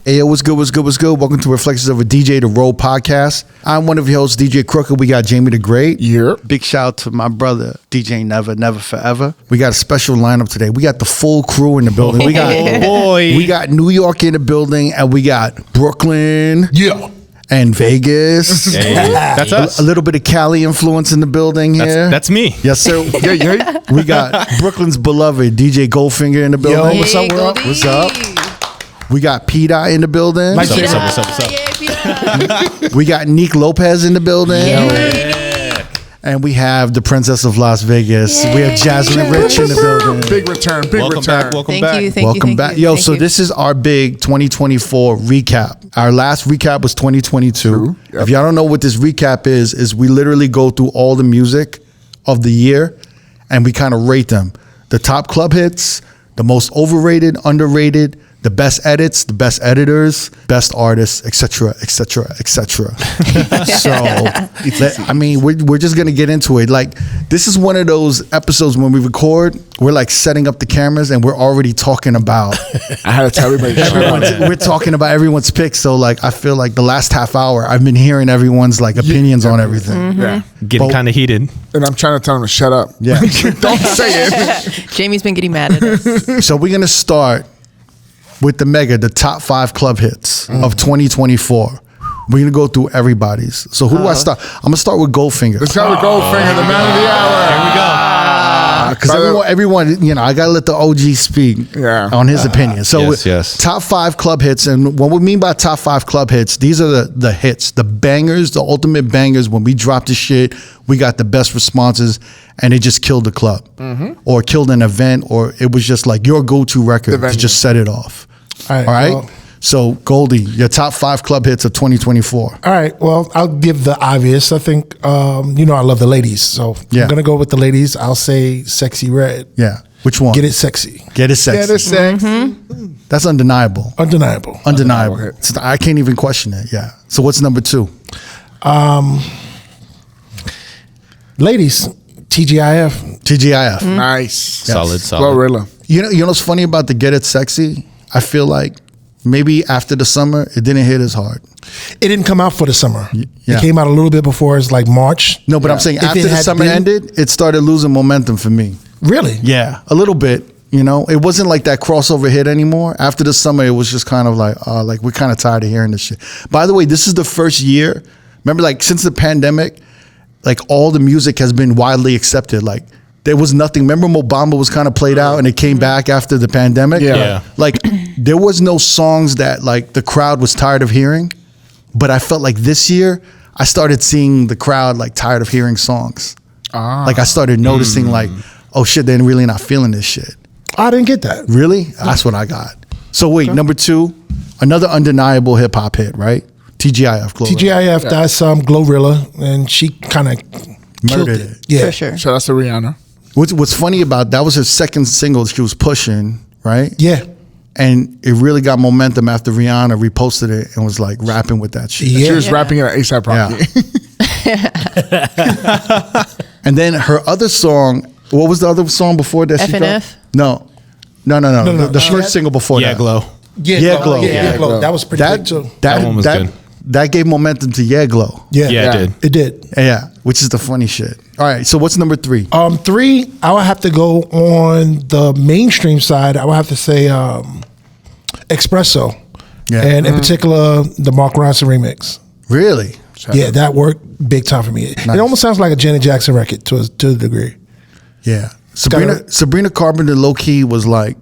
Hey, what's good, what's good, what's good? Welcome to Reflections of a DJ, the R.O.A.D podcast. I'm one of your hosts, DJ Crooked. We got Jamie the Great. Yeah. Big shout out to my brother, DJ Never, Never Forever. We got a special lineup today. We got the full crew in the building. We got New York in the building, and we got Brooklyn. Yeah. And Vegas. That's us. A little bit of Cali influence in the building here. That's me. Yes, sir. Yeah. We got Brooklyn's beloved DJ Goldfinger in the building. Yo, what's up, world? What's up? We got P-Dot in the building. What's up? Yeah, We got Nick Lopez in the building. And we have the Princess of Las Vegas. We have Jasmine Rich in the building. Big return. Welcome back. Welcome back. Welcome back. Yo, so this is our big 2024 recap. Our last recap was 2022. True. Yep. If y'all don't know what this recap is we literally go through all the music of the year and we kind of rate them. The top club hits, the most overrated, underrated, the best edits, the best editors, best artists, etc., etc., etc. So, I mean, we're just gonna get into it. Like, this is one of those episodes when we record, we're like setting up the cameras and we're already talking about. I had to tell everybody. We're talking about everyone's picks. So, like, I feel like the last half hour, I've been hearing everyone's like opinions on everything. Mm-hmm. Yeah. Getting kind of heated. And I'm trying to tell him to shut up. Yeah. Don't say it. Jamie's been getting mad at us. So we're gonna start with the top 5 club hits of 2024. We're gonna go through everybody's. So who do I start? I'm gonna start with Goldfinger. Let's go with Goldfinger, the man of the hour. Here we go. Because everyone, you know, I gotta let the OG speak on his opinion. So yes. top 5 club hits, and what we mean by top 5 club hits, these are the hits, the bangers, the ultimate bangers. When we drop the shit, we got the best responses, and it just killed the club, or killed an event, or it was just like your go-to record to just set it off. All right. Well, so Goldie, your top 5 club hits of 2024. all right. Well, I'll give the obvious. I think, I love the ladies. So Yeah. I'm going to go with the ladies. I'll say Sexy Red. Yeah. Which one? Get It Sexy. Get It Sexy. Get it sexy. That's undeniable. Undeniable. Undeniable. hit. So I can't even question it. Yeah. So what's number 2? Ladies, TGIF. TGIF. Nice. Solid. Glorilla. You know what's funny about the Get It Sexy? I feel like maybe after the summer, it didn't hit as hard. It didn't come out for the summer. Yeah. It came out a little bit before. It's like March. No, but I'm saying If after it the had summer been- ended, it started losing momentum for me. Really? Yeah, a little bit. You know, it wasn't like that crossover hit anymore. After the summer, it was just kind of like we're kind of tired of hearing this shit. By the way, this is the first year. Remember, like since the pandemic, like all the music has been widely accepted. Like there was nothing. Remember, Obama was kind of played out, and it came back after the pandemic. Yeah. Like there was no songs that like the crowd was tired of hearing, but I felt like this year I started seeing the crowd like tired of hearing songs. Like I started noticing like, oh shit, they're really not feeling this shit. I didn't get that. Really? That's what I got. So wait, number 2, another undeniable hip hop hit, right? TGIF. Glorilla. TGIF, that's Glorilla, and she kind of Murdered it. Yeah. For sure. Shout out to Rihanna. What's funny about that was her second single she was pushing, right? Yeah. And it really got momentum after Rihanna reposted it and was like rapping with that shit. Yeah. She was rapping it at A$AP Rocky. And then her other song, what was the other song before that? she FNF? dropped? No. The She first had- single before Yeah, that. Glow. Yeah, Glow. Yeah, Glow. That was pretty big too. That one was good. That gave momentum to Yeah Glow. Yeah. Yeah, it did. It did. Yeah, which is the funny shit. All right, so what's number 3? 3, I would have to go on the mainstream side. I would have to say Espresso. Yeah. And in particular, the Mark Ronson remix. Really? Yeah, that worked big time for me. It almost sounds like a Janet Jackson record to a degree. Yeah. Sabrina Carpenter low-key was like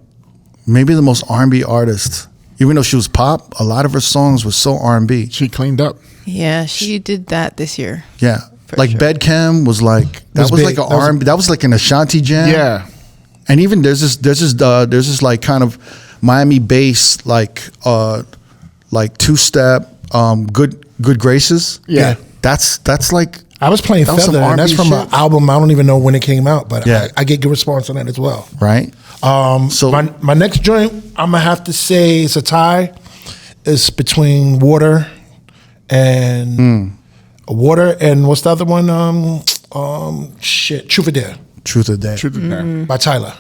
maybe the most R&B artist. Even though she was pop, a lot of her songs were so R&B. She cleaned up. Yeah, she did that this year. Yeah. For Like sure. Bedcam was like that was big. like an R&B. That was like an Ashanti jam. Yeah. And even there's this like kind of Miami bass like two-step Good Graces. Yeah. That's like I was playing That was some Feather, and that's R&B from an shit. album I don't even know when it came out, but Yeah. I get good response on that as well. right. So My next joint, I'm gonna have to say it's a tie. It's between Water and what's the other one? Truth or Dare Truth or Dare. Truth is there. by Tyler.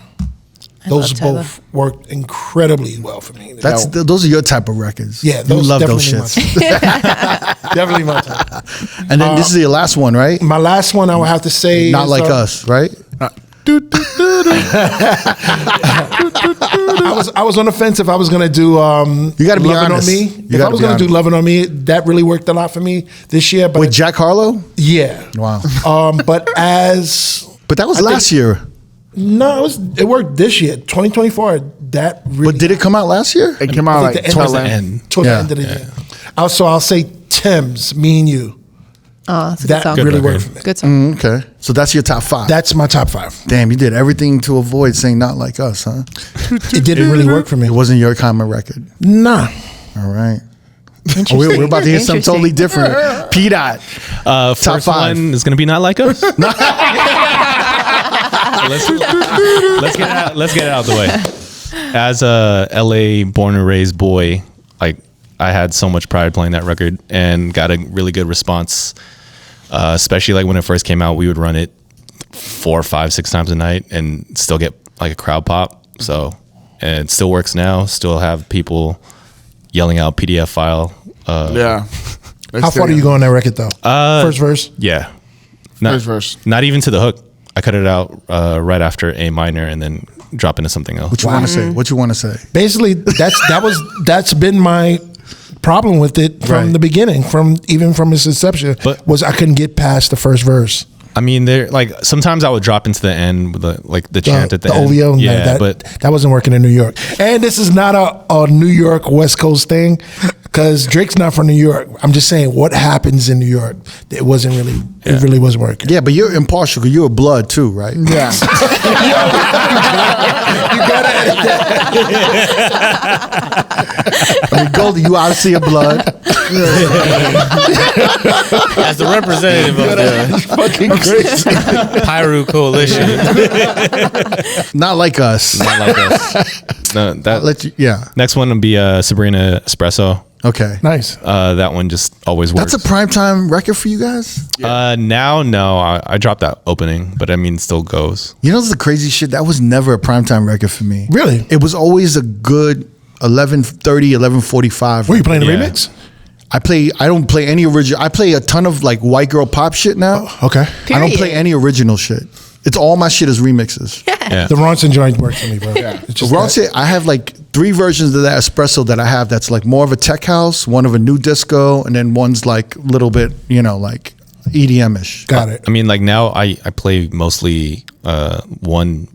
Those love Tyler. both worked incredibly well for me. Those are your type of records. Yeah, you those love those definitely shits. definitely my type. And then this is your last one, right? My last one, I would have to say, Not is, Like Us, right? I was on the fence if I was gonna do. You gotta be Lovin' honest. on Me. You If I gotta was be gonna do honest. Lovin' on Me, that really worked a lot for me this year. But With Jack Harlow? yeah, Wow. but as But that was last year. no, it worked this year, 2024. That really. But did it come out last year? It came out I think like the end towards of the the end. towards Yeah. the end of the year. Also, I'll say Tim's "Me and You." Oh, that's a good That song. really Good worked record. for me. Good song. Okay. So that's your top 5. That's my top 5. Damn, you did everything to avoid saying Not Like Us, huh? It didn't really work for me. It wasn't your common record. Nah. All right. We're about to hear something totally different. P-Dot. First Top 5. one is going to be Not Like Us. let's get it out of the way. As a LA born and raised boy, like I had so much pride playing that record and got a really good response. Especially like when it first came out, we would run it 4, 5, 6 times a night and still get like a crowd pop. So, and it still works now. Still have people yelling out PDF file. Yeah. How far do you go on that record though? First verse. Yeah. First verse. Not even to the hook. I cut it out right after A minor and then drop into something else. What you want to say? What you want to say? Basically, that's been my problem with it from Right. the beginning, from its inception. But- was I couldn't get past the first verse. I mean, there like sometimes I would drop into the end with the chant at the end. OVO, Yeah, that but wasn't working in New York. And this is not a New York West Coast thing, because Drake's not from New York. I'm just saying what happens in New York. It really wasn't working. Yeah, but you're impartial because you're a blood too, right? Yeah. You gotta edit that. I mean, Goldie, you obviously a blood. As the representative of the Fucking crazy. Pyru Coalition. Not Like Us. not like us. No, that Yeah. next one would be Sabrina Espresso. Okay. Nice. That one just always works. That's a primetime record for you guys? Now, no, I dropped that opening, but I mean, still goes. You know the crazy shit? That was never a primetime record for me. Really? It was always a good 11:30, 11:45. Were you playing the Yeah. remix? I don't play any original. I play a ton of like white girl pop shit now. Okay. I don't play any original shit. It's all my shit is remixes. Yeah. The Ronson joint works for me, bro. It's just Ron that. said I have like 3 versions of that espresso that I have that's like more of a tech house, one of a new disco, and then one's like a little bit, like EDM-ish. Got it. I mean, like now I play mostly one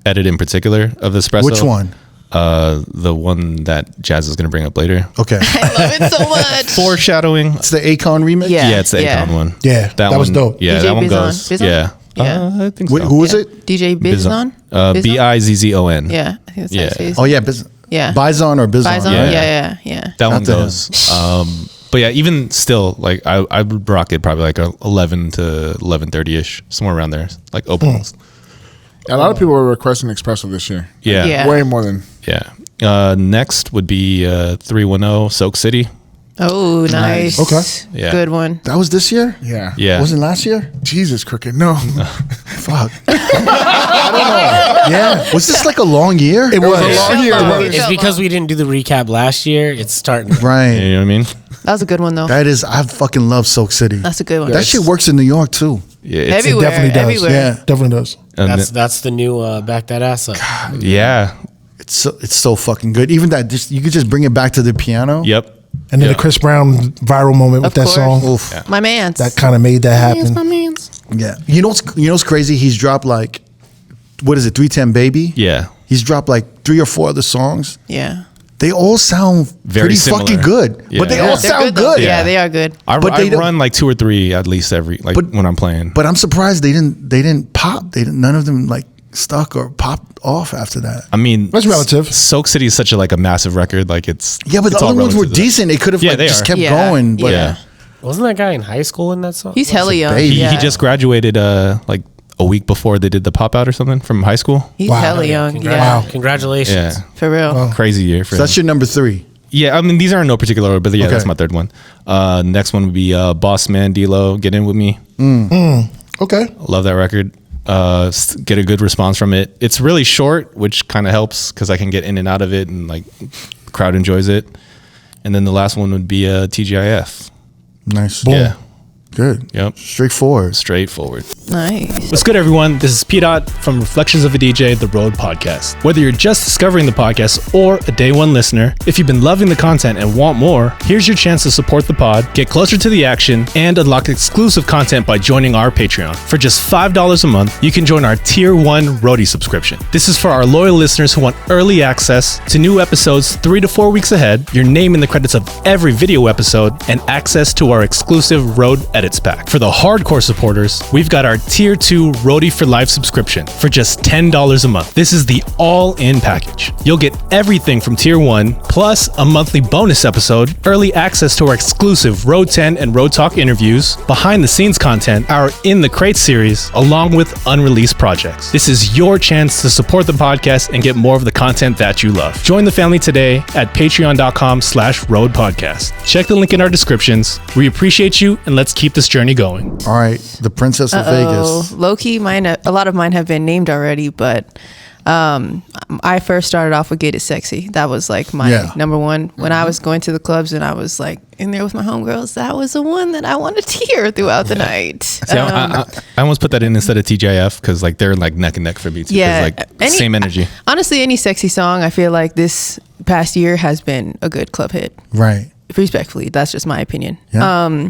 edit in particular of the espresso. Which one? The one that Jazz is going to bring up later. Okay. I love it so much. Foreshadowing. It's the Akon remix? Yeah. Yeah, it's the Akon one. Yeah, that was dope. Yeah, DJ that one Bizon. goes. Bizon? Yeah. Yeah. I think Wait, so. who was it? DJ Bizon? Bizzon. Yeah, I think that's how Yeah. you say his Oh, name. yeah. Yeah. Bizon or Bizon? Bizon? Yeah. Yeah. That one Shout to him. goes. But yeah, even still, like I would rock it probably like 11 to 11:30 ish, somewhere around there, like openings. A lot of people were requesting espresso this year. Yeah. Yeah. Way more than. Yeah. Next would be 310 Soak City. Oh, nice. Okay. Yeah. Good one. That was this year? Yeah. Yeah. Wasn't last year? Jesus, Crooked. No. Fuck. I don't know. Yeah. Was this like a long year? It was. a long year, brother. It's because we didn't do the recap last year. It's starting. Right. You know what I mean? That was a good one, though. That is, I fucking love Soak City. That's a good one. That shit works in New York too. Yeah. It's, Everywhere. It definitely does. Everywhere. Yeah. Definitely does. and That's the new back that ass up. yeah. It's so fucking good. Even that, you could just bring it back to the piano. Yep. And then Yeah. the Chris Brown viral moment with Of that course. song. Oof. My man's. That kind of made that happen. Yeah. You know what's crazy? He's dropped like, what is it, 310 Baby? Yeah. He's dropped like 3 or 4 other songs. Yeah. They all sound Very pretty similar. fucking good. Yeah. But they Yeah, all They're sound though. good. Yeah, they are good. I But they don't- run like 2 or 3 at least every when I'm playing. But I'm surprised they didn't pop. None of them like stuck or popped off after that. I mean, That's relative. Soak City is such a massive record. Like it's Yeah, but it's the all other ones were relative to that. decent. They could have Yeah, like they just are. kept Yeah. going. But Yeah. Wasn't that guy in high school in that song? He's hella young. baby. Yeah. He just graduated like a week before they did the pop out or something from high school. He's Wow. hella young. Congra- Yeah. Congratulations. Yeah. For real. Crazy year for so that's him. your number 3. Yeah, I mean these are in no particular order, but yeah, Okay. that's my third one. Next one would be Boss Man D-Lo, Get In With Me. Okay. Love that record. get a good responce from it. It's really short, which kind of helps because I can get in and out of it, and like the crowd enjoys it. And then the last one would be TGIF. Nice. Boom. Yeah. Good. Yep. Straightforward. Straightforward. Nice. What's good, everyone? This is P. Dot from Reflections of a DJ, the R.O.A.D podcast. Whether you're just discovering the podcast or a day one listener, if you've been loving the content and want more, here's your chance to support the pod, get closer to the action, and unlock exclusive content by joining our Patreon. For just $5 a month, you can join our Tier 1 R.O.A.D subscription. This is for our loyal listeners who want early access to new episodes 3 to 4 weeks ahead, your name in the credits of every video episode, and access to our exclusive R.O.A.D edits pack. For the hardcore supporters, we've got our Tier 2 R.O.A.D for Life subscription for just $10 a month. This is the all-in package. You'll get everything from Tier 1, plus a monthly bonus episode, early access to our exclusive R.O.A.D 10 and R.O.A.D Talk interviews, behind-the-scenes content, our In the Crate series, along with unreleased projects. This is your chance to support the podcast and get more of the content that you love. Join the family today at patreon.com/R.O.A.D podcast. Check the link in our descriptions. We appreciate you, and let's keep this journey going. All right. The Princess of Vegas. Low key, a lot of mine have been named already, but I first started off with Get It Sexy. That was like my number one. When I was going to the clubs and I was like in there with my homegirls, that was the one that I wanted to hear throughout the night. See, I almost put that in instead of TGIF because like they're like neck and neck for me too. Yeah, like same energy. Honestly, any sexy song, I feel like this past year has been a good club hit. Right. Respectfully, that's just my opinion. Yeah.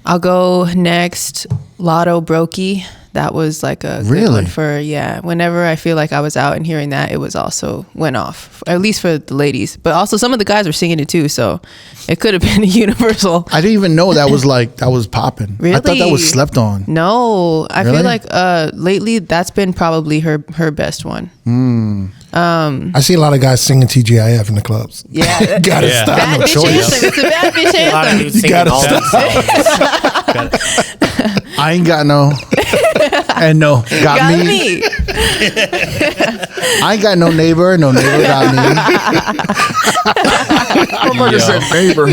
I'll go next. Lotto Brokey. That was like a good one for, whenever I feel like I was out and hearing that, it was also went off, at least for the ladies. But also some of the guys were singing it too, so it could have been a universal. I didn't even know that was popping. Really? I thought that was slept on. No, I Really? feel like lately that's been probably her best one. I see a lot of guys singing TGIF in the clubs. Yeah. Gotta Yeah. stop. Bad no bitch choice. anthem. It's a bad bitch A lot of anthem. dudes singing gotta all stop. these songs. I ain't got no. And no, got Got me. me. I ain't got no neighbor. No neighbor got me. Motherfucker said neighbor.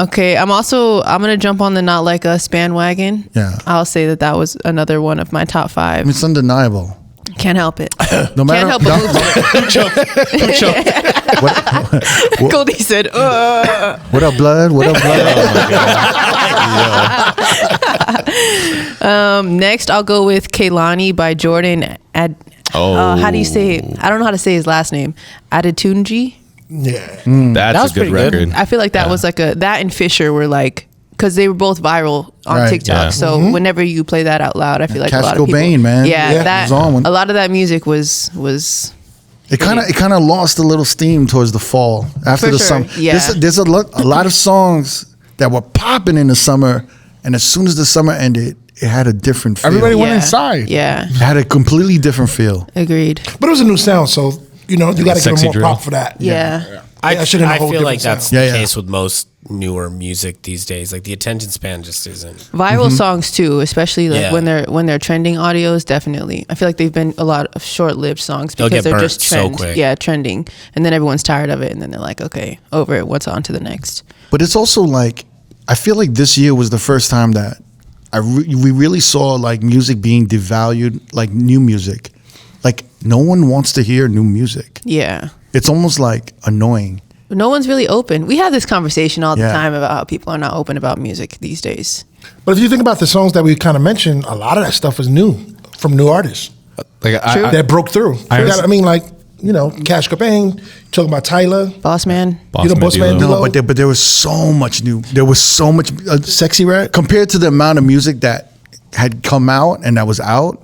Okay, I'm gonna jump on the Not Like Us bandwagon. Yeah. I'll say that was another one of my top 5. It's undeniable. Can't help it. No matter. Can't help but move to it. Goldie said, What up, blood? What up, blood? Next, I'll go with Kehlani by Jordan. How do you say it? I don't know how to say his last name. Adetunji. Yeah. That's was a good pretty good. record. I feel like that was like that and Fisher were like, because they were both viral on Right. TikTok. Yeah. So whenever you play that out loud, I feel like Cash a lot of people. Cobain, man. Yeah, Yeah, that it was on one. a lot of that music was. It kind of lost a little steam towards the fall after For the sure, summer. yeah. There's a lot of songs that were popping in the summer, and as soon as the summer ended, it had a different feel. Everybody went Yeah. inside. Yeah, It had a completely different feel. agreed. But it was a new sound, so you got to give them Sexy more drill. prop for that. Yeah. I should have a I whole feel like different that's sound. the Yeah, yeah. case with most newer music these days. Like the attention span just isn't. Viral songs too, especially like Yeah. when they're trending audios. Definitely, I feel like they've been a lot of short-lived songs They'll because get they're burnt just so quick. trending, and then everyone's tired of it, and then they're like, okay, over it. What's on to the next? But it's also like, I feel like this year was the first time that we really saw like music being devalued, like new music. Like no one wants to hear new music. Yeah. It's almost like annoying. No one's really open. We have this conversation all the Yeah. time about how people are not open about music these days. But if you think about the songs that we kind of mentioned, a lot of that stuff is new from new artists Like that broke through. I mean, like, Cash Cobain, talking about Tyler. Boss Man. Boss Man No, Dilo. but there was so much new. There was so much Sexy Red. compared to the amount of music that had come out and that was out.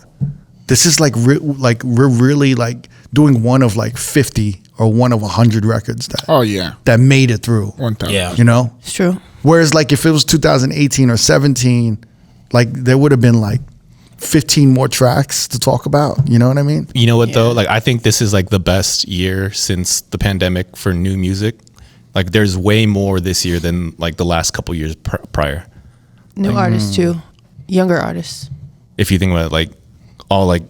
This is like we're really like doing one of like 50 or one of 100 records that made it through. 1,000. Yeah. You know? It's true. Whereas like if it was 2018 or 17, like there would have been like 15 more tracks to talk about. You know what I mean? You know what though? Like I think this is like the best year since the pandemic for new music. Like there's way more this year than like the last couple years prior. New artists too. Younger artists. If you think about it, like all like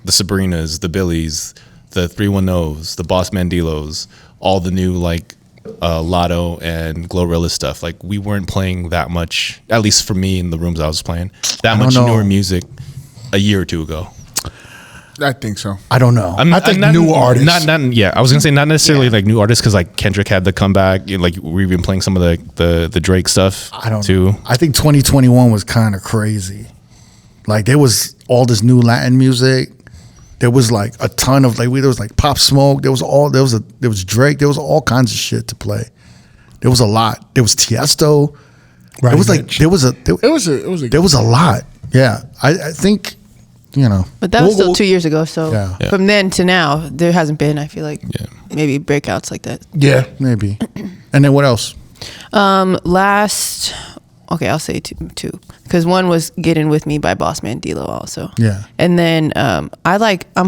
the Sabrinas, the Billies, the 310s, the Boss Mandilos, all the new like Lotto and Glorilla stuff. Like we weren't playing that much, at least for me in the rooms I was playing, that much newer music a year or two ago. I think so. I don't know. I think new artists. Yeah, I was gonna say not necessarily like new artists because like Kendrick had the comeback. Like we've been playing some of the Drake stuff. I don't too. know. I think 2021 was kind of crazy. Like there was all this new Latin music. There was like a ton of there was like Pop Smoke. There was Drake. There was all kinds of shit to play. There was a lot. There was Tiesto. Right, It was like Mitch. there was a lot. Yeah, I think But that was still 2 years ago. So Yeah. Yeah. from then to now, there hasn't been. I feel like maybe breakouts like that. Yeah. maybe. And then what else? Last, okay, I'll say two, because one was "Getting With Me" by Bossman D-Lo also. Yeah. And then I'm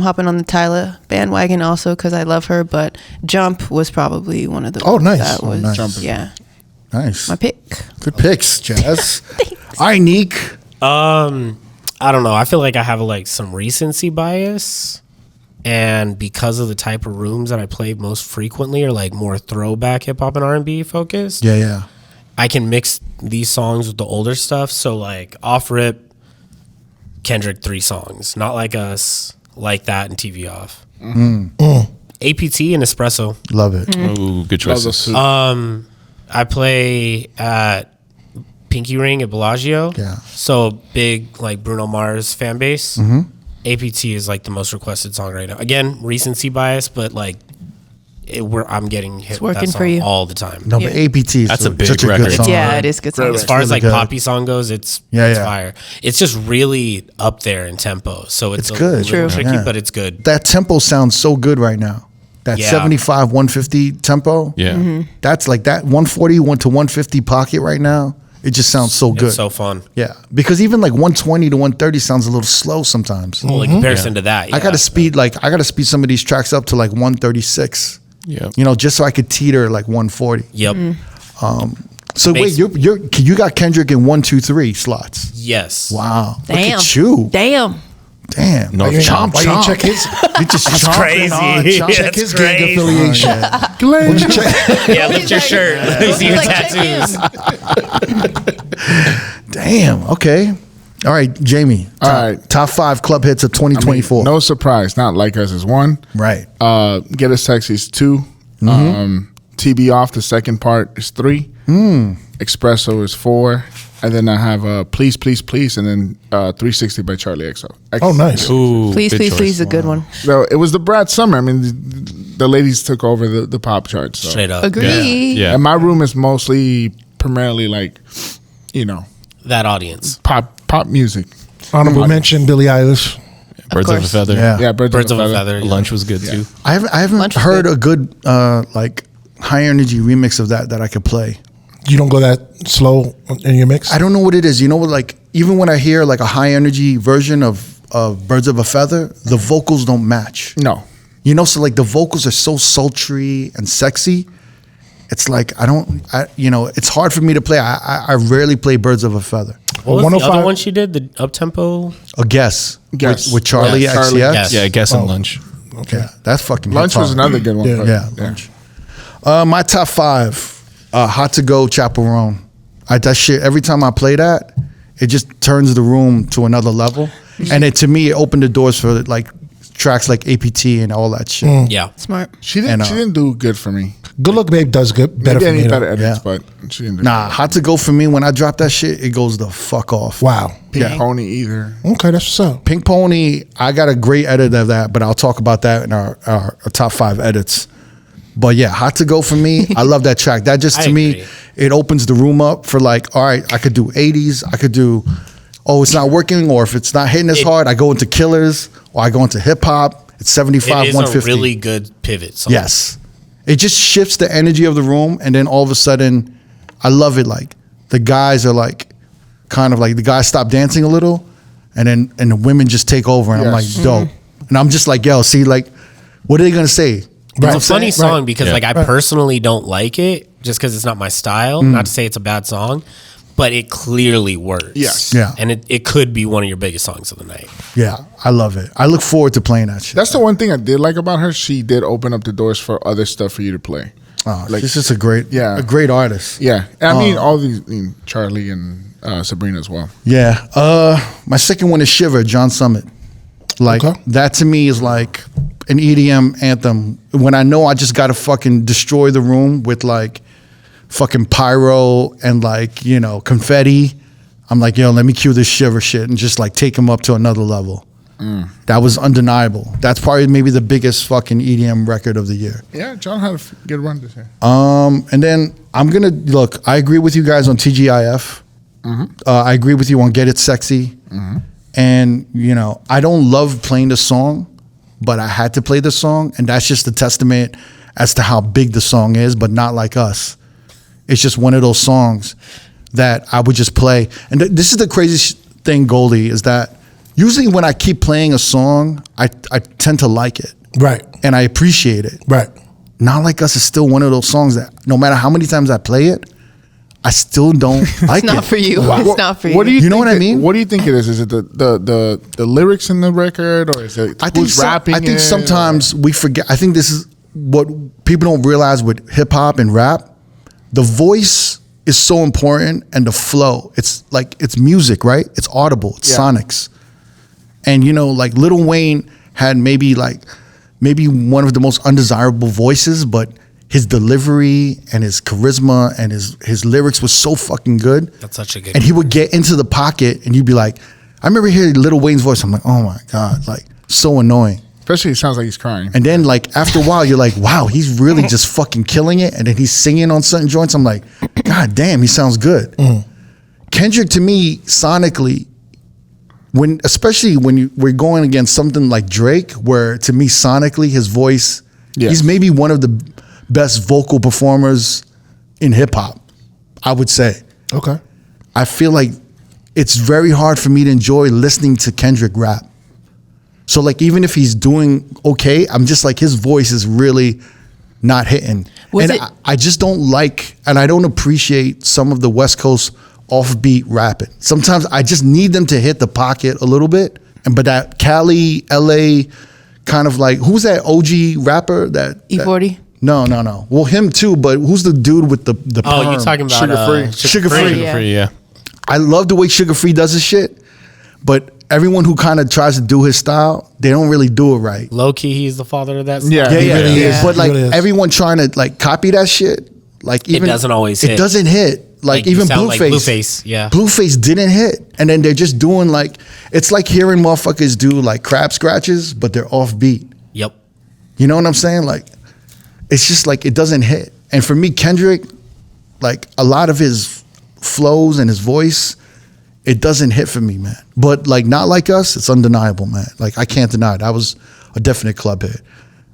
hopping on the Tyla bandwagon also because I love her. But "Jump" was probably one of the. Oh, nice. That was, nice. Jump is yeah, Nice. my pick. Good picks, Jazz. All right, Neek. I don't know. I feel like I have like some recency bias, and because of the type of rooms that I play most frequently are like more throwback hip hop and R&B focused. Yeah. I can mix these songs with the older stuff. So like off rip, Kendrick 3 songs, Not Like Us, Like That, and TV Off. APT and Espresso. Love it. Ooh, good choices. I play at Pinky Ring at Bellagio. Yeah. So big like Bruno Mars fan base. APT is like the most requested song right now. Again, recency bias, but like I'm getting hit with working that for song you. all the time. No, but APT is That's a big such a record. good song. Yeah, it is good song. As far as really like good. poppy song goes, it's Yeah. fire. It's just really up there in tempo. So it's It's good. little True. tricky, Yeah. but it's good. That tempo sounds so good right now. That Yeah. 75, 150 tempo. Yeah. That's like that 140 to 150 pocket right now. It just sounds so good. It's so fun. Yeah. Because even like 120 to 130 sounds a little slow sometimes. Well, in comparison to that, I gotta speed some of these tracks up to like 136. Yeah. Just so I could teeter like 140. Yep. So wait, you got Kendrick in 1, 2, 3 slots. Yes. Wow. Damn. Look at you. Damn. Damn. No, Why you ain't check his? You just That's chomping crazy. on, chomping. Check his gang crazy. affiliation. Would you check- Yeah, lift your shirt. Let me see your He's like, check tattoos. Damn. Okay. All right, Jamie. All right. Top 5 club hits of 2024. No surprise. Not Like Us is 1. Right. Get Us Sexy is 2. TB Off, the second part, is 3. Espresso is 4. And then I have Please, Please, Please, and then 360 by Charlie XO. Oh, nice. Ooh, Please, good please, choice. please, a good one. So it was the Brad Summer. I mean, the ladies took over the pop charts. So. Straight up. Agree. Yeah. And my room is primarily like, That audience. pop music. Honorable mention, Billie Eilish. Birds of a course. feather. Yeah. Yeah, Birds of a Feather. Lunch was good too. I haven't Lunch was heard good. a good like high energy remix of that I could play. You don't go that slow in your mix? I don't know what it is. Like even when I hear like a high energy version of Birds of a Feather, the vocals don't match. No. So like the vocals are so sultry and sexy. It's like it's hard for me to play. I rarely play Birds of a Feather. What was the 105 other one she did? The up-tempo? A guess. Guess. With Charlie Yeah, XCX. Charlie, yes. Yeah, I guess in lunch. Okay, that's fucking Lunch hip-hop. was another good one. Yeah. but- Yeah, Lunch. My top 5, Hot to Go, Chaperone. That shit, every time I play that, it just turns the room to another level. And to me, it opened the doors for like tracks like APT and all that shit. Yeah. Smart. She And, didn't do good for me. Good Look Babe does good, better Maybe I for me. need though. better edits, Yeah. but she didn't do Nah, Hot to Go for me, when I drop that shit, it goes the fuck off. Wow. Pink Pony either. Okay, that's what's up. Pink Pony, I got a great edit of that, but I'll talk about that in our top 5 edits. But yeah, Hot to Go for me. I love that track. That just I to me, agree. it opens the room up for like, all right, I could do 80s. I could do, it's not working, or if it's not hitting as hard, I go into Killers or I go into hip hop. It's 75, It is 150. a really good pivot song. Yes. It just shifts the energy of the room, and then all of a sudden, I love it. Like the guys are like, kind of like the guys stop dancing a little, and the women just take over, and I'm like, Yes. dope. And I'm just like, yo, see, like, what are they gonna say? Right. It's a funny song because Yeah. like I personally don't like it just because it's not my style. Not to say it's a bad song, but it clearly works. Yes. Yeah. And it could be one of your biggest songs of the night. Yeah, I love it. I look forward to playing that shit. That's the one thing I did like about her. She did open up the doors for other stuff for you to play. Oh, Like- this is a great artist. Yeah, and I mean all these, Charlie and Sabrina as well. Yeah. My second one is Shiver, John Summit. Like that to me is like an EDM anthem. When I know I just gotta fucking destroy the room with like fucking pyro and like, confetti, I'm like, yo, let me cue this Shiver shit and just like take him up to another level. That was undeniable. That's probably maybe the biggest fucking EDM record of the year. Yeah, John had a good run this year. And then I'm gonna look. I agree with you guys on TGIF. I agree with you on Get It Sexy. And I don't love playing the song, but I had to play the song, and that's just a testament as to how big the song is. But not like us. It's just one of those songs that I would just play. And this is the crazy thing, Goldie, is that usually when I keep playing a song, I tend to like it. Right. And I appreciate it. Right. Not Like Us is still one of those songs that no matter how many times I play it, I still don't like it. It's not for you. It's not for you. What do you know think what I mean? What do you think it is? Is it the lyrics in the record, or is it who's rapping? I think it, sometimes we forget. I think this is what people don't realize with hip hop and rap. The voice is so important, and the flow. It's like it's music, right? It's audible. It's sonics. And like Lil Wayne had maybe one of the most undesirable voices, but his delivery and his charisma and his lyrics was so fucking good. That's such a good. And he would get into the pocket, and you'd be like, I remember hearing Lil Wayne's voice. I'm like, oh my God, like so annoying. Especially, it sounds like he's crying. And then like after a while, you're like, wow, he's really just fucking killing it. And then he's singing on certain joints. I'm like, God damn, he sounds good. Kendrick to me, sonically, especially when we're going against something like Drake, where to me sonically his voice, he's maybe one of the best vocal performers in hip hop, I would say. Okay. I feel like it's very hard for me to enjoy listening to Kendrick rap. So like even if he's doing okay, I'm just like his voice is really not hitting. I just don't like, and I don't appreciate some of the West Coast offbeat rapping. Sometimes I just need them to hit the pocket a little bit. But that Cali, LA kind of like, who's that OG rapper that E40? No. Well, him too, but who's the dude with the Oh, perm? you're talking about Sugar Free. Sugar Free. Yeah. Free, yeah. I love the way Sugar Free does his shit, but everyone who kind of tries to do his style, they don't really do it right. Low key, he's the father of that. Yeah. Yeah, He yeah, really is. But like He really is. everyone trying to like copy that shit, like even doesn't always it hit. doesn't hit. Like you even sound like Blueface, Blueface, yeah. Blueface didn't hit, and then they're just doing like it's like hearing motherfuckers do like crab scratches, but they're offbeat. Yep. You know what I'm saying? Like it's just like it doesn't hit. And for me, Kendrick, like a lot of his flows and his voice, it doesn't hit for me, man. But like Not Like Us, it's undeniable, man. Like I can't deny it. That was a definite club hit.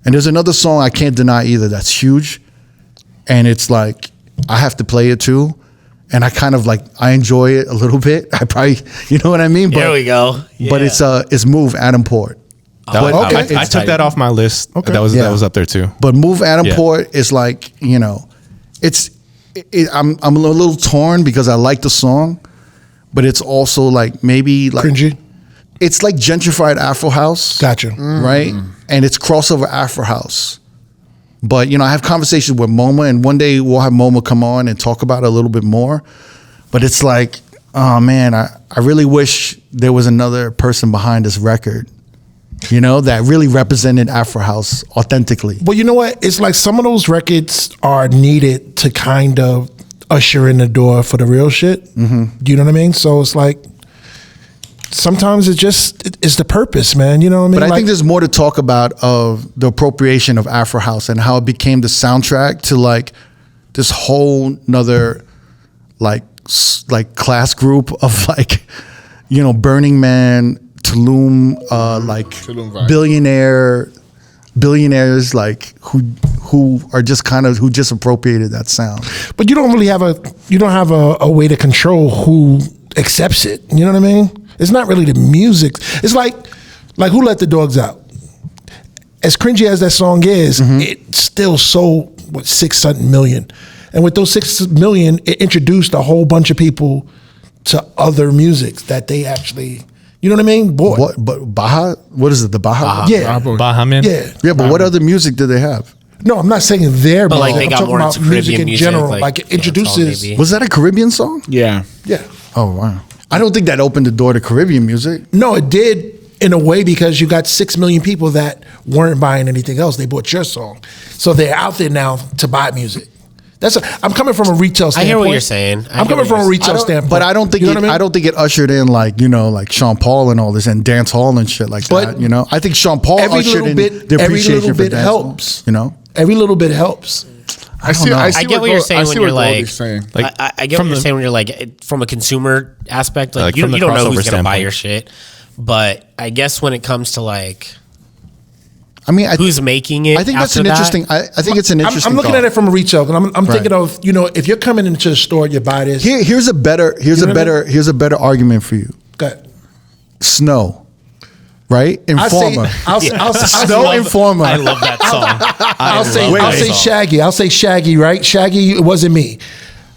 And there's another song I can't deny either that's huge. And it's like I have to play it too. And I kind of like I enjoy it a little bit. I probably, you know what I mean? But, There we go. But it's Move Adam Port. I took that off my list. Okay. That was Yeah. up there too. But Move Adam Port is like, I'm a little torn because I like the song, but it's also like maybe like Cringy. It's like gentrified Afro house. Gotcha. Right? And it's crossover Afro house. But I have conversations with MoMA, and one day we'll have MoMA come on and talk about it a little bit more. But it's like, oh man, I really wish there was another person behind this record, that really represented Afro house authentically. Well, you know what? It's like some of those records are needed to kind of usher in the door for the real shit. Mm-hmm. Do you know what I mean? So it's like sometimes it's the purpose, man. You know what I mean? But I think there's more to talk about of the appropriation of Afro house and how it became the soundtrack to like this whole nother like class group of like, Burning Man, Tulum, like Tulum vibe. billionaires like who are just who just appropriated that sound. but you don't have a way to control who accepts it. You know what I mean? It's not really the music. It's like Who Let the Dogs Out? As cringy as that song is, it still sold 6-something million. And with those 6 million, it introduced a whole bunch of people to other music that they actually, you know what I mean? Bought. But Baja? What is it? The Baja? Yeah. Baja Man. Yeah. Yeah, but what other music did they have? No, I'm not saying their But music. like they I'm got talking more about into music Caribbean in music. general. like Like it dancehall introduces. maybe. Was that a Caribbean song? Yeah. Yeah. Oh wow. I don't think that opened the door to Caribbean music. No, it did in a way because you got 6 million people that weren't buying anything else. They bought your song, so they're out there now to buy music. I'm coming from a retail I standpoint. hear what you're saying. I'm coming from a retail standpoint. But I don't think You know it, what I mean? I don't think it ushered in like like Sean Paul and all this and dance hall and shit like But that. I think Sean Paul every ushered little in bit- the every appreciation little for bit dance helps. hall, Every little bit helps. I see. know. I, I see get what you're saying I see when you're what like- Goldie's saying. Like, I get what you're saying when you're like from a consumer aspect, like, Like, you from don't the know crossover who's gonna buy standpoint. your shit. But I guess when it comes to like I mean, who's making it, I think that's after an that, interesting. I think it's an interesting. I'm looking thought. at it from a retail, and I'm thinking of if you're coming into the store, you buy this. Here's a better argument for you. Go ahead. Snow, right? I'll say, Informer. I'll Snow Informer. I love that song. I'll say song. Shaggy. I'll say Shaggy, right? Shaggy, it wasn't me.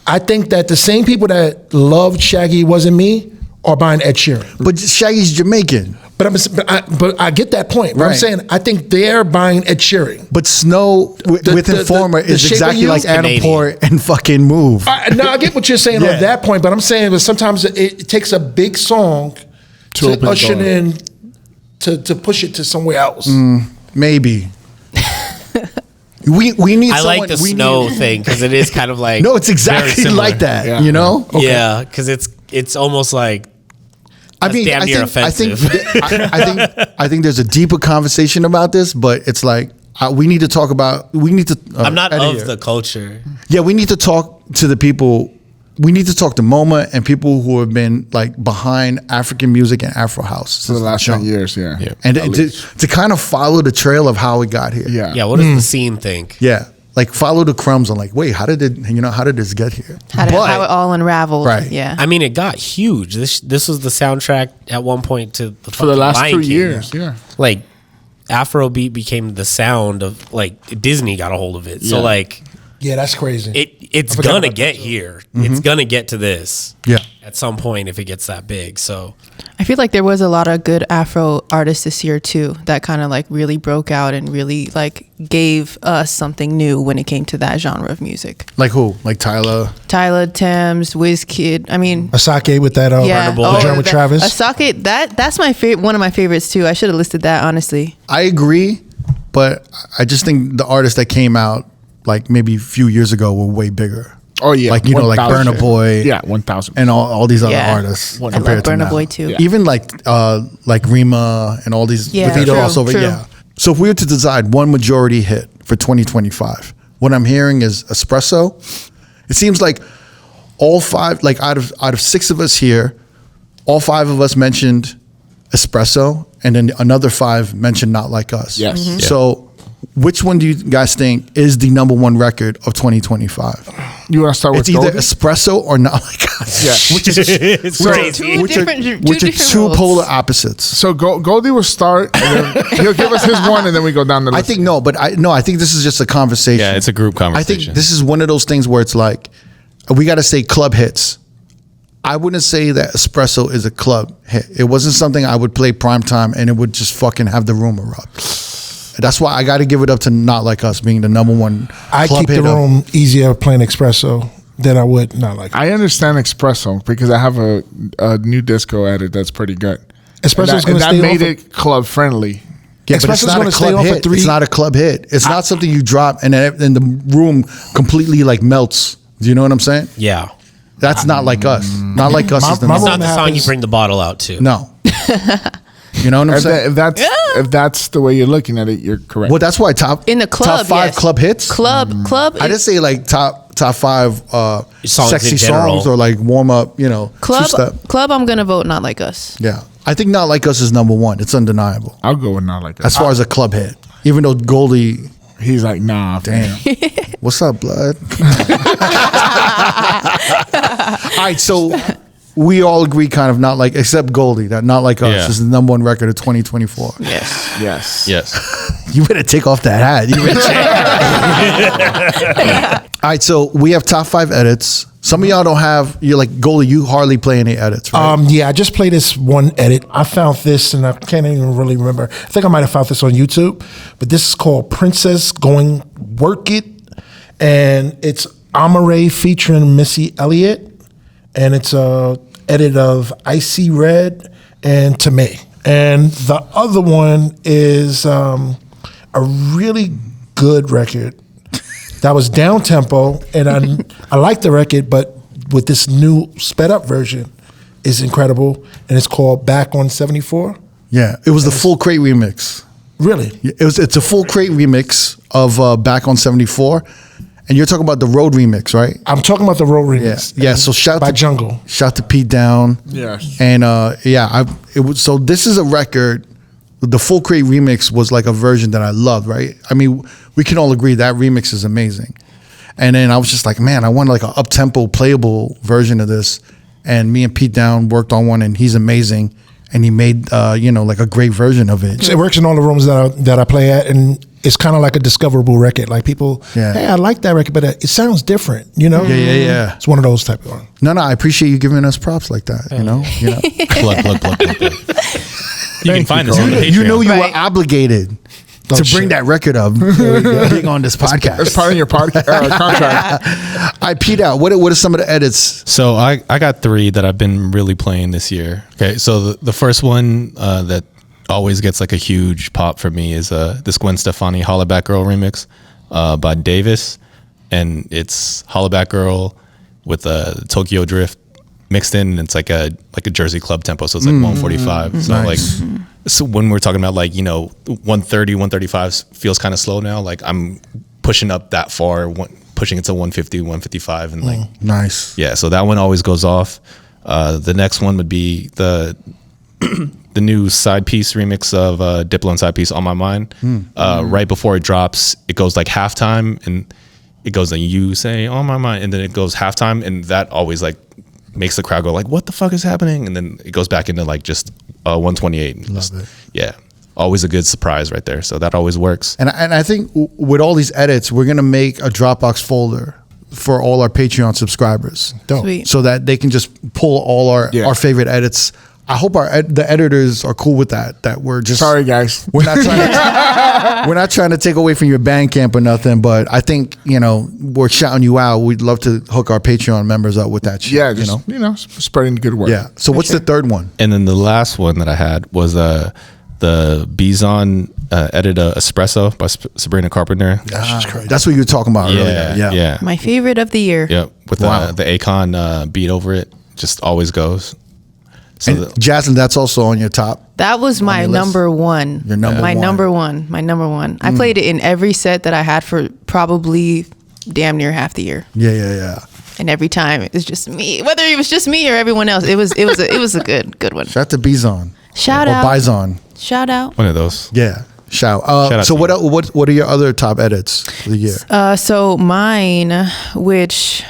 I think that the same people that loved Shaggy, It Wasn't Me, are buying Ed Sheeran. But Shaggy's Jamaican. But I get that point. But I'm Right. saying I think they're buying Ed Sheeran. But Snow with the- Informer the is Shape of exactly You? like Adam Canadian. Port and fucking Move. I get what you're saying Yeah. on that point, but I'm saying that sometimes it takes a big song To to open the usher door. in to push it to somewhere else. Maybe. we need. I someone, like the we snow need- thing because it is kind of like No, it's very exactly similar. like that. Yeah. You know. Yeah, because it's almost like I mean, damn near offensive. I think there's a deeper conversation about this, but it's like we need to talk about. We need to. I'm not Eddie of here. the culture. Yeah, we need to talk to the people. We need to talk to MoMA and people who have been like behind African music and Afro house For the last 10 jump. years, yeah. and At to least. kind of follow the trail of how it got here. Yeah. Yeah, what does the scene think? Yeah. Like follow the crumbs on like, wait, how did this get here? How it all unraveled. Right. Yeah. I mean, it got huge. This was the soundtrack at one point to the For the fucking last Lion 2 King. years, yeah. Like Afrobeat became the sound of like Disney got a hold of it. So Yeah. like Yeah, that's crazy. it's I forgot gonna about get that. here. It's gonna get to this. Yeah. At some point if it gets that big. So I feel like there was a lot of good Afro artists this year too that kind of like really broke out and really like gave us something new when it came to that genre of music. Like who? Like Tyler. Tyler, Thames, Wizkid. I mean, Asake with that yeah, the joint with that- Travis. Asake. That's my favorite. One of my favorites too. I should have listed that honestly. I agree, but I just think the artists that came out like maybe a few years ago were way bigger. Oh, yeah. Like, like 1,000. Burna Boy. Yeah, 1,000. And all these other Yeah. artists. I love compared to Burna now. Boy too. Yeah. Even like Rima and all these Yeah, with the true, crossover. true. Yeah. So if we were to decide one majority hit for 2025, what I'm hearing is Espresso. It seems like all five, like out of 6 of us here, all 5 of us mentioned Espresso, and then another 5 mentioned Not Like Us. Yes. Mhm. So which one do you guys think is the number 1 record of 2025? You want to start with It's either Goldie? Espresso or Not Like Us. Yeah. Which is it's crazy. Two which are different two roads. polar opposites. So Goldie will start, and then he'll give us his one, and then we go down the I list. think I think this is just a conversation. Yeah, it's a group I conversation. think this is one of those things where it's like we got to say club hits. I wouldn't say that Espresso is a club hit. It wasn't something I would play prime time and it would just fucking have the room erupt. That's why I got to give it up to Not Like Us being the number 1 I club keep the hit of- room easier playing Espresso than I would Not Like Us. I understand Espresso because I have a new disco edit that's pretty good. Espresso's And gonna that stay made off it club friendly. Yeah, but it's Espresso's not a gonna stay club on for hit. 3 It's not a club hit. It's not something you drop and then the room completely like melts. Do you know what I'm saying? Yeah. That's Not Like Us. Not Like Us is the my It's number not the song you happens- bring the bottle out to. No. You know what I'm If, saying? if that's the way you're looking at it, you're correct. Well, that's why top In the club, top 5 yes. club hits. Club. I didn't say like top 5 Songs sexy in general. songs or like warm up. two-step. Club. I'm gonna vote Not Like Us. Yeah, I think Not Like Us is number 1. It's undeniable I'll go with Not Like That. as far as a club hit. Even though Goldie, He's like, nah. damn, what's up, blood? All right, so we all agree, kind of not like, except Goldie, that Not Like Us Yeah. is the number 1 record of 2024. Yes. Yes. yes. You better take off that hat. You better All right, so we have top 5 edits. Some of y'all don't have. You're like Goldie. You hardly play any edits, right? Yeah, I just played this one edit. I found this, and I can't even really remember. I think I might have found this on YouTube, but this is called "Princess Going Work It, and it's Amare featuring Missy Elliott, and it's a edit of Icy Red and Tomei. And the other one is a really good record that was down tempo, and I like the record, but with this new sped up version is incredible, and it's called Back on 74. Yeah, it was the Full Crate remix. Really? It's a Full Crate remix of Back on 74, and you're talking about the R.O.A.D remix, right? I'm talking about the R.O.A.D remix. Yeah. So shout by to Jungle. Shout to Pete Down. Yes. And it was, so this is a record. The Full Crate remix was like a version that I loved, right? I mean, we can all agree that remix is amazing. And then I was just like, man, I want like an up-tempo playable version of this. And me and Pete Down worked on one, and he's amazing. And he made like a great version of it. It works in all the rooms that I play at, and it's kind of like a discoverable record. Like people, hey, I like that record, but it sounds different, Yeah. It's one of those type of ones. No, I appreciate you giving us props like that. Plug. You can find us on the Patreon. You know you Right. were obligated to bring that record up being on this podcast. That's part of your contract. I Pete out. What are some of the edits? So I got 3 that I've been really playing this year. Okay, so the first one that always gets like a huge pop for me is this Gwen Stefani Hollaback Girl remix by Davis, and it's Hollaback Girl with Tokyo Drift mixed in, and it's like a Jersey club tempo, so it's like 145. So Nice. so when we're talking about 130, 135 feels kind of slow now. Like I'm pushing up that far, pushing it to 150, 155, and Nice. yeah. So that one always goes off. The next one would be the new side piece remix of Diplo and side piece On My Mind. Right before it drops, it goes like halftime, and it goes like you say On My Mind, and then it goes halftime, and that always makes the crowd go like, what the fuck is happening? And then it goes back into just 128. Love it. Yeah. Always a good surprise right there. So that always works. And I think with all these edits, we're gonna make a Dropbox folder for all our Patreon subscribers. Dope. Sweet. So that they can just pull all our favorite edits. I hope the editors are cool with that. That we're just Sorry, guys. We're not trying to take away from your Bandcamp or nothing, but I think we're shouting you out. We'd love to hook our Patreon members up with that shit. Yeah, just spreading the good word. Yeah. So what's the third one? And then the last one that I had was the Bison edit Espresso by Sabrina Carpenter. That's what you were talking about earlier. Yeah. My favorite of the year. Yep. With the Akon beat over it. Just always goes. So And Jaslyn, that's also on your top. That was my number one. Your number my one. number one. My number one. I played it in every set that I had for probably damn near half the year. Yeah. And every time it was just me. Whether it was just me or everyone else, it was a good one. Shout out to Bison. Shout or out. Bison. Shout out. one of those. Yeah. Shout. out So to you. what are your other top edits for the year? So mine, which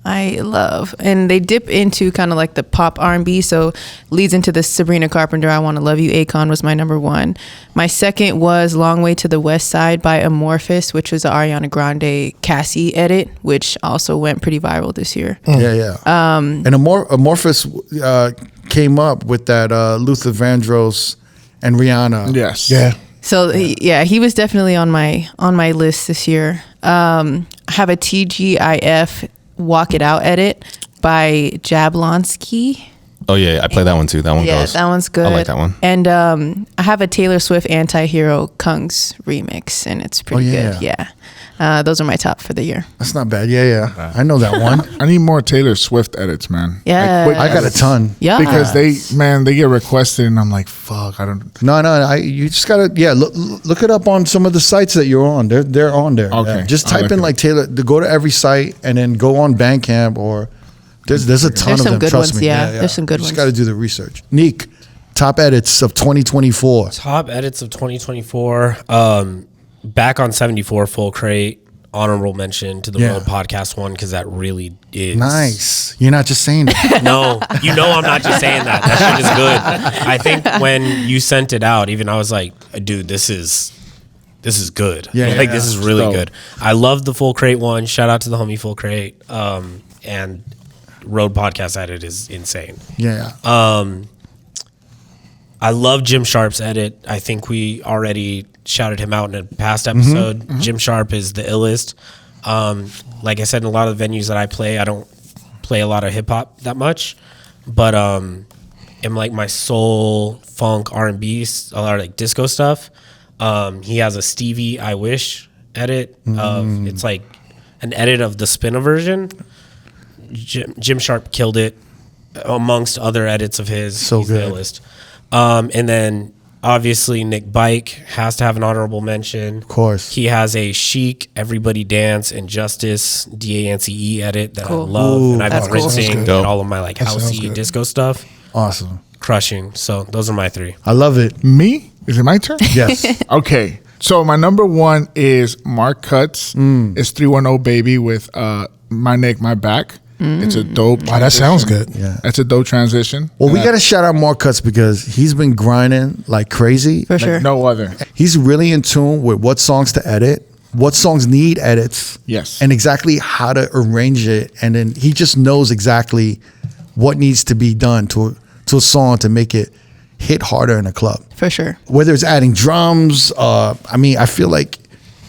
I love, and they dip into kind of like the pop R&B, so leads into the Sabrina Carpenter I Want to Love You. Akon was my number one. My second was Long Way to the West Side by Amorphous, which was the Ariana Grande Cassie edit, which also went pretty viral this year. Yeah. And Amorphous came up with that Luther Vandross and Rihanna. Yes. Yeah. So he was definitely on my list this year. I have a TGIF Walk It Out edit by Jablonski. Oh yeah, I play that one too. That one goes. That one's good. I like that one. And I have a Taylor Swift Anti-Hero Kungs remix, and it's pretty good. Yeah. Those are my top for the year. That's not bad. Yeah. I know that one. I need more Taylor Swift edits, man. Yeah. quick I got a edits. ton. Yeah. Because they get requested, and I'm like, fuck, I don't. No. You just gotta look it up on some of the sites that you're on. They're on there. Okay. Yeah. Just I type like in it. Taylor. Go to every site and then go on Bandcamp or there's a ton There's of some them. good Trust ones, me. yeah. There's some good Just ones. got to do the research. Neek, top edits of 2024. Top edits of 2024. Back on 74 Full Crate. Honorable mention to the Yeah. R.O.A.D podcast one, because that really is Nice. You're not just saying that. No, I'm not just saying that. That shit is good. I think when you sent it out, even I was like, dude, this is good. Yeah, like yeah. this is really Dope. good. I love the Full Crate one. Shout out to the homie Full Crate. And R.O.A.D podcast edit is insane. Yeah. I love Jim Sharp's edit. I think we already shouted him out in a past episode. Jim Sharp is the illest. Like I said, in a lot of the venues that I play, I don't play a lot of hip hop that much, but in like my soul, funk, R&B, a lot of like disco stuff. He has a Stevie I Wish edit. It's like an edit of the Spinna version. Jim Sharp killed it amongst other edits of his. So He's good. the illest. And then obviously Nick Bike has to have an honorable mention. Of course. He has a Chic, Everybody Dance, and Justice DANCE edit that Cool. I love. Ooh, and I've that's been cool. rinsing Dope. all of my like sounds housey good. disco stuff. Awesome. Crushing. So those are my 3. I love it. Me? Is it my turn? Yes. Okay. So my number 1 is Mark Cutts. It's 310 Baby with My Neck, My Back. It's a dope. Wow, that sounds good. Yeah. It's a dope transition. Well, we got to shout out Mark Cutts because he's been grinding like crazy. For sure. Like no other. He's really in tune with what songs to edit, what songs need edits. Yes. And exactly how to arrange it. And then he just knows exactly what needs to be done to a song to make it hit harder in a club. For sure. Whether it's adding drums, I feel like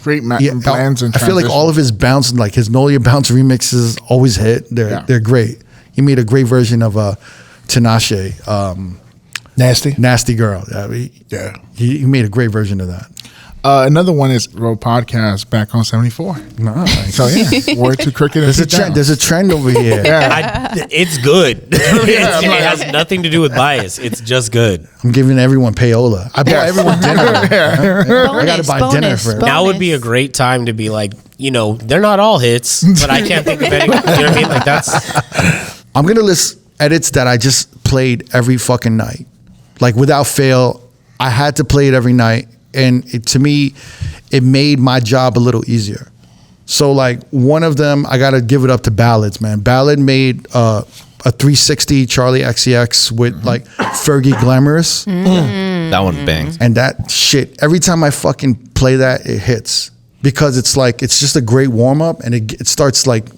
Great yeah, blends and I feel like all of his bounce, like his Know Your Bounce remixes always hit. They're great. He made a great version of Tinashe, Nasty Girl. Yeah. He made a great version of that. Another one is R.O.A.D Podcast back on 74. Nice. So yeah, word to Cricket. There's a trend. There's a trend over here. It's good. It has nothing to do with bias. It's just good. I'm giving everyone payola. I bought everyone dinner. I gotta buy dinner for everyone. Now would be a great time to be like, they're not all hits, but I can't think of any. You know what I mean? Like that's. I'm gonna list edits that I just played every fucking night, like without fail. I had to play it every night, and to me, it made my job a little easier. So like one of them, I gotta give it up to Ballads, man. Ballad made a 360 Charlie XCX with like Fergie Glamorous, That one bangs. and that shit. Every time I fucking play that, it hits because it's just a great warm up, and it starts like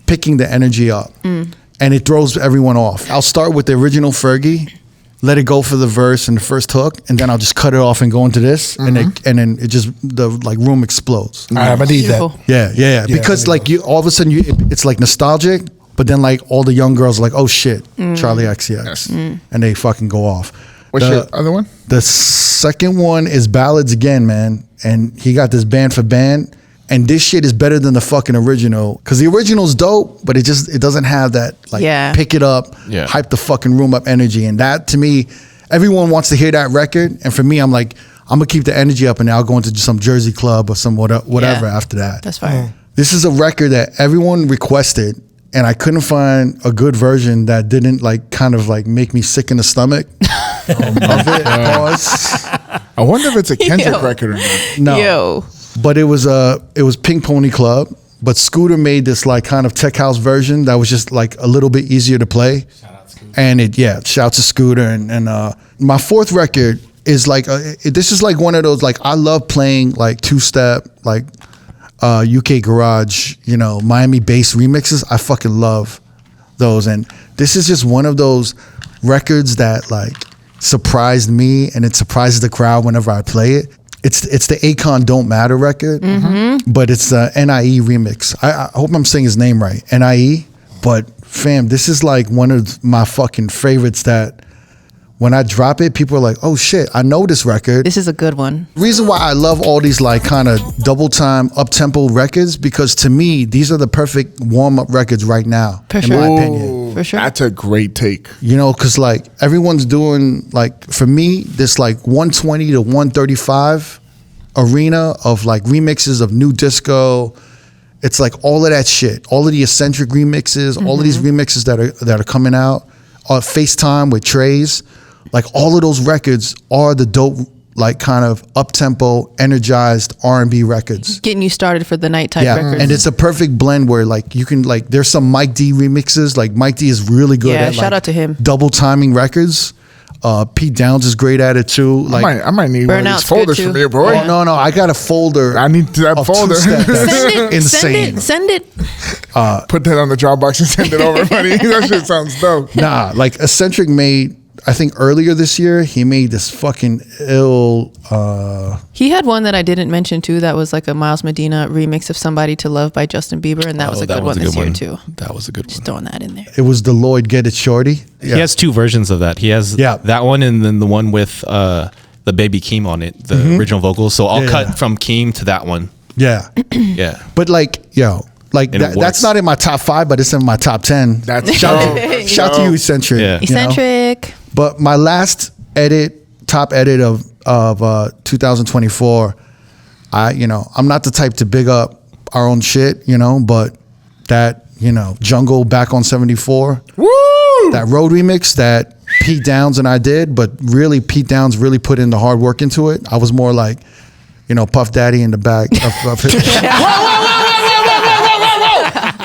picking the energy up, and it throws everyone off. I'll start with the original Fergie, let it go for the verse and the first hook, and then I'll just cut it off and go into this, and then it just the like room explodes. All right, I'm gonna need Beautiful. that. Yeah. Because like you, all of a sudden it's like nostalgic, but then like all the young girls are like, oh shit, Charlie XCX, and they fucking go off. What's your other one? The second one is Ballads again, man, and he got this band for band, and this shit is better than the fucking original because the original's dope, but it doesn't have that like pick it up, hype the fucking room up energy, and that to me, everyone wants to hear that record, and for me, I'm like, I'm gonna keep the energy up, and then I'll go into some Jersey club or some whatever after that. That's fine. This is a record that everyone requested, and I couldn't find a good version that didn't like kind of like make me sick in the stomach. Of it. Pause. I wonder if it's a Kendrick Yo. record or not. No. Yo. But it was Pink Pony Club. But Scooter made this like kind of tech house version that was just like a little bit easier to play. Shout out Scooter. And shout to Scooter. And my fourth record is like this is like one of those like I love playing like two-step like UK garage, Miami bass remixes. I fucking love those. And this is just one of those records that like surprised me, and it surprises the crowd whenever I play it. It's the Akon Don't Matter record, but it's the NIE remix. I hope I'm saying his name right, NIE. But fam, this is like one of my fucking favorites that when I drop it, people are like, oh shit, I know this record. This is a good one. Reason why I love all these like kind of double time up tempo records, because to me, these are the perfect warm up records right now, For in sure. my opinion. For sure. That's a great take. Because like everyone's doing like, for me, this like 120 to 135 arena of like remixes of new disco. It's like all of that shit, all of the eccentric remixes, all of these remixes that are coming out, FaceTime with Trays, like all of those records are the dope, like kind of up tempo, energized R&B records. Getting you started for the night type records. And it's a perfect blend where like you can like there's some Mike D remixes. Like Mike D is really good at shout like, out to him. double timing records. Pete Downs is great at it too. Like I might need one of Burnout's these folders good, from too. here, boy. oh no, I got a folder. I need that of folder. two-step that's insane. Send it. Put that on the Dropbox and send it over, buddy. That shit sounds dope. Nah, like Eccentric made I think earlier this year, he made this fucking ill. He had one that I didn't mention too. That was like a Miles Medina remix of "Somebody to Love" by Justin Bieber, and that was a good one this year too. That was a good one. Just throwing that in there. It was the Lloyd Get It Shorty. Yeah. He has two versions of that. He has that one, and then the one with the baby Keem on it, the original vocals. So I'll cut from Keem to that one. Yeah. Yeah. But like, that's not in my top 5, but it's in my top 10. That's shout to you, Eccentric. Yeah. Eccentric. But my last top edit of 2024, I'm not the type to big up our own shit, but that, Jungle Back on 74, Woo! that Road remix that Pete Downs and I did, but really Pete Downs really put in the hard work into it. I was more like, Puff Daddy in the back of his.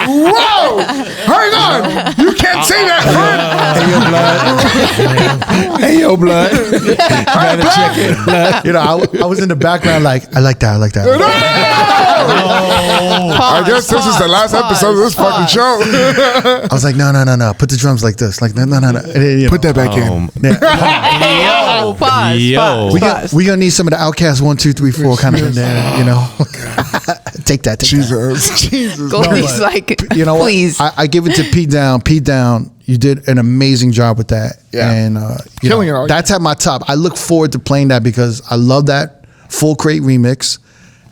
Whoa! Hang on! You can't say that, friend! Hey, yo, blood. Gotta check it. I was in the background like, I like that. I guess this is the last episode of this fucking show. I was like, no. Put the drums like this. Like, no. Put that back in. Pause. We gonna need some of the Outcast 1, 2, 3, 4 kind of in there, Take that. Jesus. Goldie's like, You know please. what? I give it to Pete Down. Pete Down, you did an amazing job with that. Yeah. And Killing it all. that's at my top. I look forward to playing that because I love that Full Crate remix.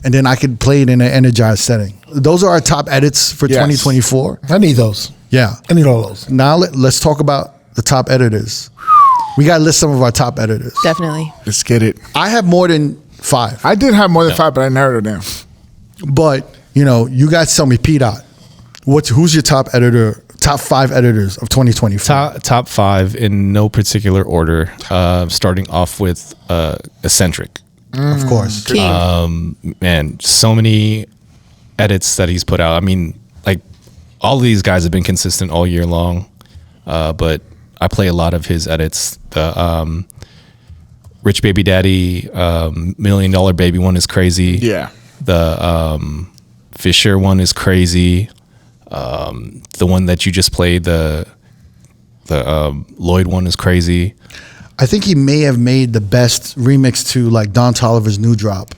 And then I could play it in an energized setting. Those are our top edits for 2024. I need those. Yeah. I need all those. Now let's talk about the top editors. We got to list some of our top editors. Definitely. Let's get it. I have more than 5. I did have more than 5, but I narrowed it down. But, you guys tell me, P-Dot, who's your top 5 editors of 2024? Top 5 in no particular order, starting off with Eccentric. Of course. Man, so many edits that he's put out. I mean, like, all of these guys have been consistent all year long, but I play a lot of his edits. The Rich Baby Daddy, $1 Million Baby one is crazy. Yeah. The Fisher one is crazy. The one that you just played, the Lloyd one is crazy. I think he may have made the best remix to like Don Toliver's new drop.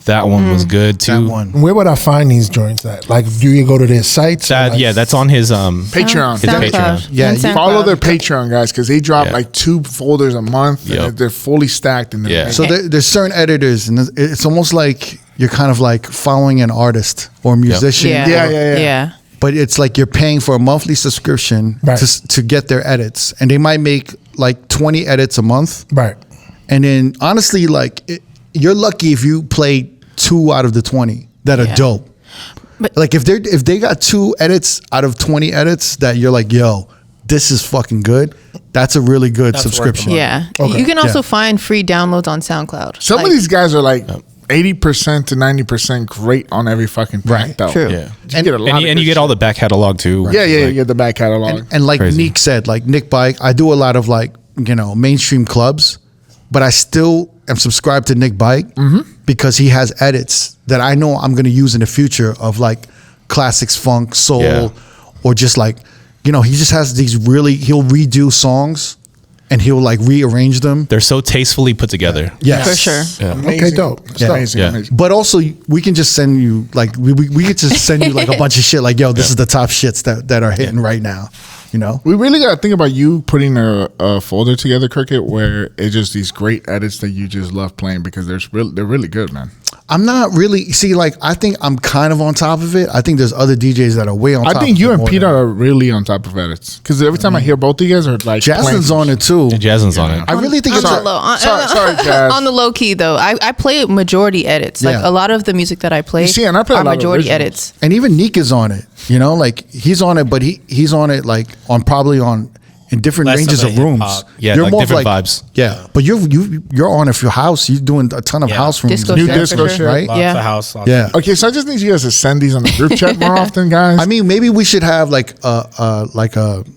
That one was good too. That one. Where would I find these joints at? Like, do you go to their sites? That's on his Patreon. His Patreon. Yeah, And Follow SoundCloud. their Patreon, guys, because they drop like 2 folders a month. Yep. And they're fully stacked. In Yeah. So there's certain editors, and it's almost like you're kind of like following an artist or a musician. Yeah. But it's like you're paying for a monthly subscription Right. to get their edits, and they might make like 20 edits a month. Right. And then honestly, like you're lucky if you play 2 out of the 20 that are dope. But- like if they got 2 edits out of 20 edits that you're like, yo, this is fucking good. That's a really good That's subscription. Yeah. Okay. You can also Yeah. find free downloads on SoundCloud. Some Like, of these guys are like 80% to 90% great on every fucking thing. Right. Though. True. Yeah. You get a lot of And you good get all the back catalog too. shit. Yeah, you get the back catalog. And like Crazy. Nick said, like Nick Bike, I do a lot of like, mainstream clubs, but I still am subscribed to Nick Bike because he has edits that I know I'm going to use in the future of like classics, funk, soul, or just like, he just has these he'll redo songs and he'll like rearrange them. They're so tastefully put together. Yes. For sure. Yeah. Amazing. Okay, dope. Yeah. Amazing, Yeah. amazing. But also, we can just send you like we could just send you like a bunch of shit. Like, yo, this is the top shits that are hitting right now. We really got to think about you putting a folder together, Cricket, where it's just these great edits that you just love playing because they're really good, man. I'm not really I think I'm kind of on top of it. I think there's other DJs that are way on top. I think of you it and more Peter than- are really on top of edits because every time I hear both of you guys are like Jasmine's playing- on it too. Jasmine's on it. I really think it's on the low, sorry, Jazz. on the low key though. I play majority edits. Like Yeah. a lot of the music that I play You see, and I play a are lot of majority originals. edits. and even Neek is on it. Like he's on it, but he's on it like probably in different Less ranges of of a rooms. hip-hop. Yeah, like different vibes. Yeah, but you're on it for your house. You're doing a ton of Yeah. house rooms. Disco and shit, shit, disco for shit. sure. right? Lots Yeah. of house. Yeah. Okay, so I just need you guys to send these on the group chat more often, guys. I mean, maybe we should have like a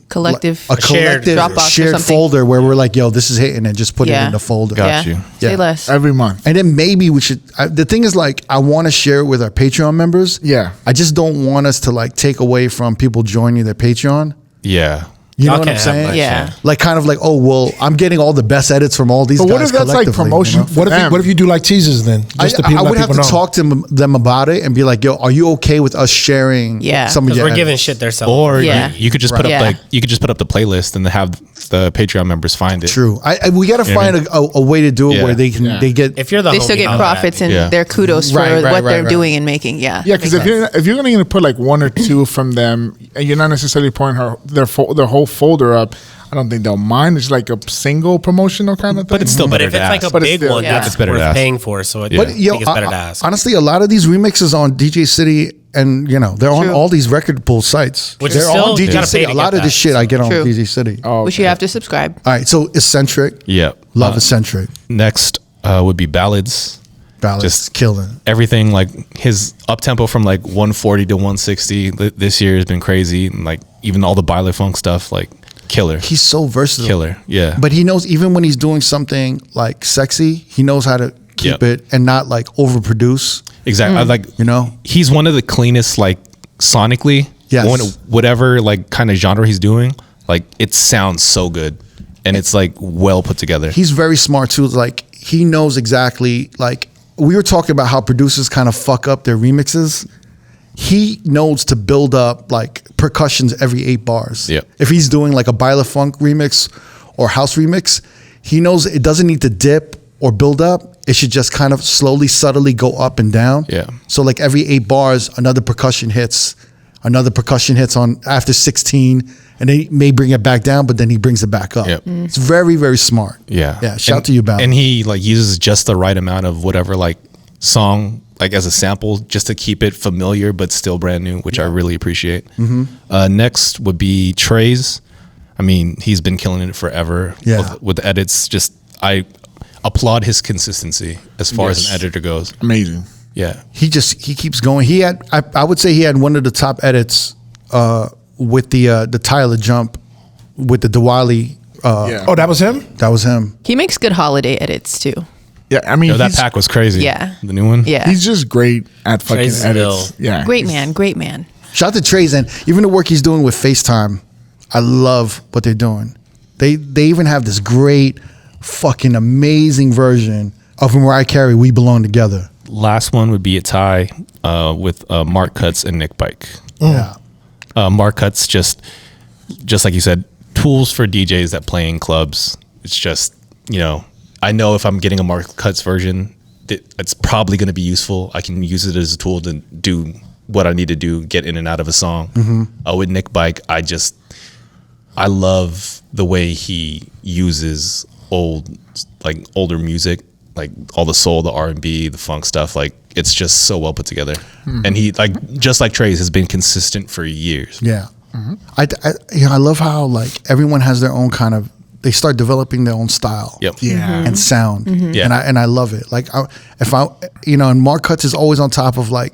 Collective. a shared collective Dropbox or shared something. folder where we're like, yo, this is hitting, and just put it Yeah. in the folder. Got you. Say Yeah. less. every month. And then maybe we should. The thing is, like, I want to share it with our Patreon members. Yeah. I just don't want us to like take away from people joining their Patreon. Yeah. You know Y'all what I'm can't have saying? much, Yeah. Like kind of like, oh well, I'm getting all the best edits from all these But guys. what if that's like collectively, promotion? you know? What if you do like teasers then? Just to I let would have people to know. talk to them about it and be like, yo, are you okay with us sharing Yeah. some of Because your we're giving edits? shit their self. Or Yeah. you could just put up Yeah. like you could just put up the playlist and have the Patreon members find it. True. We got to You know what I find a way to do it Yeah. where they can Yeah. they get If you're the They still homie, get holla profits at and me. Yeah. their kudos for Right, what they're right. doing and making. Yeah. Yeah, because if you're going to put like one or two from them, and you're not necessarily putting their whole folder up, I don't think they'll mind. It's like a single promotional kind of thing. But it's still But better if to it's like ask. a But it's big still- one, Yeah. that's It's better to worth ask. paying for. So I Yeah. But think yo, it's better to ask. honestly, a lot of these remixes on DJ City and they're on True. all these record pool sites. Which they're is still- on you DJ gotta City. pay A to lot get of this that. shit I get on True. DJ City. Oh, Which you have to subscribe. All right, so Eccentric. Yeah. Love Eccentric. Next would be ballads. Ballads. Just killing. Everything like his up tempo from like 140 to 160 this year has been crazy. And like even all the Baile Funk stuff, like killer. He's so versatile. Killer. Yeah. But he knows even when he's doing something like sexy, he knows how to keep Yep. it and not like overproduce. Exactly. I like You know? he's one of the cleanest like sonically. Yes. Whatever like kind of genre he's doing, like it sounds so good, and it's like well put together. He's very smart too. Like he knows exactly. Like we were talking about how producers kind of fuck up their remixes. He knows to build up like percussions every 8 bars. Yep. If he's doing like a Baile Funk remix or house remix, he knows it doesn't need to dip or build up. It should just kind of slowly, subtly go up and down. Yeah. So like every 8 bars, another percussion hits on after 16, and then he may bring it back down, but then he brings it back up. Yep. It's very, very smart. Yeah. Yeah. Shout out to you, Bal. And he like uses just the right amount of whatever like song like as a sample just to keep it familiar but still brand new, which I really appreciate. Next would be Trey's. I mean, he's been killing it forever. Yeah. With the edits. Just I applaud his consistency as far as an editor goes. amazing. Yeah. he keeps going. He had I would say he had one of the top edits with the Tyler jump with the Diwali. Yeah. Oh, that was him? That was him. He makes good holiday edits too. Yeah, I mean, Yo, that he's, pack was crazy. Yeah. The new one. Yeah. he's just great at fucking Trey's edits. still Yeah, Great man. Great man. Shout out to Trey's and even the work he's doing with FaceTime. I love what they're doing. They even have this great, fucking amazing version of Mariah Carey, "We Belong Together." Last one would be a tie with Mark Cutts and Nick Pike. Yeah. Mark Cutts just like you said, tools for DJs that play in clubs. It's just, you know, I know if I'm getting a Mark Cutts version, it's probably going to be useful. I can use it as a tool to do what I need to do, get in and out of a song. With Nick Pike, I love the way he uses older music, like all the soul, the R&B, the funk stuff. Like it's just so well put together. And he just like Trey's has been consistent for years. Yeah. I love how like everyone has their own kind of. They start developing their own style. Yep. Yeah. And sound. Yeah. And I love it. Like and Mark Cutts is always on top of like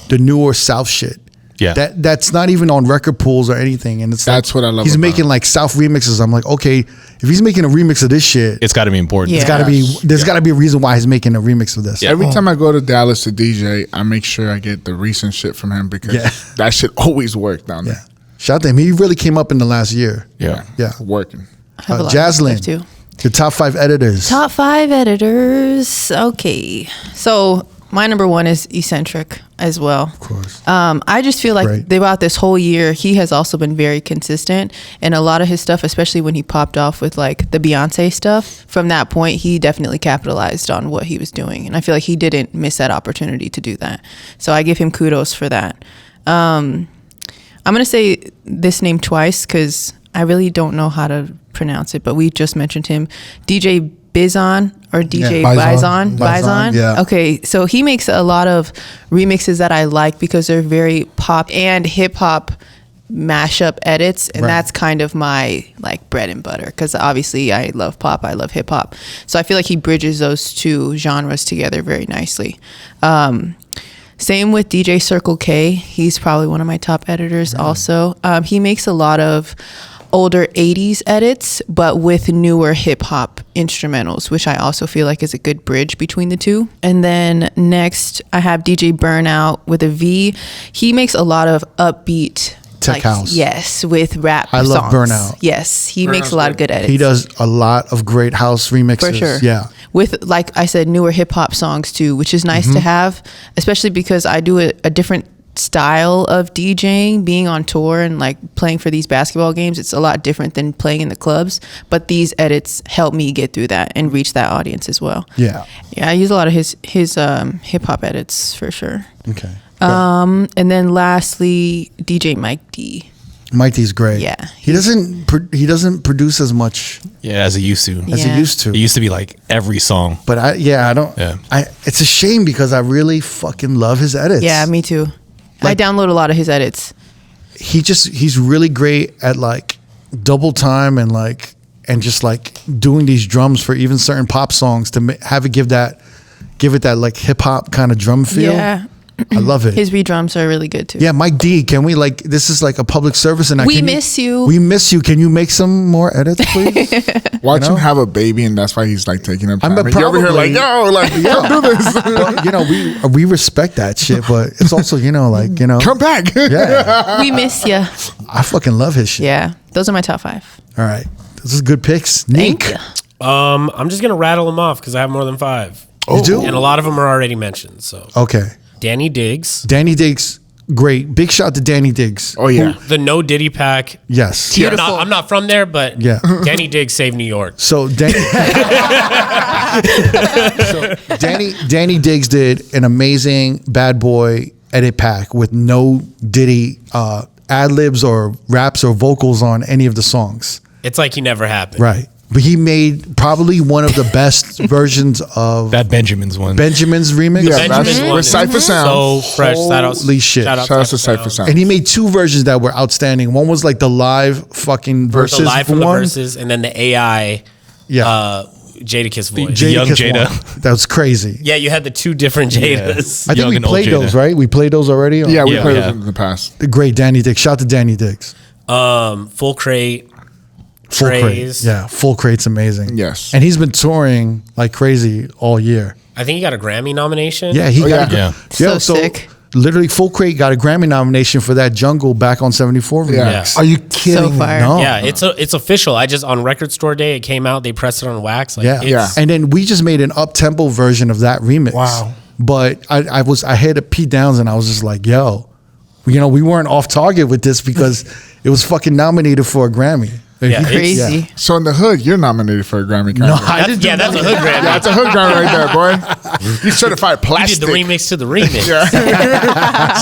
the newer South shit. Yeah. That's not even on record pools or anything. And it's That's what I love He's about making it. like South remixes. I'm like, okay, if he's making a remix of this shit, It's got to be important. Yeah. it's gotta be there's gotta be a reason why he's making a remix of this. Yeah. Every time I go to Dallas to DJ, I make sure I get the recent shit from him because Yeah. that shit always worked down Yeah. there. Shout out to him. He really came up in the last year. Yeah. Yeah. Working. I have a lot of Jaslyn, stuff too. your top 5 editors. Top 5 editors. Okay. So my number 1 is Eccentric as well. Of course. I just feel like Great. throughout this whole year, he has also been very consistent. And a lot of his stuff, especially when he popped off with like the Beyonce stuff, from that point, he definitely capitalized on what he was doing. And I feel like he didn't miss that opportunity to do that. So I give him kudos for that. I'm going to say this name twice because I really don't know how to pronounce it, but we just mentioned him. DJ Bizon or DJ Yeah, Bison. Bison, yeah. Okay, so he makes a lot of remixes that I like because they're very pop and hip hop mashup edits, and Right. that's kind of my like bread and butter because obviously I love pop, I love hip hop, so I feel like he bridges those two genres together very nicely. Same with DJ Circle K. He's probably one of my top editors also. He makes a lot of older 80s edits, but with newer hip hop instrumentals, which I also feel like is a good bridge between the two. And then next, I have DJ Burnout with a V. He makes a lot of upbeat tech house. Yes, with rap. I love songs. Burnout. Yes, he makes a lot of good edits. He does a lot of great house remixes. For sure. Yeah. With, like I said, newer hip hop songs too, which is nice to have, especially because I do a different style of DJing, being on tour and like playing for these basketball games. It's a lot different than playing in the clubs, but these edits help me get through that and reach that audience as well. Yeah. I use a lot of his hip hop edits for sure. Okay. And then lastly, DJ Mike D. Mike D's great. Yeah. He doesn't produce as much Yeah, as he used to. as he Yeah. used to. It used to be like every song. But I don't. Yeah. It's a shame because I really fucking love his edits. Yeah, me too. Like- I download a lot of his edits. He's really great at like double time and just like doing these drums for even certain pop songs to have it give it that like hip hop kind of drum feel. Yeah. I love it. His re-drums are really good too. Yeah, Mike D, can we this is like a public service and We miss you. We miss you. Can you make some more edits, please? Watch You know? him have a baby, and that's why he's like taking up I'm time. a You're over here probably- like, yo, like, don't do this. Well, we respect that shit, but it's also, Come back. yeah, We miss you. I fucking love his shit. Yeah, those are my top 5. All right. This is good picks. Thank Nick. you. I'm just gonna rattle them off because I have more than 5, You do? and a lot of them are already mentioned. So Okay. Danny Diggs, Danny Diggs, great. Big shout to Danny Diggs. Oh, yeah. the No Diddy pack. Yes. Beautiful. I'm not from there, but Yeah. Danny Diggs saved New York. So Danny Danny Diggs did an amazing Bad Boy edit pack with no Diddy ad libs or raps or vocals on any of the songs. It's like he never happened. Right. But he made probably one of the best versions of That Benjamin's one. Benjamin's remix. Yeah, Benjamin's that's one with is Cypher Sound. So fresh. Holy shit. Shout out to Cypher Sound. And he made 2 versions that were outstanding. One was like the live fucking verses The live from the one. verses, and then the AI Yeah. Jadakiss voice. Young Kiss Jada. one. That was crazy. Yeah, you had the 2 different Jadas. I think Young we and old played Jada. those, right? We played those already? Yeah, we Yeah, played we those have. in the past. The great Danny Diggs. Shout to Danny Diggs. Full Crate. Full crate. Trays. Yeah, Full Crate's amazing. Yes. And he's been touring like crazy all year. I think he got a Grammy nomination. Yeah, he got yeah. Yo, So sick. Literally, Full Crate got a Grammy nomination for that Jungle Back on 74 remix. Yeah. Are you kidding me? fire. No. Yeah, it's official. I just on Record Store Day it came out. They pressed it on wax. Like, Yeah. it's, And then we just made an up-tempo version of that remix. Wow. But I hit a Pete Downs and I was just like, yo, we weren't off target with this because it was fucking nominated for a Grammy. Yeah, it's- Crazy. Yeah. So in the hood, you're nominated for a Grammy. No, Grammy. I didn't do that's a that. hood Grammy. Yeah, that's a hood Grammy right there, boy. You certified You plastic. did the remix to the remix.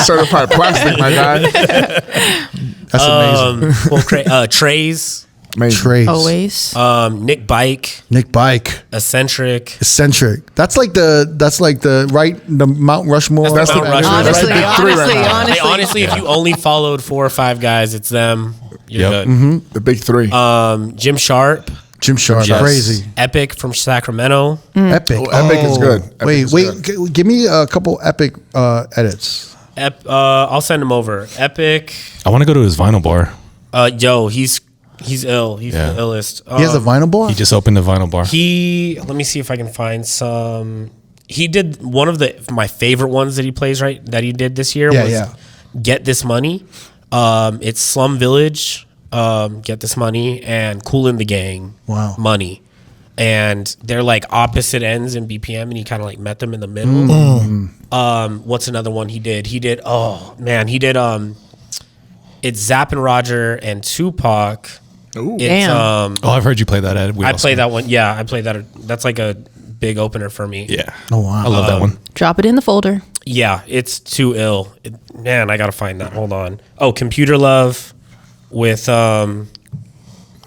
Certified plastic, my guy. That's amazing. Full Crate. Trays. Amazing. Trace. Always. Nick Bike. Nick Bike. Eccentric. Eccentric. That's like the the Mount Rushmore. That's the of Mount that. Rushmore. Honestly, That's the big 3 right now. Hey, honestly, if you only followed 4 or 5 guys, it's them. You're Yep. good. The big 3. Jim Sharp. Jim Sharp. Yes. Crazy. Epic from Sacramento. Epic. Oh, Epic is good. Epic Wait, is wait. Give me a couple Epic edits. I'll send him over. Epic. I want to go to his vinyl bar. Yo, he's ill. He's Yeah. the illest. He has a vinyl bar? He just opened the vinyl bar. Let me see if I can find some. He did one of my favorite ones that he plays that he did this year. Yeah, was yeah. Get This Money. It's Slum Village, Get This Money, and Cool in the Gang. Wow. Money. And they're like opposite ends in BPM, and he kind of like met them in the middle. What's another one he did? He did it's Zapp and Roger and Tupac. Ooh. It's, Damn. Oh, I've heard you play that, Ed. I play that one. Yeah, I play that. That's like a big opener for me. Yeah. Oh, wow. I love that one. Drop it in the folder. Yeah, it's too ill. Man, I gotta find that. Hold on. Oh, Computer Love with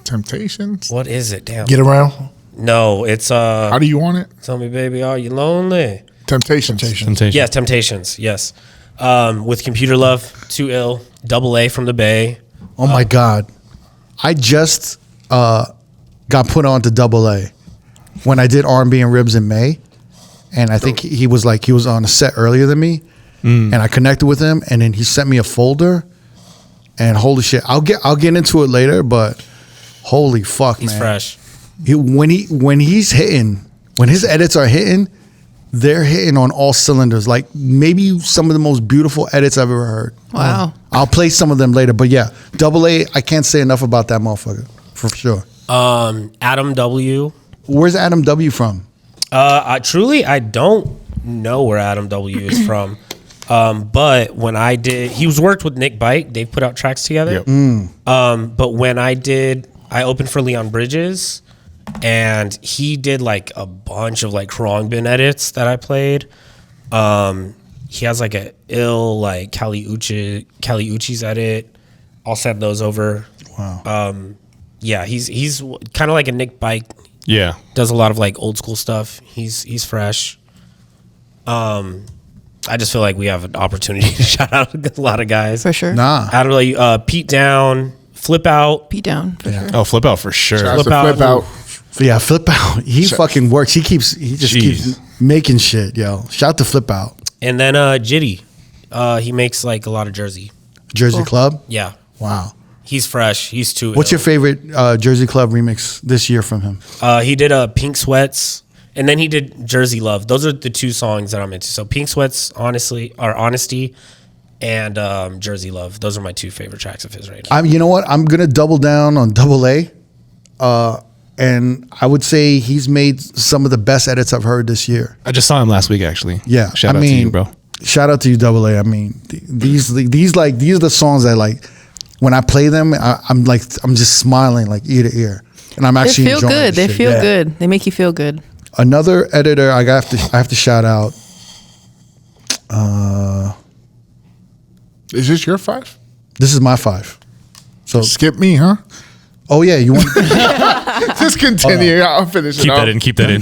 Temptations. what is it? Damn. Get around. No, it's How do you want it? Tell Me Baby, Are You Lonely? Temptations. Temptation. Yes, Temptations. Yes. With Computer Love, Too Ill, AA from the Bay. Oh my God. I just got put on to AA when I did R&B and Ribs in May. And I think he was on a set earlier than me. And I connected with him and then he sent me a folder. And holy shit, I'll get into it later, but holy fuck, He's man. fresh. When he's hitting, when his edits are hitting, they're hitting on all cylinders. Like maybe some of the most beautiful edits I've ever heard. Wow. I'll play some of them later, but yeah, AA. I can't say enough about that motherfucker for sure. Adam W. Where's Adam W from? I don't know where Adam W is from. But when I did, he was worked with Nick Bike. They've put out tracks together. Yep. But when I opened for Leon Bridges, and he did like a bunch of like Khruangbin edits that I played. He has like a ill like Kali Uchi's edit. I'll send those over. Wow. Yeah, he's kind of like a Nick Bike. Yeah. Does a lot of like old school stuff. He's fresh. I just feel like we have an opportunity to shout out a lot of guys. For sure. Nah. Out of like Pete Down, Flip Out. Beat down for sure. Oh, Flip Out for sure. Shout out to Flip Out. Flip Out. Yeah, Flip Out. He fucking works. He just keeps making shit, yo. Shout to Flip Out. And then Jitty. He makes like a lot of Jersey. Jersey Club. Yeah. Wow. He's fresh. He's too What's ill. your favorite Jersey Club remix this year from him? He did Pink Sweats, and then he did Jersey Love. Those are the two songs that I'm into. So Pink Sweats, Honesty, and Jersey Love. Those are my two favorite tracks of his right now. You know what? I'm gonna double down on AA, and I would say he's made some of the best edits I've heard this year. I just saw him last week, actually. Yeah, Shout out to you, bro. Shout out to you, AA. I mean, these are the songs that like when I play them, I'm just smiling like ear to ear, and I'm They actually feel enjoying good. this They shit. feel Yeah. good. They make you feel good. Another editor I have to shout out. Is this your 5? This is my 5. So Skip me, huh? oh yeah, you want Just continue. I'll finish it Keep off. that in. Keep that in.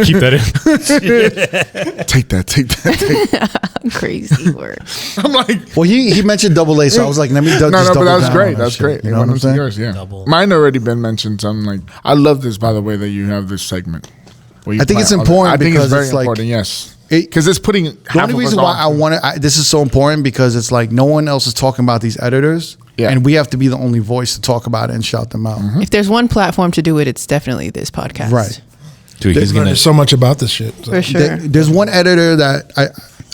Keep that in. Take that. Crazy word. I'm like, well he mentioned AA, so I was like, let me no, just but double that was down great. on that That's shit. great. You know what I'm saying? Yours, yeah. Double. Mine already been mentioned. So I'm like, I love this, by the way, that you have this segment. Where you I think play it's all the- important I think because it's very it's like- important. Yes, It- because it's putting. The only reason why I want to, this is so important because it's like no one else is talking about these editors, Yeah. and we have to be the only voice to talk about it and shout them out. If there's one platform to do it, it's definitely this podcast. Right. Dude, he's gonna. There's so much about this shit. So. For sure. There's one editor that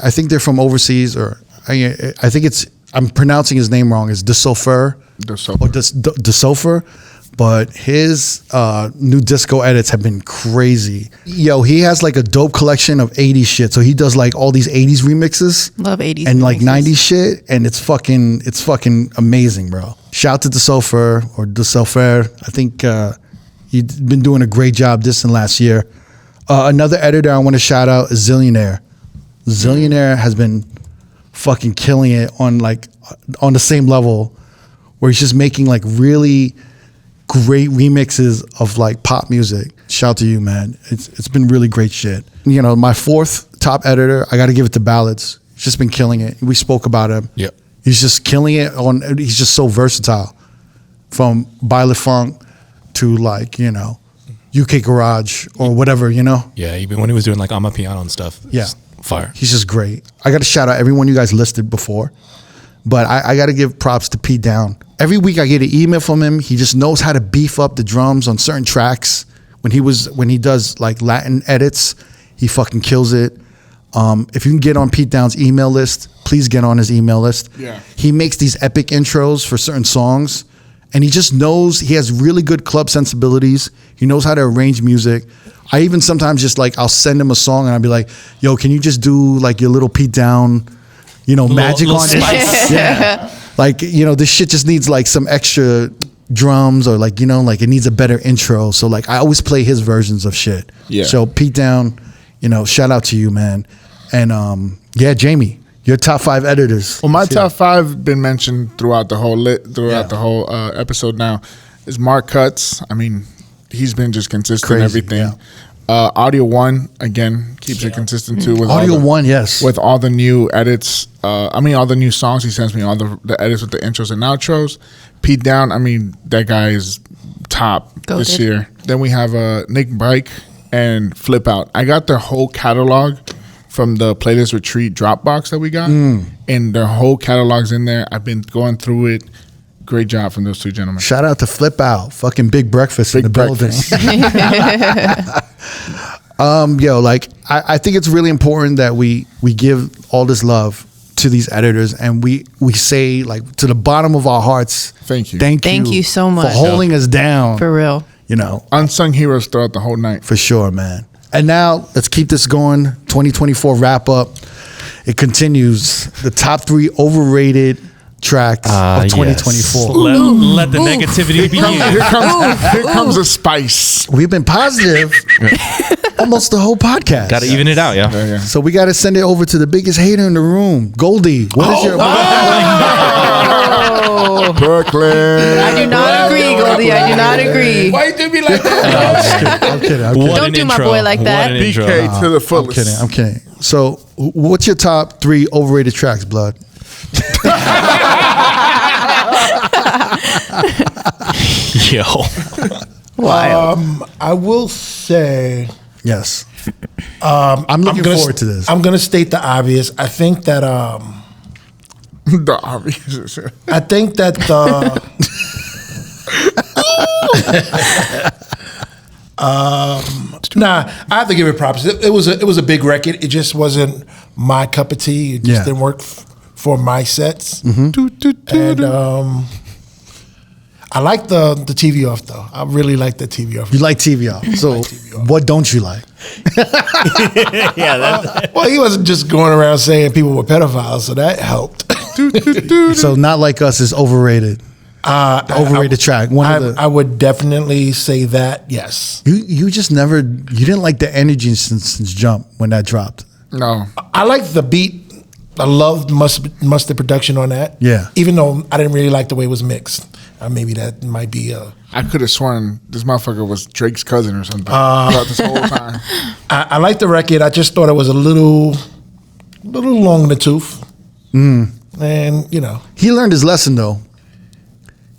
I think they're from overseas, or I think I'm pronouncing his name wrong. It's DeSofer or DeSofer, but his new disco edits have been crazy. Yo, he has like a dope collection of 80s shit. So he does like all these 80s remixes. Love 80s and like remixes. 90s shit, and it's fucking amazing, bro. Shout to DeSofer or DeSofer. I think he's been doing a great job this and last year. Another editor I want to shout out is Zillionaire. Zillionaire has been fucking killing it on the same level, where he's just making like really great remixes of like pop music. Shout to you, man. It's been really great shit. You know, my 4th top editor, I got to give it to Ballads. He's just been killing it. We spoke about him. Yep. He's just killing it he's just so versatile, from Baile Funk to like, you know, UK Garage or whatever, you know. Yeah, even when he was doing like on my piano and stuff. Yeah. Just fire. He's just great. I got to shout out everyone you guys listed before, but I got to give props to Pete Down. Every week I get an email from him. He just knows how to beef up the drums on certain tracks. When he does like Latin edits, he fucking kills it. If you can get on Pete Down's email list, please get on his email list. Yeah. He makes these epic intros for certain songs, and he just knows, he has really good club sensibilities. He knows how to arrange music. I even sometimes just like, I'll send him a song and I'll be like, yo, can you just do like your little Pete Down, you know, magic little on it? spice. Yeah. Like, you know, this shit just needs like some extra drums, or like, you know, like it needs a better intro. So like I always play his versions of shit. Yeah. So Pete Down, you know, shout out to you, man. And yeah, Jamie, your top 5 editors. Well, my top 5 been mentioned throughout the whole episode. Now is Mark Cutts. I mean, he's been just consistent. Crazy, Everything. yeah. Audio One again keeps it consistent too. With Audio all the, One, yes. with all the new edits. All the new songs. He sends me all the edits with the intros and outros. Pete Down. I mean, that guy is top this Goated. year. Then we have Nick Bike and Flip Out. I got their whole catalog from the Playlist Retreat Dropbox that we got, and their whole catalog's in there. I've been going through it. Great job from those two gentlemen. Shout out to Flip Out, fucking big breakfast in Big the building. breakfast. Like I think it's really important that we give all this love to these editors, and we say, like, to the bottom of our hearts, Thank you. thank you so much for holding us down, for real. you know, Unsung heroes throughout the whole night. for sure, man. And now let's keep this going. 2024 wrap up. It continues. The top 3 overrated tracks of 2024. Let the negativity begin. Here comes a spice. We've been positive almost the whole podcast. Got to even it out, yeah. Yeah. So we got to send it over to the biggest hater in the room, Goldie. What is your? Brooklyn. I do not agree, Goldie. I do not agree. Why you do me like that? I'm kidding. What Don't an do my intro. boy like that. What an intro. BK to the fullest. I'm kidding. So, what's your top 3 overrated tracks, Blood? Yo. I will say Yes. I'm looking forward to this. I'm gonna state the obvious. I think that The obvious. I think that nah, I have to give it props. It was a big record. It just wasn't my cup of tea. It just Yeah. didn't work for my sets. Mm-hmm. And I like the TV off though. I really like the TV off. You like TV off. So, what don't you like? Well, he wasn't just going around saying people were pedophiles, so that helped. So, Not Like Us is overrated. The overrated track. I would definitely say that. Yes, You just never. You didn't like the energy since Jump when that dropped. No. I like the beat. I loved Mustard production on that. Yeah. Even though I didn't really like the way it was mixed. Maybe that might be. I could have sworn this motherfucker was Drake's cousin or something throughout this whole time. I like the record. I just thought it was a little long in the tooth. And He learned his lesson though.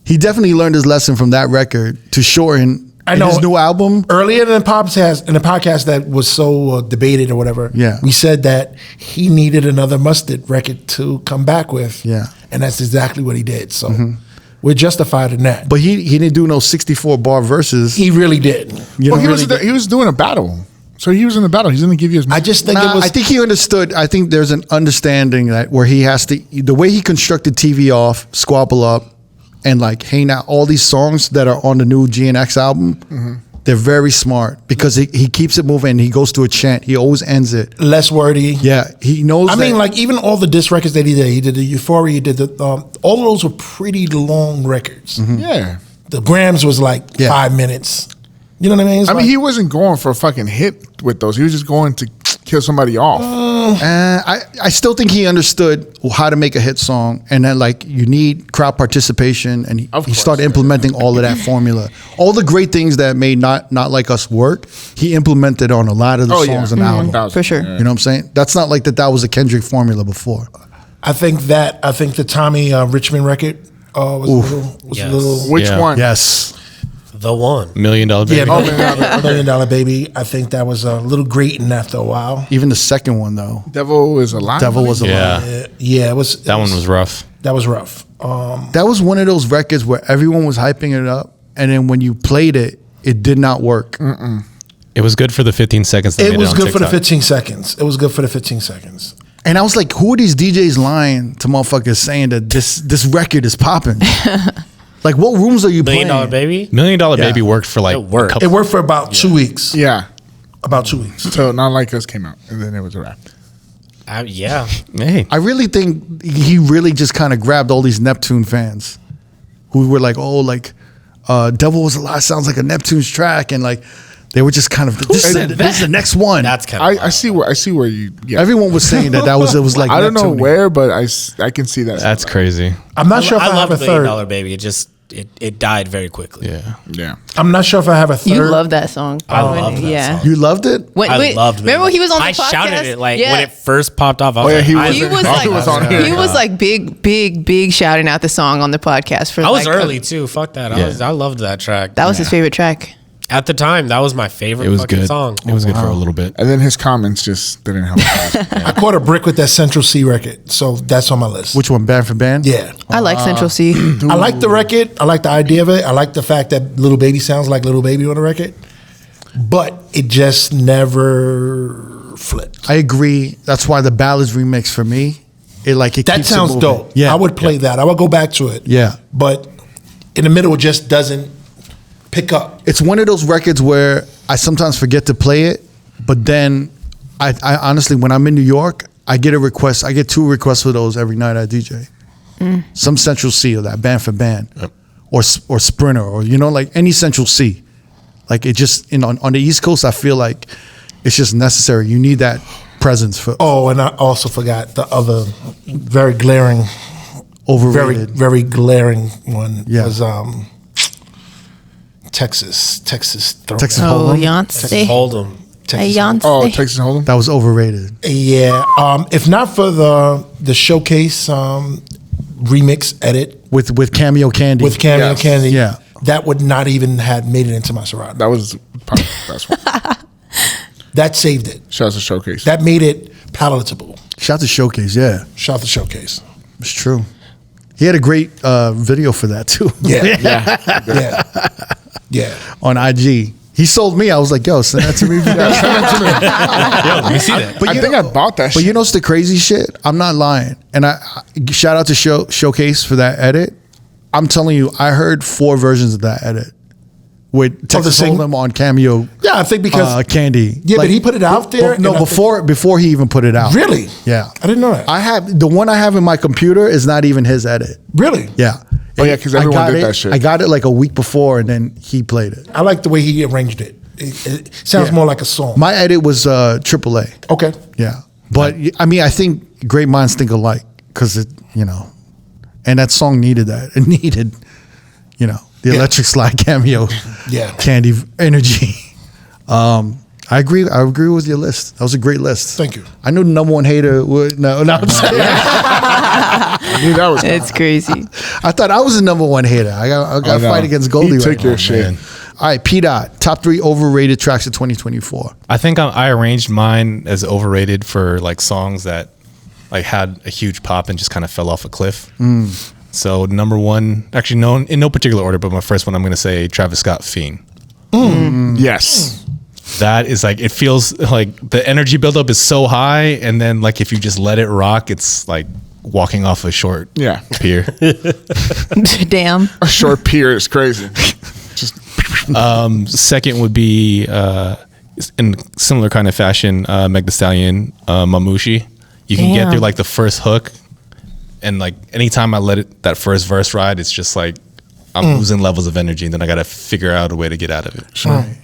He definitely learned his lesson from that record to shorten. I know his new album. earlier in the podcast that was so debated or whatever. Yeah. we said that he needed another Mustard record to come back with. Yeah. and that's exactly what he did. So we're justified in that. But he didn't do no 64 bar verses. He really did. You Well, know, he was doing a battle. So he was in the battle. He's going to give you his. I just think Nah, it was. I think he understood. I think there's an understanding that where he has to, the way he constructed TV Off, Squabble Up, and like Hey Now, all these songs that are on the new GNX album, they're very smart because he keeps it moving and he goes to a chant. He always ends it. less wordy. Yeah, he knows. I mean, like even all the diss records that he did the Euphoria, he did the all of those were pretty long records. Yeah. The Grams was like 5 minutes. You know what I mean? It's I mean, like- he wasn't going for a fucking hit with those. He was just going to kill somebody off. I still think he understood how to make a hit song, and then like you need crowd participation, and he started implementing all of that formula. All the great things that made not Like Us work, he implemented on a lot of the songs on the album. For sure. You know what I'm saying? That's not like that was a Kendrick formula before. I think the Tommy Richmond record was Yes. a little. Which Yeah. one? Yes. The one. $1 Million Baby. Yeah, $1 Million Baby. I think that was a little grating after a while. Even the second one though. Devil is Alive. Devil was a Yeah. lot. Yeah, it was. That one was rough. That was rough. That was one of those records where everyone was hyping it up, and then when you played it, it did not work. It was good for the 15 seconds. That It made was on good for the TikTok. 15 seconds. It was good for the 15 seconds. And I was like, who are these DJs lying to motherfuckers saying that this record is popping? Like, what rooms are you $1 Million playing? Baby. $1 Million Baby worked for like It worked. a couple. It worked for about 2 weeks. Yeah. About 2 weeks. So Not Like Us came out, and then it was a wrap. Yeah. Hey, I really think he really just kind of grabbed all these Neptune fans who were like, oh, like, Devil Was a Lie sounds like a Neptune's track. And like, they were just kind of, this is the next one. That's kind of. I see where you. Yeah. Everyone was saying that it was like I don't know Neptune-y. where, but I can see that. that's crazy. I'm not sure if I have love a $1 Million third. Baby. It died very quickly. Yeah. Yeah. I'm not sure if I have a third. You love that song. I love that Yeah. song. You loved it? I loved it. Remember when he was on the I podcast? shouted it like Yeah. when it first popped off. I was Oh, yeah, like, he I- was- He was He was on here. he was like big shouting out the song on the podcast for I was like, early too. Fuck that. Yeah. I loved that track. That was his favorite track. At the time, that was my favorite It was fucking good. song. It was good for a little bit. And then his comments just didn't help. I caught a brick with that Central C record, so that's on my list. Which one, Band for Band? Yeah. I like Central C. I like the record. I like the idea of it. I like the fact that Little Baby sounds like Little Baby on the record. but it just never flipped. I agree. That's why the ballads remix for me, it That keeps it sounds moving. dope. Yeah, I would play that. I would go back to it. Yeah. But in the middle, it just doesn't pick up. It's one of those records where I sometimes forget to play it, but then I honestly, when I'm in New York, I get a request. I get 2 requests for those every night I DJ. Some Central C or that Band for Band, or Sprinter, or any Central C. Like it just on the East Coast, I feel like it's just necessary. You need that presence for. Oh, and I also forgot the other very glaring, Overrated. very glaring one Yeah. was Texas Throwback. Texas Oh, Hold'em. Beyonce. Hold them. Texas. Beyonce. Oh, Texas Hold'em. That was overrated. Yeah. If not for the showcase remix edit With Cameo Candy. with Cameo Yes. Candy, Yeah. that would not even have made it into my Serato. That was probably the best one. That saved it. Shout out to Showcase. That made it palatable. Shout to Showcase, yeah. Shout out to Showcase. It's true. He had a great video for that too. Yeah. yeah. Yeah. Yeah. On IG. He sold me. I was like, yo, send that to me. Let me see that. But I you think know- I bought that But shit. you know what's the crazy shit? I'm not lying. And I shout out to Showcase for that edit. I'm telling you, I heard 4 versions of that edit with Texas sing- Hold'em on Cameo. Yeah, I think because Candy. Yeah, but he put it out there, No, and I think- before he even put it out. Really? Yeah. I didn't know that. I have the one I have in my computer is not even his edit. Really? Yeah. Oh, yeah, 'cause I everyone got did it- that shit. I got it like a week before, and then he played it. I like the way he arranged it. It sounds Yeah. more like a song. My edit was AAA. Okay. Yeah, but I mean, I think great minds think alike because and that song needed that. It needed, the Electric Slide Cameo, Yeah. Candy energy. I agree. I agree with your list. That was a great list. Thank you. I knew the number one hater would. No, I'm saying. I knew that was It's crazy. I thought I was the number one hater. I got to fight against Goldie. He right took now. your shit. All right, P. Dot, top 3 overrated tracks of 2024. I think I arranged mine as overrated for like songs that like had a huge pop and just kind of fell off a cliff. So number 1, actually in no particular order, but my first one I'm going to say Travis Scott, Fiend. Yes. That is like, it feels like the energy buildup is so high, and then like if you just let it rock, it's like walking off a short Yeah. pier. Damn. A short pier is crazy. Just Second would be in similar kind of fashion, Meg Thee Stallion, Mamushi. You can get Damn. through like the first hook, and like anytime I let that first verse ride, it's just like I'm losing levels of energy, and then I got to figure out a way to get out of it.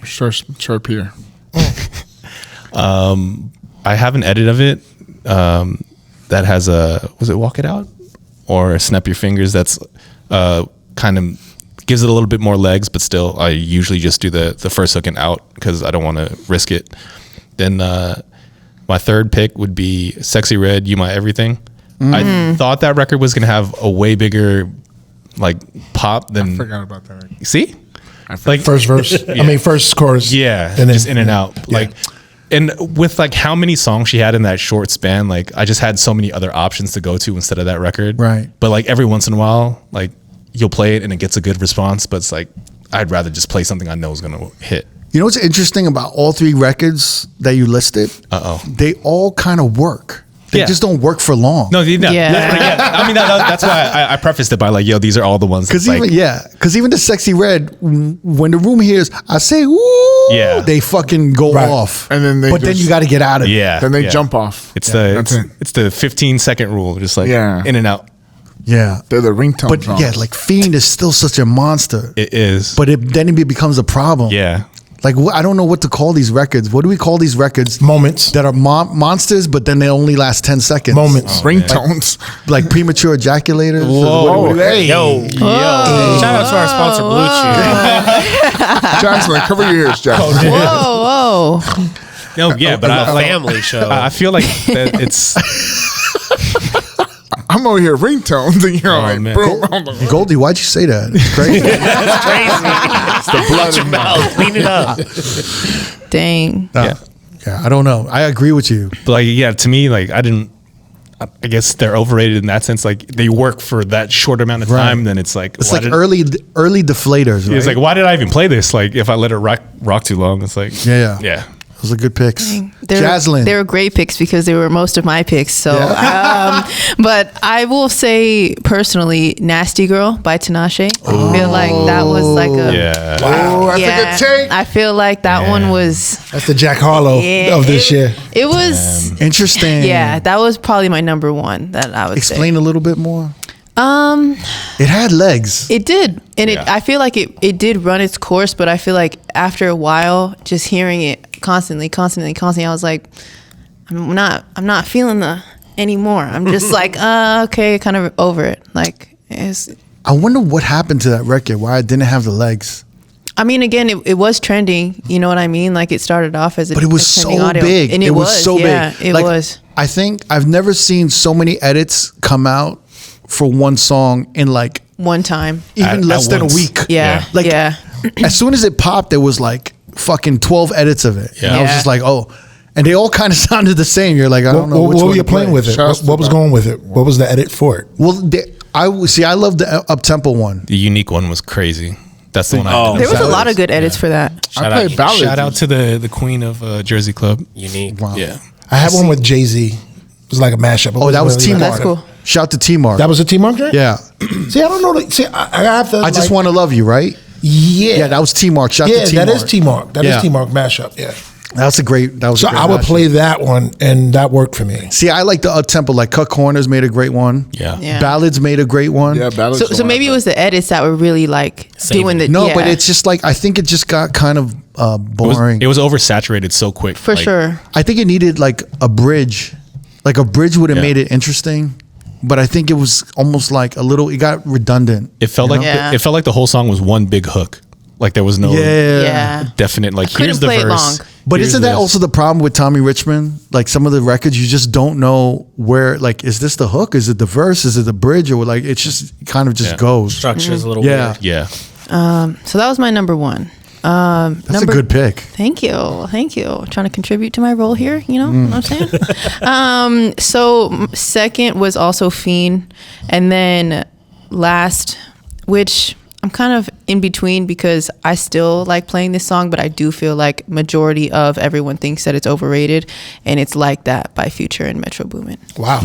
short pier. I have an edit of it that has was it Walk It Out or Snap Your Fingers? That's kind of gives it a little bit more legs, but still I usually just do the first hook and out because I don't want to risk it. Then my third pick would be Sexy Red, You My Everything. I thought that record was going to have a way bigger like pop than Forgot about that. see? Like First verse. I mean, first chorus. yeah, And then- just in and out. Like, and with like how many songs she had in that short span, like I just had so many other options to go to instead of that record. Right. But like every once in a while, like you'll play it and it gets a good response, but it's like I'd rather just play something I know is gonna hit. You know what's interesting about all 3 records that you listed? They all kind of work. They Yeah. just don't work for long. No, Yeah. I mean that's why I prefaced it by like, yo, these are all the ones. Because Because like, even the Sexy Red, when the room hears, I say, ooh, Yeah. they fucking go Right. off. And then they but then just- you got to get out of it. yeah, Then they yeah. jump off. It's That's it. it's the 15-second rule, just like Yeah. in and out. Yeah. They're the ringtone But songs. yeah, like Fiend is still such a monster. It is. But then it becomes a problem. yeah. Like, I don't know what to call these records. What do we call these records? Moments. That are monsters, but then they only last 10 seconds. Moments. ringtones. Like premature ejaculators. Whoa. Hey. Yo. Shout out to our sponsor, Blue Chew. Jackson, cover your ears, Jackson. Whoa, whoa. No, yeah, but A I like, family show. I feel like that it's I'm over here ringtones, and you're like, man. bro, I'm like, Goldie, why'd you say that? It's crazy. That's crazy. it's the blood in my Mouth, clean it up. Dang. Yeah, I don't know. I agree with you. but like, yeah, to me, like I didn't I guess they're overrated in that sense. Like they work for that short amount of time, then it's like early deflators. Right? It's like, why did I even play this? Like if I let it rock too long, it's like yeah. Those are good picks. Jaslyn. They were great picks because they were most of my picks. So, but I will say personally, "Nasty Girl" by Tinashe. I feel like that was like a Wow, that's a good take. I feel like that one was. That's the Jack Harlow of this year. It was interesting. Yeah, that was probably my number one that I would explain say. a little bit more. It had legs. It did, and I feel like it did run its course. But I feel like after a while, just hearing it constantly, I was like, I'm not feeling the anymore. I'm just like, okay, kind of over it. Like, I wonder what happened to that record. Why it didn't have the legs. I mean, again, it was trending. You know what I mean? Like it started off as but it was so big. And it was so big. It was. I think I've never seen so many edits come out for one song in like one time, even less than a week. Yeah, like as soon as it popped, there was like fucking 12 edits of it. And I was just like, oh, and they all kind of sounded the same. You're like, I don't know. What were you playing with it? What was going with it? What was the edit for it? Well, I love the up tempo one. The unique one was crazy. That's the one. There was a lot of good edits for that. Shout out to the queen of Jersey Club. Unique. Wow. Yeah. I had one with Jay-Z. It was like a mashup. Oh, that was T-Mark. That's cool. Shout to T-Mark. That was a T-Mark joint? Yeah. See, I don't know. See, I have to. I Just Want to Love You, right? Yeah. Yeah, that was T-Mark. Shout to T-Mark. That is T-Mark. That is T-Mark mashup. Yeah. That was so I would play that one, and that worked for me. See, I like the up-tempo. Like Cut Corners made a great one. Yeah. Ballads made a great one. Yeah, ballads. So maybe it was the edits that were really like doing the. No, but it's just like I think it just got kind of boring. It was oversaturated so quick. For sure. I think it needed like a bridge. Like a bridge would have made it interesting. But I think it was almost like it got redundant. It felt like it felt like the whole song was one big hook. Like there was no definite like here's the verse. Long. But isn't that also the problem with Tommy Richmond? Like some of the records, you just don't know where. Like, is this the hook? Is it the verse? Is it the bridge? Or like it just kind of just goes. Structure's a little weird. Yeah. So that was my number one. That's a good pick. Thank you. Trying to contribute to my role here. You know what I'm saying? So second was also Fiend, and then last, which I'm kind of in between because I still like playing this song, but I do feel like majority of everyone thinks that it's overrated, and it's Like That by Future and Metro Boomin. Wow.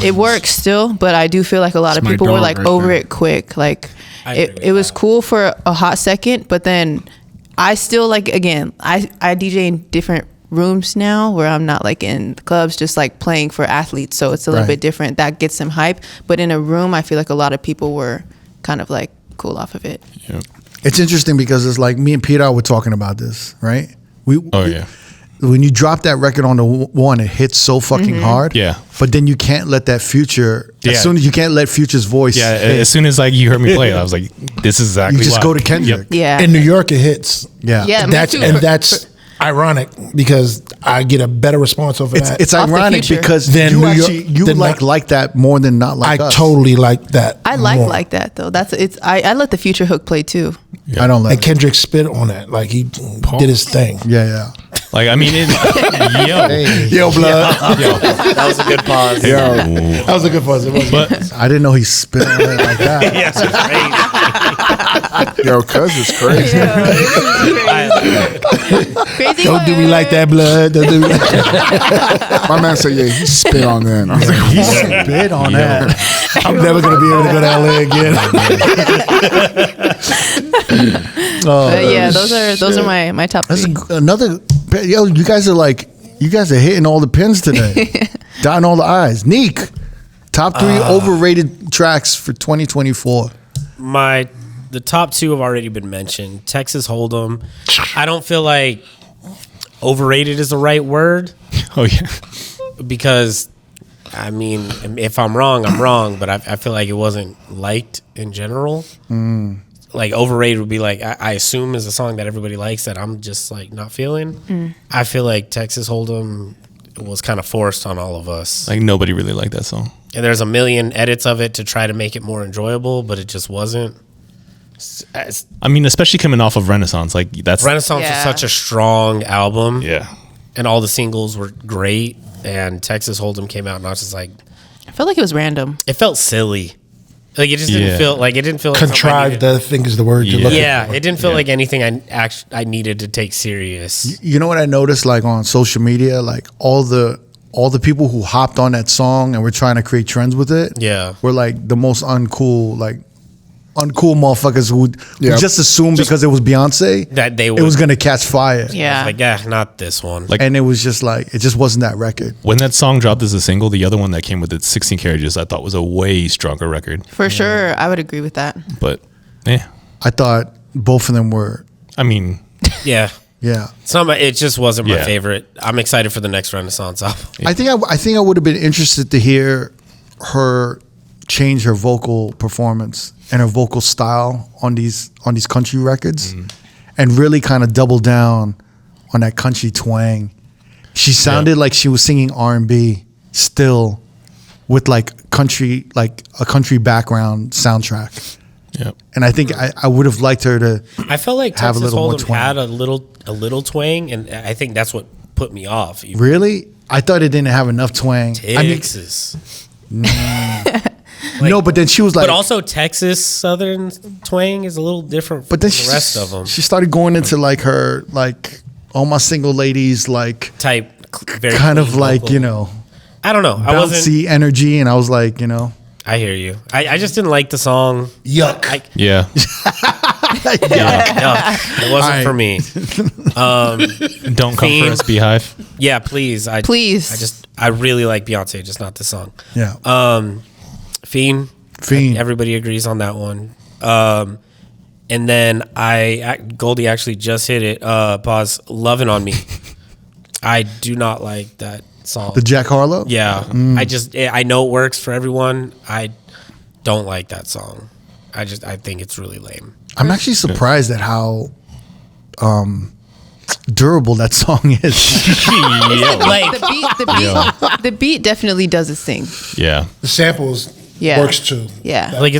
It works still, but I do feel like a lot of people were like over it quick. Like it was cool for a hot second, but then I still like, again, I DJ in different rooms now where I'm not like in clubs just like playing for athletes, so it's a little bit different. That gets them hype, but in a room I feel like a lot of people were kind of like cool off of it. Yeah. It's interesting because it's like me and Peter were talking about this, right? Yeah. When you drop that record on the one, it hits so fucking hard. Yeah. But then you can't let that Future. As soon as you can't let Future's voice. Yeah. hit. As soon as like you heard me play it, I was like, this is exactly. You just why. go to Kendrick. Yeah. In New York, it hits. Yeah. Yeah. That's ironic because I get a better response over that. It's Off the ironic Future. because Than you New York- actually you than like that more than not like I us. totally like that. I like that though. I let the Future hook play too. I don't like. And Kendrick spit on that. Like he did his thing. Yeah. Like I mean, Yo, blood. That was a good pause. That was a good pause. but I didn't know he spit on it like that. Yes, it's great. Yo, cuz it's crazy. Crazy. Don't do me like that, blood. Don't do me like that. My man said, yeah, he spit on that. I was like, He spit on that. I'm never going to be able to go to LA again. But yeah, those are my top That's three. another. Yo, you guys are hitting all the pins today, dotting all the I's. Neek, top three overrated tracks for 2024. The top two have already been mentioned. Texas Hold'em. I don't feel like overrated is the right word oh yeah, because I mean, if I'm wrong, I'm wrong. But I feel like it wasn't liked in general. Like overrated would be like I assume is a song that everybody likes that I'm just like not feeling. I feel like Texas Hold'em was kind of forced on all of us. like nobody really liked that song. And there's a million edits of it to try to make it more enjoyable, but it just wasn't. I mean, especially coming off of Renaissance, like that's Renaissance was such a strong album. Yeah. And all the singles were great. and Texas Hold'em came out, and I was just like, I felt like it was random. it felt silly. Like it just didn't feel like like something I Contrived, needed. I think is the word you're looking Yeah, for. it didn't feel like anything I needed to take serious. You know what I noticed, like on social media, like all the people who hopped on that song and were trying to create trends with it, Yeah. were like the most uncool motherfuckers who just assumed because it was Beyonce That they it was gonna catch fire. Yeah. Like, yeah, not this one. Like- And it was just like, it just wasn't that record. When that song dropped as a single, the other one that came with it, 16 Carriages, I thought was a way stronger record. For sure, I would agree with that. But, yeah. I thought both of them were, I mean, yeah. yeah. It just wasn't my Yeah. favorite. I'm excited for the next Renaissance album. I think I would have been interested to hear her change her vocal performance and her vocal style on these country records, and really kind of double down on that country twang. She sounded like she was singing R&B still, with like a country background soundtrack. yeah. And I think I would have liked her to. I felt like Have a Texas little more Hold'em twang. had a little twang, and I think that's what put me off. Really, I thought it didn't have enough twang. I mean, Texas. no, but then she was like, But also Texas Southern twang is a little different but from then the rest of them. she started going into like her like all my single ladies like Type very kind of clean like vocal. I I don't know. I wasn't. bouncy energy, and I was like, I hear you. I just didn't like the song. Yuck. Yeah. No, it wasn't for me. Don't come for Fiend. us, Beehive. Yeah, please. Please. I really like Beyonce, just not the song. yeah, Fiend. Fiend. Everybody agrees on that one. And then Goldie actually just hit it. Pause. Loving on Me. I do not like that song. the Jack Harlow. Yeah, I know it works for everyone. I don't like that song. I think it's really lame. I'm actually surprised at how durable that song is. Like The beat definitely does its thing. Yeah. The samples Yeah. works too. Yeah. like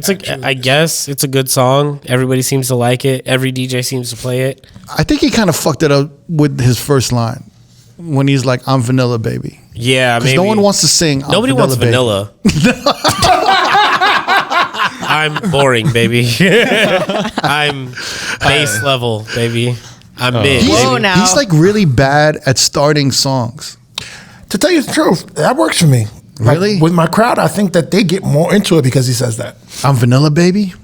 I guess it's a good song. Everybody seems to like it. Every DJ seems to play it. I think he kind of fucked it up with his first line when he's like, "I'm vanilla, baby," Yeah, because maybe no one wants to sing. I'm Nobody wants baby. vanilla. I'm boring, baby. I'm base level, baby. I'm mid. Whoa, now. He's like really bad at starting songs. To tell you the truth, that works for me. Really? With my crowd, I think that they get more into it because he says that. I'm vanilla, baby.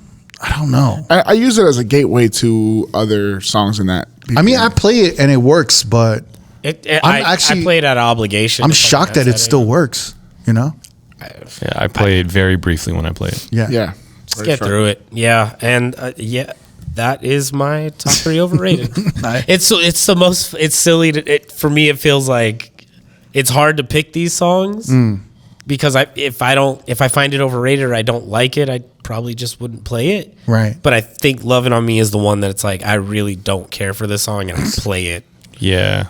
I don't know. I use it as a gateway to other songs in that. I mean, I play it and it works, but I played out of obligation. I'm if shocked that it still works. Yeah. I played very briefly when I played it. Yeah. Yeah. Let's get through it. Yeah, and that is my top 3 overrated. It's the most. It's silly. For me, it feels like it's hard to pick these songs because if I find it overrated or I don't like it, I probably just wouldn't play it. Right. But I think "Lovin' on Me" is the one that it's like I really don't care for this song and I play it. Yeah.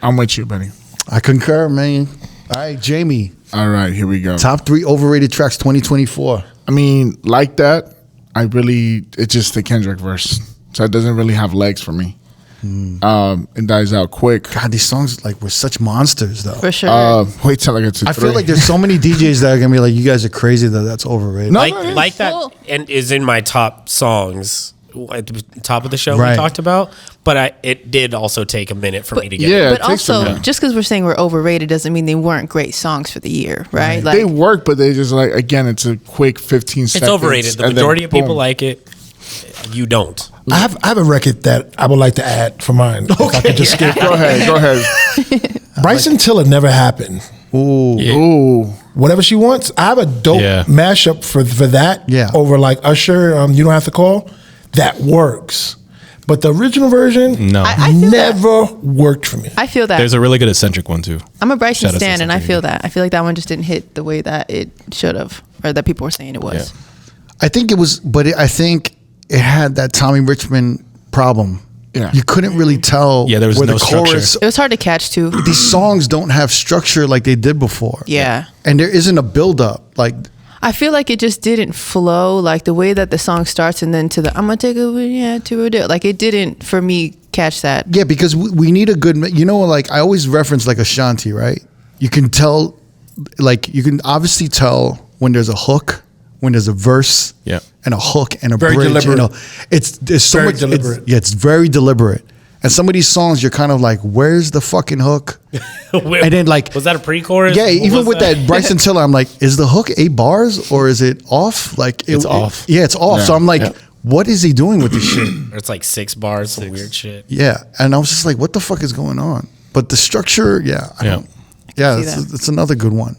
I'm with you, buddy. I concur, man. All right, Jamie. All right, here we go. Top 3 overrated tracks 2024. I mean, like that, it's just the Kendrick verse. So it doesn't really have legs for me. It dies out quick. God, these songs like were such monsters, though. For sure. Wait till I get to I 3. feel like there's so many DJs that are gonna be like, "You guys are crazy that that's overrated." No, like that, Well- and is in my top songs at the top of the show Right. we talked about. But it did also take a minute for me to get. yeah, it. it But takes a also, minute. just because we're saying we're overrated doesn't mean they weren't great songs for the year, right? They work, but they just like, again, it's a quick 15 seconds. It's overrated. The and then majority of people boom. like it. You don't. I have a record that I would like to add for mine. If I could just skip. Go ahead. Bryson Tiller Never Happened. Ooh. Whatever she wants. I have a dope Yeah. mashup for that. Yeah. Over like Usher, You Don't Have to Call. That works. But the original version No. I feel never worked for me. I feel that. There's a really good eccentric one too. I'm a Bryson Shout out to stan, and I Century. feel that. I feel like that one just didn't hit the way that it should have, or that people were saying it was. Yeah. I think it was, but I think it had that Tommy Richmond problem. Yeah. You couldn't really tell. Yeah, there was where no the chorus. It was hard to catch too. These songs don't have structure like they did before. Yeah. And there isn't a build up. Like, I feel like it just didn't flow like the way that the song starts and then to the I'm gonna take a to a like it didn't for me catch that. yeah, because we need a good, like I always reference like Ashanti, right? you can tell, like you can obviously tell when there's a hook, when there's a verse, and a hook and a Very bridge. deliberate. You know, it's so Very much deliberate. it's very deliberate. And some of these songs, you're kind of like, where's the fucking hook? And then like, was that a pre-chorus? yeah, What even was with that Bryson Tiller, I'm like, is the hook 8 bars or is it off? Like It's off. Yeah, it's off. Yeah. So I'm like, what is he doing with this shit? Or it's like 6 bars, some weird shit. Yeah, and I was just like, what the fuck is going on? But the structure, it's another good one.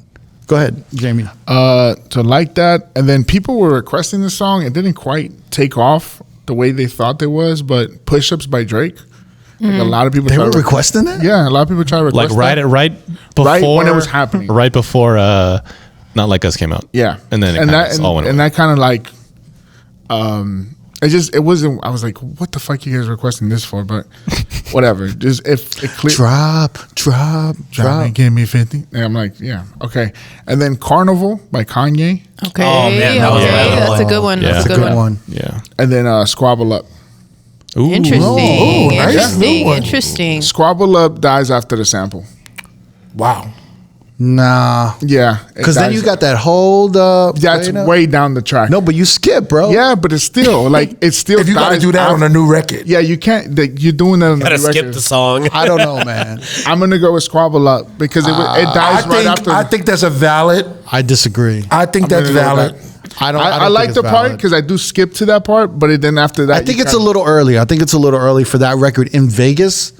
Go ahead, Jamie. To like that, and then people were requesting the song. It didn't quite take off the way they thought it was, but Push Ups by Drake. Like a lot of people They tried were to requesting that? Yeah, a lot of people tried to request Like that. right before Right when it was happening. Right before Not Like Us came out. Yeah, And then all went away. that kind of like, it wasn't. I was like, what the fuck you guys requesting this for? But whatever. Just if it clear. Drop. and give me 50. And I'm like, yeah, okay. And then Carnival by Kanye, Okay. Oh, man, that was okay. another That's a good one. Yeah. That's a good one. Yeah. and then Squabble Up. Ooh. Interesting. Oh, nice. Interesting. Good one. Interesting. Squabble Up dies after the sample. Wow. Nah. Yeah, it Because then dies. you got that hold up. That's playing up. way down the track. No, but you skip, bro. Yeah, but it's still like it's still. If you got to dies do that out- on a new record. Yeah, you can't. You're doing that on Gotta the skip record. the song. I don't know, man. I'm gonna go with Squabble Up because it dies right after. I think that's a valid. I disagree. I think I'm that's gonna go with valid. that. I don't. I don't like think the it's part valid. because I do skip to that part, but then after that, I think you it's a kinda- little early. I think it's a little early for that record in Vegas.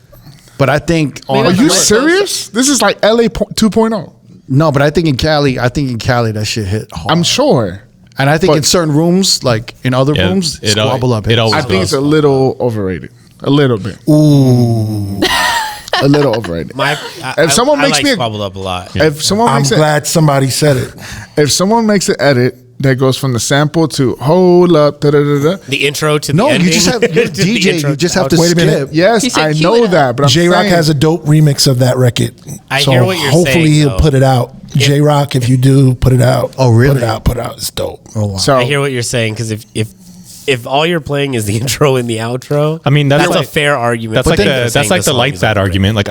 But I think Maybe Are that's you Like serious? This is like LA 2.0. no, but I think in Cali, that shit hit hard. I'm sure. And I think but- in certain rooms, like in other Yeah, rooms, it Squabble Up. it hits. always I think it's goes. a little overrated. A little bit. Ooh. A little overrated. If someone makes like me a- Squabbled Up a lot. If someone I'm makes glad somebody said it. if someone makes an edit that goes from the sample to hold up, da da da da. The intro to the No, ending. you just have you're The DJ. intro You just to have to outro. Wait a minute. skip. Yes, He said I cue know it up. that, but I'm J Rock saying, has a dope remix of that record. I so hear what you're hopefully saying, he'll though. put it out. J Rock, if you do, put it out. Oh, really? Put it out. Put it out. It's dope. Oh wow. So I hear what you're saying because if all you're playing is the intro and the outro, I mean, that's that's like- a fair argument. That's for like people the saying that's like the song light is that overrated. argument. Like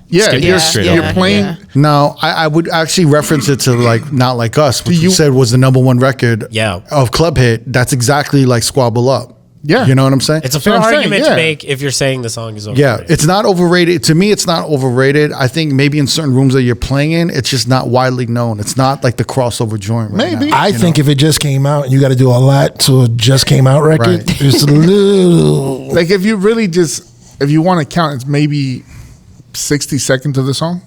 yeah, skipping you're, straight you're over. playing. Yeah. No, I would actually reference it to like Not Like Us, which you you- said was the #1 record Yeah. of club hit. That's exactly like Squabble Up. Yeah. You know what I'm saying? It's a what fair I'm saying, argument yeah. to make if you're saying the song is yeah, overrated. it's not overrated. To me, it's not overrated. I think maybe in certain rooms that you're playing in, it's just not widely known. It's not like the crossover joint right Maybe. now. I think if it just came out and you got to do a lot to a just came out record, Right. it's a little. Like if you really if you want to count, it's maybe 60 seconds of the song.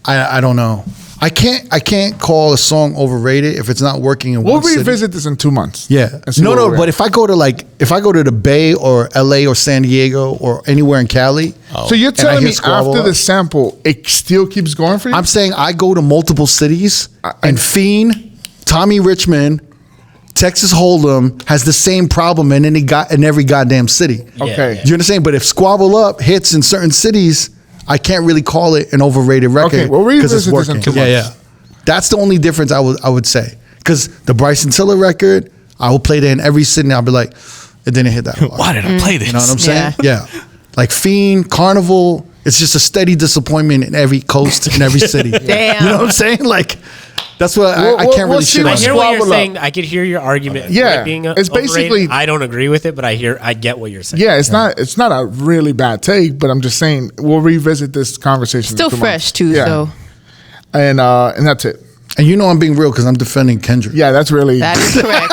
I don't know. I can't call a song overrated if it's not working in We'll one city. revisit this in 2 months. Yeah. and see No, where no. we're But at. if I go to the Bay or LA or San Diego or anywhere in Cali, So you're and I telling hear me Squabble after Up, the sample, it still keeps going for you? I'm saying I go to multiple cities and Fiend, Tommy Richmond, Texas Hold'em has the same problem and in every goddamn city. Okay. Yeah. You understand? But if Squabble Up hits in certain cities, I can't really call it an overrated record. Okay, well, because revisit this in 2 Yeah, months. yeah. That's the only difference I would say. Because the Bryson Tiller record, I will play that in every city and I'll be like, it didn't hit that hard. Why did I play this? You know what I'm saying? Yeah. Like Fiend, Carnival, it's just a steady disappointment in every coast, in every city. Damn. You know what I'm saying? Like, that's what I We'll- can't we'll really see shit what I on. hear what you're Squabble Up. saying. I could hear your argument. for Yeah, it being it's overrated. basically- I don't agree with it, but I get what you're saying. Yeah, it's not a really bad take, but I'm just saying we'll revisit this conversation. Still in 2 fresh months. too, Yeah. so And that's it. And you know I'm being real because I'm defending Kendrick. Yeah, that's really. that is correct.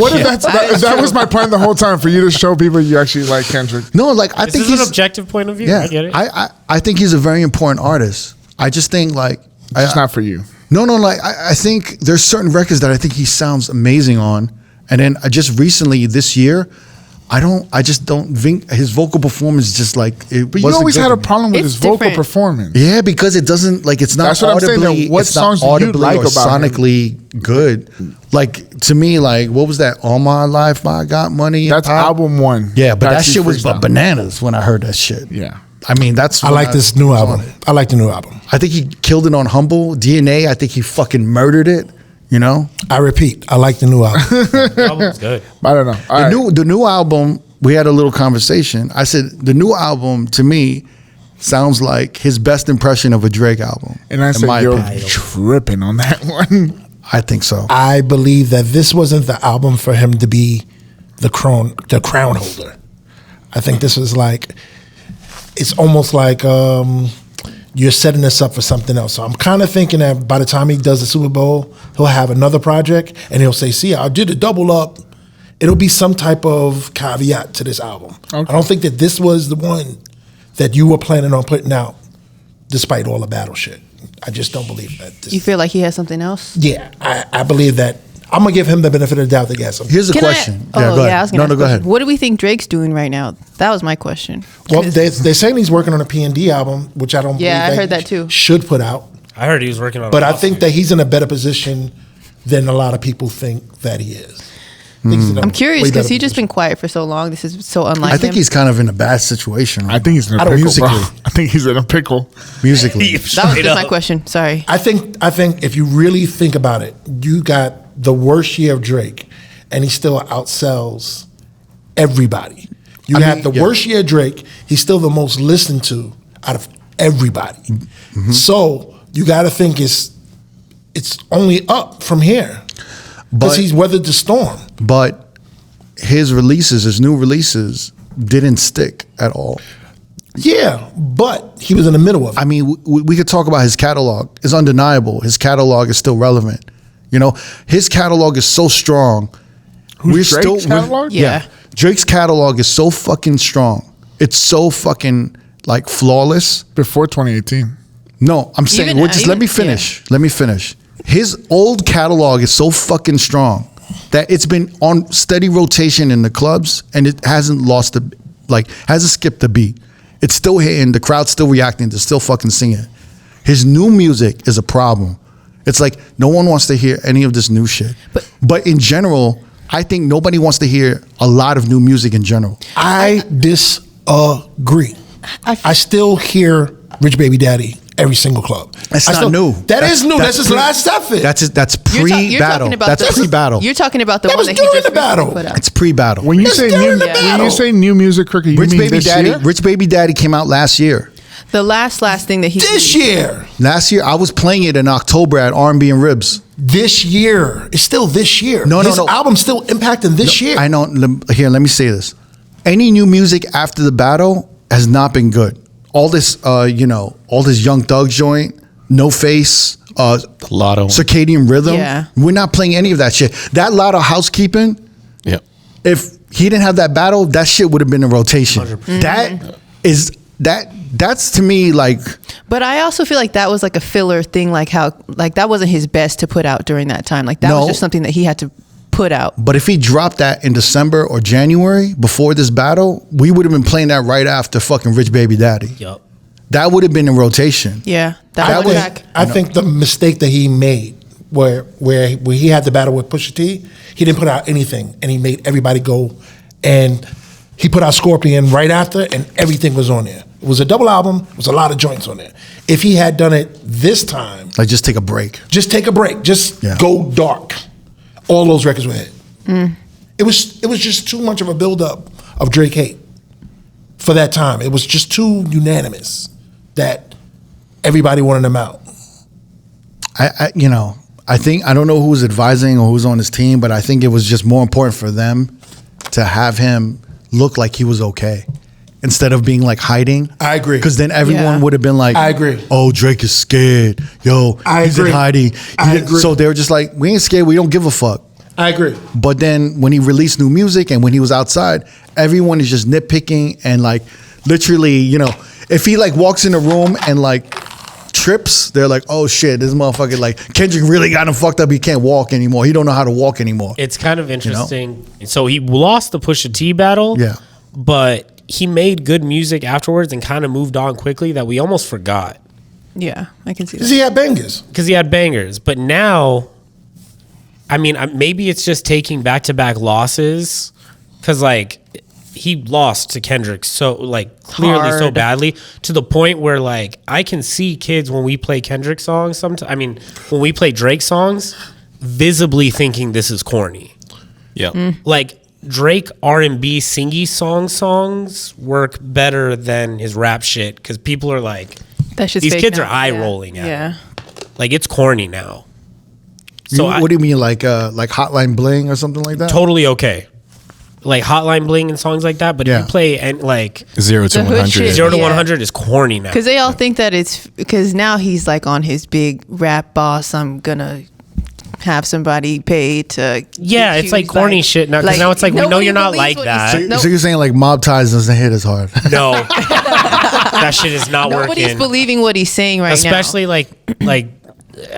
What if That is that true. was my plan the whole time for you to show people you actually like Kendrick? No, like I This think is an he's objective point of view. yeah. I get it. I think he's a very important artist. I just think like It's not for you. No, like I think there's certain records that I think he sounds amazing on, and then I just recently this year, I just don't think his vocal performance is just like it. But you wasn't always good had for a me. problem with It's his vocal different. performance. Yeah, because it doesn't like it's not That's what I'm saying, audibly. though. What it's not songs do you audibly like or about him? sonically good. Like to me, like what was that? All my life I got money. and That's power. album 1. Yeah, but that Taxi shit was Freestyle. bananas when I heard that shit. Yeah. I mean that's. I when like this new was album. on it. I like the new album. I think he killed it on Humble DNA. I think he fucking murdered it. You know, I repeat, I like the new album. The album's good. I don't know. All right. the new album. We had a little conversation. I said the new album to me sounds like his best impression of a Drake album. And I in said my you're opinion. tripping on that one. I think so. I believe that this wasn't the album for him to be the crown holder. I think this was like, it's almost like you're setting this up for something else. So I'm kind of thinking that by the time he does the Super Bowl, he'll have another project and he'll say, see, I did a double up. It'll be some type of caveat to this album. Okay. I don't think that this was the one that you were planning on putting out despite all the battle shit. I just don't believe that. You feel like he has something else? Yeah, I believe that. I'm going to give him the benefit of the doubt that he has something. Here's a question. Go ahead. I was going to go ahead. What do we think Drake's doing right now? That was my question. Well, they're saying he's working on a P&D album, which I don't believe I heard that too. Should put out. I heard he was working on. But I think that he's in a better position than a lot of people think that he is. I'm curious because he's just been quiet for so long. This is so unlike him. I think he's kind of in a bad situation. Right? I think he's in a pickle, bro. I think he's in a pickle. Musically. That was just my question. Sorry. I think if you really think about it, you got the worst year of Drake, and he still outsells everybody. You have the worst year of Drake. He's still the most listened to out of everybody. Mm-hmm. So you got to think it's only up from here because he's weathered the storm. But his new releases, didn't stick at all. Yeah, but he was in the middle of it. I mean, we could talk about his catalog. It's undeniable. His catalog is still relevant. You know, his catalog is so strong. Drake's catalog? Yeah. Drake's catalog is so fucking strong. It's so fucking like flawless. Before 2018. No, I'm saying, let me finish. Yeah. Let me finish. His old catalog is so fucking strong that it's been on steady rotation in the clubs and it hasn't hasn't skipped a beat. It's still hitting, the crowd's still reacting, they're still fucking singing. His new music is a problem. It's like no one wants to hear any of this new shit. But in general, I think nobody wants to hear a lot of new music in general. I disagree. I still hear Rich Baby Daddy every single club. That's not new. That's new. That's his last effort. That's pre-battle. That's pre-battle. You're talking about the that one was that he during just the battle. put out. It's pre-battle. When you say new music, Cricket, you mean this year? Rich Baby Daddy came out last year. The last thing that he this year. Last year, I was playing it in October at R&B and Ribs. This year. It's still this year. No. His album's still impacting this year. I know. Here, let me say this. Any new music after the battle has not been good. All this, all this Young Thug joint, No Face, Lotto, Circadian Rhythm. Yeah. We're not playing any of that shit. That Lotto Housekeeping. Yep. If he didn't have that battle, that shit would have been in rotation. 100%. That's to me like. But I also feel like that was like a filler thing, like how that wasn't his best to put out during that time. Like that was just something that he had to put out. But if he dropped that in December or January before this battle, we would have been playing that right after fucking Rich Baby Daddy. Yup. That would have been in rotation. Yeah, I think the mistake that he made, where he had the battle with Pusha T, he didn't put out anything, and he made everybody go, and he put out Scorpion right after, and everything was on there. It was a double album. It was a lot of joints on there. If he had done it this time, like just take a break. Just go dark. All those records were hit. It was just too much of a buildup of Drake hate for that time. It was just too unanimous that everybody wanted him out. I think I don't know who was advising or who's on his team, but I think it was just more important for them to have him look like he was okay instead of being like hiding. I agree. Because then everyone would have been like, I agree. Oh, Drake is scared. Yo, he's in hiding. I agree. So they were just like, we ain't scared. We don't give a fuck. I agree. But then when he released new music and when he was outside, everyone is just nitpicking and like literally, if he like walks in a room and like trips, they're like, oh shit, this motherfucker, like Kendrick really got him fucked up. He can't walk anymore. He don't know how to walk anymore. It's kind of interesting. So he lost the Pusha T battle. Yeah. But he made good music afterwards and kind of moved on quickly that we almost forgot. Yeah, I can see that. Because he had bangers. Because he had bangers. But now, I mean, maybe it's just taking back-to-back losses. Because, like, he lost to Kendrick clearly Hard. so badly to the point where, like, I can see kids when we play Kendrick songs when we play Drake songs, visibly thinking this is corny. Yeah. Like, Drake R&B singy songs work better than his rap shit because people are like, That shit's these fake kids now. are eye rolling at Yeah. him. Like it's corny now. So what do you mean, like Hotline Bling or something like that? totally okay. Like Hotline Bling and songs like that, but if you play and like 0 to The hood 100. shit. 0 to Yeah. 100 is corny now. Because they all think that it's because now he's like on his big rap boss. I'm gonna have somebody paid to. Yeah, it's like corny shit now, 'cause now it's like, we know nobody you're not believes like what that. you say. So you're saying like Mob Ties doesn't hit as hard? No, that shit is not Nobody's working. believing what he's saying right Especially like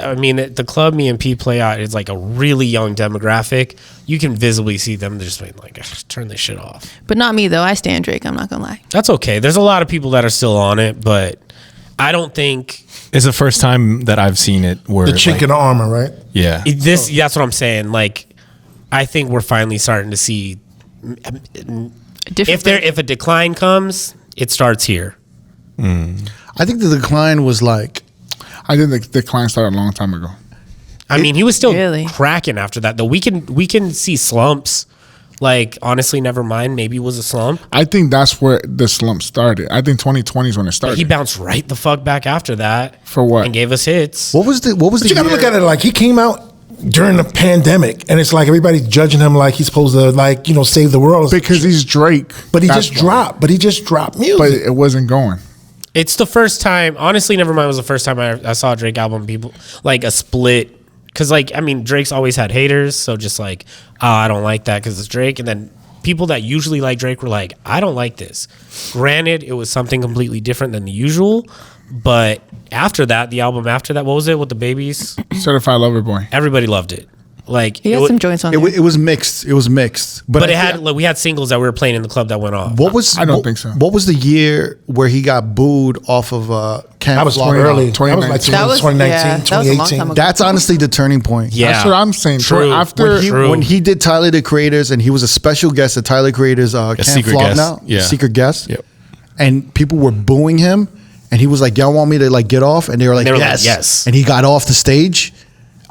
I mean, the club me and P play out is like a really young demographic. You can visibly see them just being like, turn this shit off. now. But not me though. I stand Drake. I'm not gonna lie. That's okay. There's a lot of people that are still on it, but I don't think It's the first time that I've seen it where The chink in the armor, right? yeah. this. That's what I'm saying. Like, I think we're finally starting to see if a decline comes, it starts here. I think the decline was like, I think the decline started a long time ago. I mean, he was still Really? cracking after that. Though we can see slumps. Like, honestly, never mind. Maybe it was a slump. I think that's where the slump started. I think 2020 is when it But started. he bounced right the fuck back after that. For what? And gave us hits. what was the But you gotta year- look at it like he came out during the pandemic, and it's like everybody's judging him like he's supposed to save the world. because he's Drake. But he That's just why. dropped. But he just dropped music. But it wasn't going. It's the first time, honestly, Nevermind was the first time I saw a Drake album, people, like a split. Because, like, I mean, Drake's always had haters. So just like, I don't like that because it's Drake. And then people that usually like Drake were like, I don't like this. Granted, it was something completely different than the usual. But after that, the album after that, what was it with the babies? Certified Lover Boy. Everybody loved it. Like, He had some joints on It, there. it was mixed. It was mixed. but it had, like, we had singles that we were playing in the club that went off. What was? I don't what- think so. What was the year where he got booed off of Camp that was Flog too early. Out? That was like 2019, that was a long 2018. time ago. That's honestly the turning point. Yeah. That's what I'm saying. True. After True. When he did Tyler the Creator's and he was a special guest at Tyler Creator's Camp secret Flog guest. Out, Yeah. secret guest, Yep. and people were booing him, and he was like, "Y'all want me to like get off?" And they were like, They were like, "Yes, yes." And he got off the stage.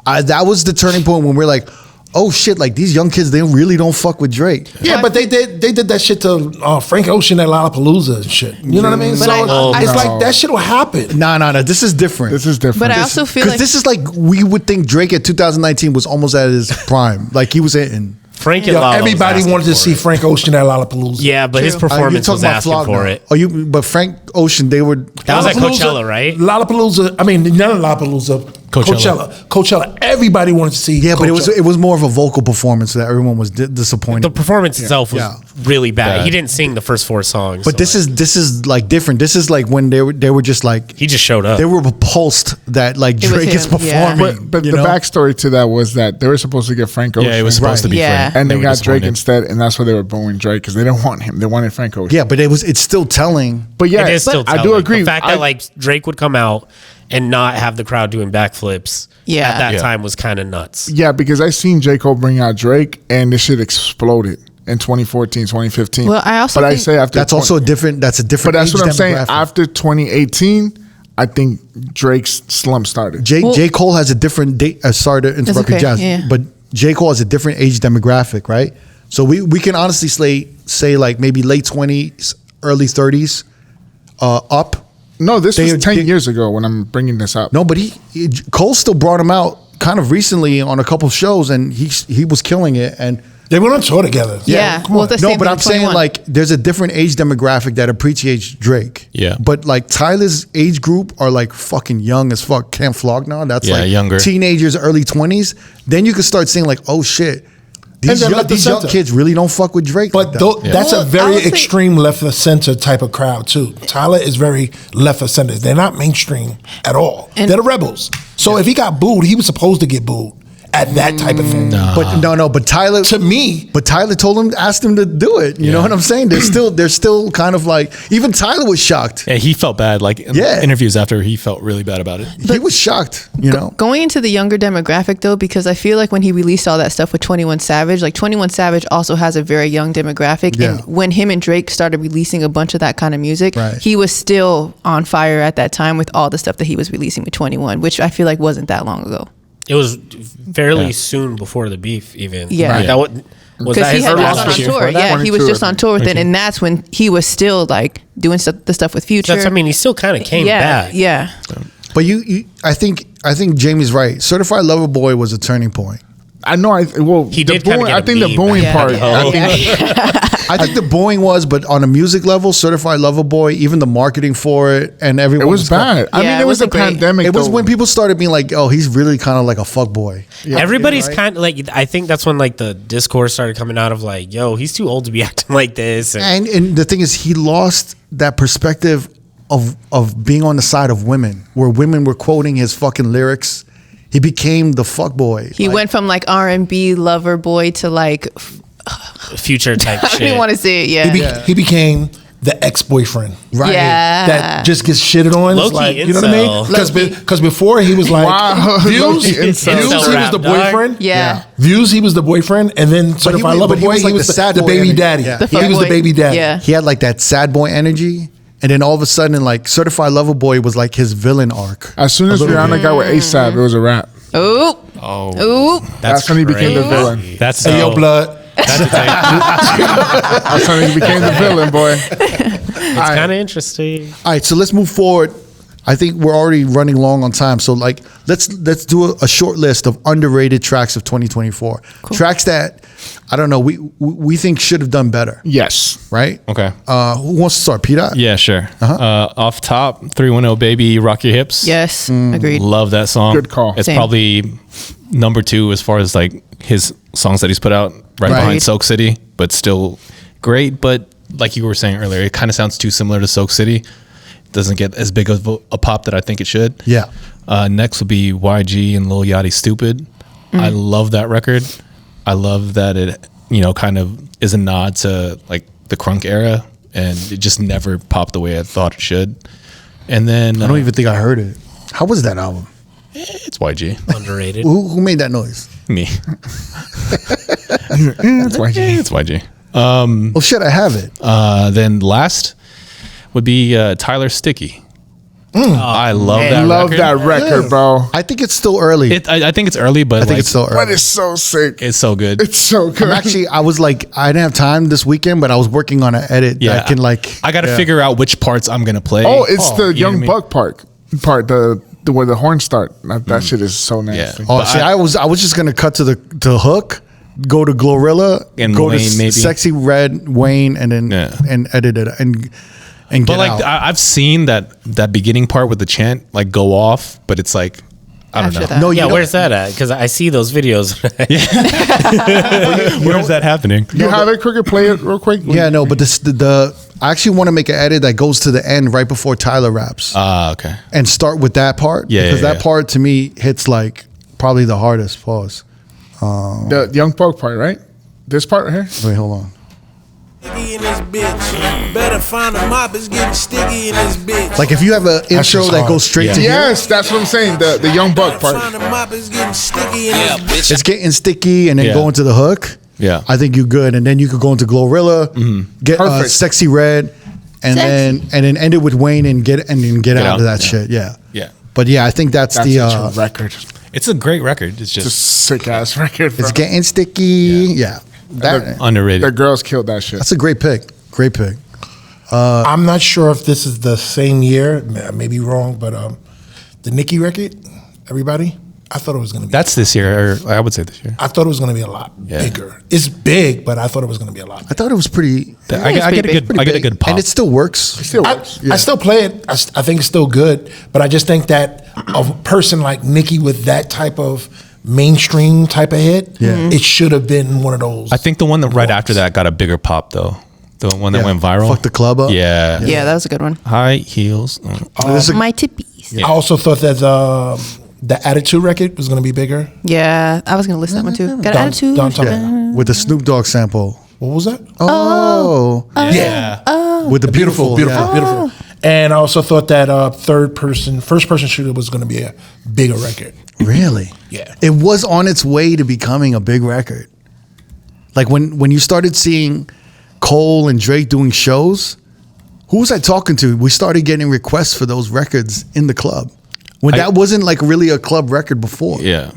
That was the turning point when we're like, "Oh shit!" Like these young kids, they really don't fuck with Drake. Yeah, but they did that shit to Frank Ocean at Lollapalooza and shit. You know what I mean? But So I- it's no. like that shit will happen. No. This is different. this is different. But I also feel Because like this is like we would think Drake at 2019 was almost at his prime. Like he was hitting. Frank and Yo, Lala was everybody asking wanted to for see it. Frank Ocean at Lollapalooza. Yeah, but his You performance talking was about asking Flog for now. it. Oh, but Frank Ocean, they were. That was at Coachella, right? Lollapalooza. I mean, none of Lollapalooza. Coachella. Everybody wanted to see. Yeah, but Coachella. it was more of a vocal performance that everyone was disappointed. The performance itself was Yeah. really bad. Bad. He didn't sing the first 4 songs. But so, this is like different. This is like when they were just like he just showed up. they were repulsed that like It was Drake is him, yeah. performing. but you the know? backstory to that was that they were supposed to get Frank Ocean. Yeah, it was supposed to be Yeah. Frank. And they were got Drake disappointed. instead, and that's why they were booing Drake because they didn't want him. They wanted Frank Ocean. Yeah, but it's still telling. But yeah, it is still I do telling. agree. The fact that like Drake would come out and not have the crowd doing backflips Yeah. at that Yeah. time was kind of nuts. Yeah, because I seen J. Cole bring out Drake, and this shit exploded in 2014, 2015. Well, I also but I think- say after That's also a different. That's a But different. that's age what I'm saying. demographic. After 2018, I think Drake's slump started. J. Cole has a different date. Sorry to interrupt you, okay, Jazz. yeah. But J. Cole has a different age demographic, right? So we can honestly say like maybe late 20s, early 30s, up. No, this They- was 10 they- years ago when I'm bringing this up. No, but Cole still brought him out kind of recently on a couple shows, and he was killing it. And They went on tour together. Yeah. come Well, on. the no, same but thing I'm with saying 21. like there's a different age demographic that appreciates Drake. Yeah. But like Tyler's age group are like fucking young as fuck. Camp Flog now. That's Yeah, like younger. teenagers, early 20s. Then you can start seeing like, oh shit, these they're young, left of these young center. kids really don't fuck with Drake. But like that. that's Well, a I very would say- extreme left of center type of crowd too. Tyler is very left of center. They're not mainstream at all. And- They're the rebels. So if he got booed, he was supposed to get booed at that type of thing. But but Tyler To me, But Tyler asked him to do it. You know what I'm saying? They're still kind of like, even Tyler was shocked. Yeah, he felt bad. Like in Yeah. interviews after, he felt really bad about it. He was shocked, you know? Going into the younger demographic though, because I feel like when he released all that stuff with 21 Savage, like 21 Savage also has a very young demographic. Yeah. And when him and Drake started releasing a bunch of that kind of music, Right. he was still on fire at that time with all the stuff that he was releasing with 21, which I feel like wasn't that long ago. It was fairly soon before the beef, even. Yeah. Right. Yeah. Was Because that he his had first just loss gone on year tour. before that? Yeah, he was 22, just on tour with it, and that's when he was still like doing the stuff with Future. That's, I mean, he still kind of came back. Yeah. But I think Jamie's right. Certified Lover Boy was a turning point. I know. He did kinda get I a think the meme booing back part. I think the booing was, but on a music level, Certified Lover Boy, even the marketing for it, and everyone It was bad. I Yeah, mean, it it was the wasn't great. pandemic. It was though. when people started being like, "Oh, he's really kind of like a fuck boy." Everybody's kind of like, I think that's when like the discourse started coming out of like, yo, he's too old to be acting like this. And the thing is, he lost that perspective of being on the side of women, where women were quoting his fucking lyrics. He became the fuck boy. He went from like R&B lover boy to like Future type I shit. didn't want to say it. Yeah. He became the ex-boyfriend. Right. Yeah. That just gets shitted on. It's Low-key like, you know what I mean? incel. Because before he was like, Wow. Views, Low-key Views, incel. he was Rap, the dog. boyfriend. Yeah. Views, he was the boyfriend, and then Certified Lover but he Boy, was like he was the sad the boy baby energy. daddy. Yeah. The He was the fuckboy. baby daddy. Yeah. He had like that sad boy energy, and then all of a sudden, like Certified Lover Boy was like his villain arc. As soon as Rihanna got with ASAP, it was a wrap. Ooh. Oh, Ooh. That's when he became the villain. That's Hey, yo, blood. That's when he became the villain, boy. It's kind of interesting. All right, so let's move forward. I think we're already running long on time, so like let's do a short list of underrated tracks of 2024. Tracks that I don't know we think should have done better, Yes. right? Okay. Who wants to start? Peter? Yeah, sure. Off top, 310 Baby, Rock Your Hips. Yes. Agreed. Love that song. Good call. It's Same. probably number 2 as far as like his songs that he's put out, right behind Right. Soak City, but still great. But like you were saying earlier, it kind of sounds too similar to Soak City. Doesn't get as big of a pop that I think it should. Yeah. Next would be YG and Lil Yachty Stupid. I love that record. I love that it, kind of is a nod to like the crunk era, and it just never popped the way I thought it should. And then I don't even think I heard it. How was that album? it's YG. Underrated. Who made that noise? Me. That's why It's YG. Oh shit, I have it. Then last would be Tyler Sticky. I love that love record. that record, bro. I think it's still early. I think it's early, but I think it's still early. But it's so sick. it's so good. It's so good. I was like, I didn't have time this weekend, but I was working on an edit that can like. I got to figure out which parts I'm gonna play. Oh, it's the you know Young what I mean? Buck part, the where the horns start. That shit is so nasty. Oh, But see, I was just gonna cut to the hook, go to Glorilla, And go Wayne, to maybe. Sexy Red Wayne, and then and edit it and get But like out. I've seen that beginning part with the chant like go off, but it's like I don't After know. that. no, you Yeah, don't- where's that at? Because I see those videos. Where's that happening? You have it, Crooked? Play it real quick. Yeah, no, but the I actually want to make an edit that goes to the end right before Tyler raps Okay. and start with that part Yeah, because yeah, that part to me hits like probably the hardest. Pause. The Young Buck part, right? This part right here. Wait, hold on. Sticky in this bitch. Better find a mop, it's getting sticky in this bitch. Like if you have an intro just that hard. goes straight to here, Yes, that's what I'm saying. The Young Buck Find part. a mop, it's getting sticky in this bitch. it's getting sticky and then Yeah. go into the hook. Yeah. I think you're good, and then you could go into Glorilla, get Perfect. Sexy Red, and then end it with Wayne and get out of that shit. Yeah, Yeah. But yeah, I think that's That's the a record. It's a great record. It's It's a just sick ass record. Bro. it's getting sticky. Yeah, that underrated. The girls killed that shit. that's a great pick. Great pick. I'm not sure if this is the same year. I may be wrong, but the Nicki record, everybody, I thought it was going to be. That's this year, or I would say this year. I thought it was going to be a lot bigger. It's big, but I thought it was going to be a lot I bigger. thought it was pretty. I get a pretty good big. I get a good pop. and it still works. Still works. I still play it. I think it's still good, but I just think that a person like Nicki with that type of mainstream type of hit, it should have been one of those. I think the one that right after that got a bigger pop though. The one that Yeah. went viral. Fuck the club up. Yeah. Yeah, that was a good one. High heels. There's a- My tippies. I also thought that the Attitude record was going to be bigger. Yeah, I was gonna list that one too. Got an attitude. Don't talk yeah, about- with the Snoop Dogg sample. What was that? Oh, Yeah. with the beautiful, yeah. Beautiful. And I also thought that first person shooter was going to be a bigger record. Really? Yeah. It was on its way to becoming a big record. Like when you started seeing Cole and Drake doing shows, who was I talking to? We started getting requests for those records in the club. When that wasn't like really a club record before. Yeah.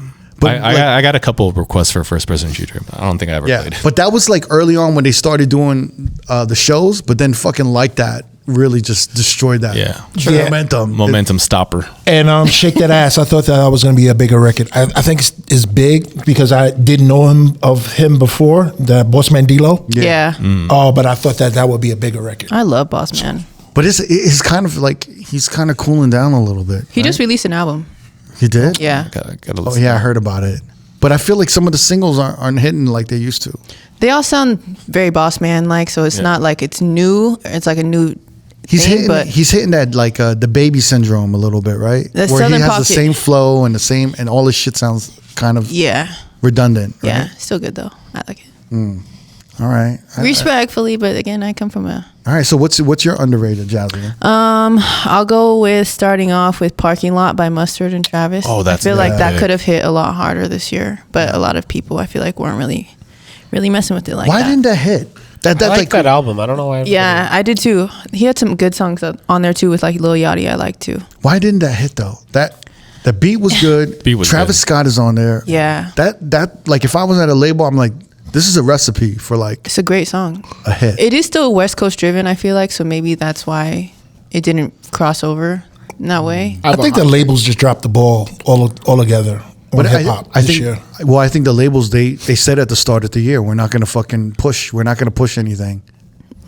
I got a couple of requests for first person shooter. But I don't think I ever played. But that was like early on when they started doing the shows. But then fucking Like That really just destroyed that. Momentum stopper. And Shake That Ass, I thought that was going to be a bigger record. I think it's big because I didn't know him before, the Boss Man D-Lo. Yeah. Oh, but I thought that would be a bigger record. I love Boss Man. But it's kind of like he's kind of cooling down a little bit. He just released an album. He did? Yeah. Oh yeah, I heard about it. But I feel like some of the singles aren't hitting like they used to. They all sound very Boss Man like, so it's not like it's new. It's like a new. He's hitting that like the baby syndrome a little bit, right? The Where he Southern has Pocket. the same flow and and all his shit sounds kind of redundant. Right? Yeah, still good though. I like it. All right. Respectfully, but again, I come from a. All right. So what's your underrated, Jasmine? I'll go with starting off with "Parking Lot" by Mustard and Travis. Oh, that's I feel like that good. could have hit a lot harder this year, but a lot of people I feel like weren't really messing with it like Why that. didn't that hit? I like that album. I don't know why. Yeah, I did too. He had some good songs on there too with like Lil Yachty. I like too. Why didn't that hit though? The beat was good. Travis Scott is on there. Yeah. That like if I was at a label, I'm like, this is a recipe for like It's a great song. a hit. It is still West Coast driven, I feel like, so maybe that's why it didn't cross over in that way. I think the labels just dropped the ball all together on hip hop I this think, year. well, I think the labels they said at the start of the year, we're not going to fucking push. We're not going to push anything.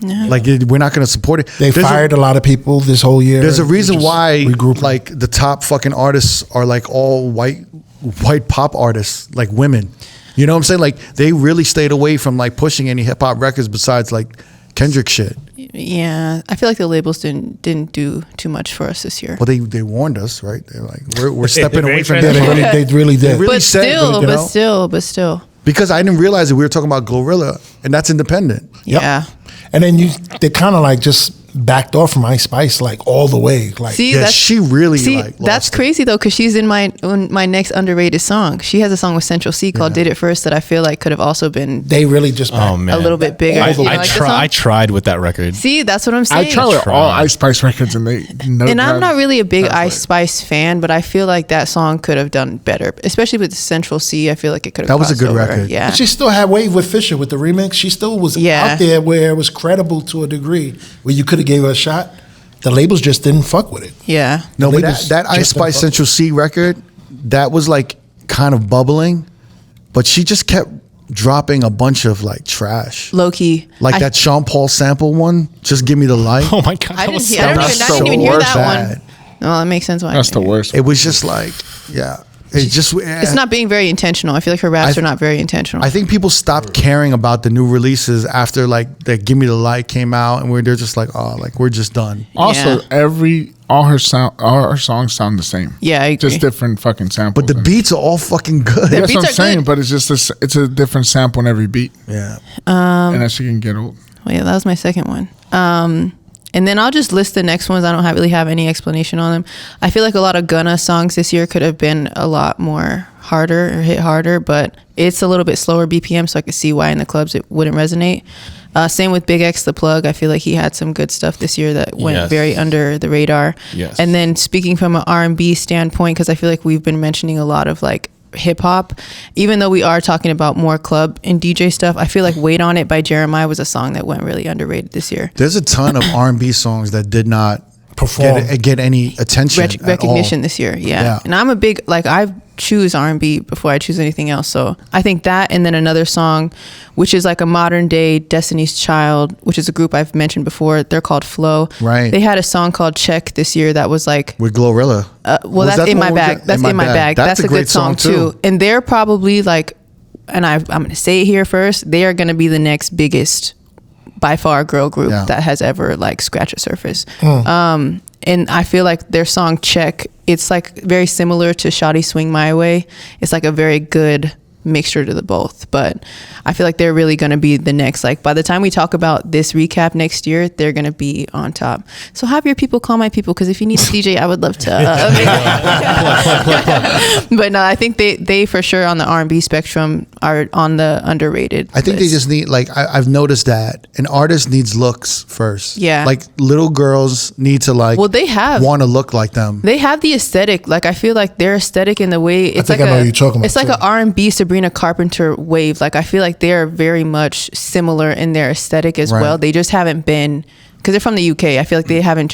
Like we're not going to support it. They fired a lot of people this whole year. There's a reason Just why regrouping. like the top fucking artists are like all white pop artists, like women. You know what I'm saying? Like they really stayed away from like pushing any hip hop records besides like Kendrick shit. Yeah, I feel like the labels didn't do too much for us this year. Well, they warned us, right? They're like, we're stepping away from Yeah, that. they really did. really But said, still, you know? but still. Because I didn't realize that we were talking about Glorilla, and that's independent. Yeah. And then they kind of like just backed off from Ice Spice like all the way. Like See, Yeah, that's she really that's lost it. crazy though, because she's in my next underrated song. She has a song with Central C called "Did It First" that I feel like could have also been they really just backed. Oh man, a little bit bigger. I, You like the song? I tried with that record. See, that's what I'm saying. I try with all Ice Spice records, and And I'm not really a big translate. Ice Spice fan, but I feel like that song could have done better, especially with Central C. I feel like it could have. That was a crossed good over. record. Yeah. But she still had Wave with Fisher with the remix. She still was out there where it was credible to a degree where you could have gave her a shot. The labels just didn't fuck with it. Yeah. No, but labels that Ice just Spice don't fuck Central C record, that was like kind of bubbling, but she just kept dropping a bunch of like trash. Low key. Like that Sean Paul sample one, Just Give Me the Light. Oh my god, I that didn't, was hear, so I bad. didn't even hear that bad. one. No, that makes sense why. That's the worst. It was just like, yeah. It just It's not being very intentional. I feel like her raps are not very intentional. I think people stopped caring about the new releases after like that Give Me the Light came out, and they're just like, oh, like we're just done. Also, all her songs sound the same. Yeah, I agree. Just different fucking samples. But the beats are all fucking good. The That's what I'm beats are saying. good. But it's just it's a different sample in every beat, Yeah. and that she can get old. Well, yeah, that was my second one. And then I'll just list the next ones. I don't really have any explanation on them. I feel like a lot of Gunna songs this year could have been a lot more harder or hit harder, but it's a little bit slower BPM, so I could see why in the clubs it wouldn't resonate. Same with Big X The Plug. I feel like he had some good stuff this year that went very under the radar. Yes. And then speaking from an R&B standpoint, because I feel like we've been mentioning a lot of like hip hop, even though we are talking about more club and DJ stuff, I feel like Wait on It by Jeremiah was a song that went really underrated this year. There's a ton of R&B songs that did not Perform. get any attention at Recognition all. this year. Yeah. Yeah. And I'm a big, like, I choose R&B before I choose anything else. So I think that, and then another song, which is like a modern day Destiny's Child, which is a group I've mentioned before. They're called Flow. Right. They had a song called Check this year that was like, With Glorilla. well, Was that's that In the My one we Bag. got? That's In My Bag. That's a great good song too. And they're probably like, and I'm going to say it here first, they are going to be the next biggest, by far, girl group that has ever like scratched the surface. And I feel like their song Check, it's like very similar to Shawty Swing My Way. It's like a very good mixture to the both. But I feel like they're really going to be the next, like by the time we talk about this recap next year, they're going to be on top. So have your people call my people, because if you need a DJ, I would love to. But no, I think they for sure on the R&B spectrum are on the underrated I think list. they just need, like, I've noticed that an artist needs looks first. Yeah. Like little girls need to like, Well, they have. want to look like them. They have the aesthetic. Like I feel like their aesthetic in the way it's think like I know what you're talking about, it's like too. a R&B Sabrina Carpenter wave. Like I feel like they're very much similar in their aesthetic as Right. well. They just haven't been, because they're from the UK. I feel like they haven't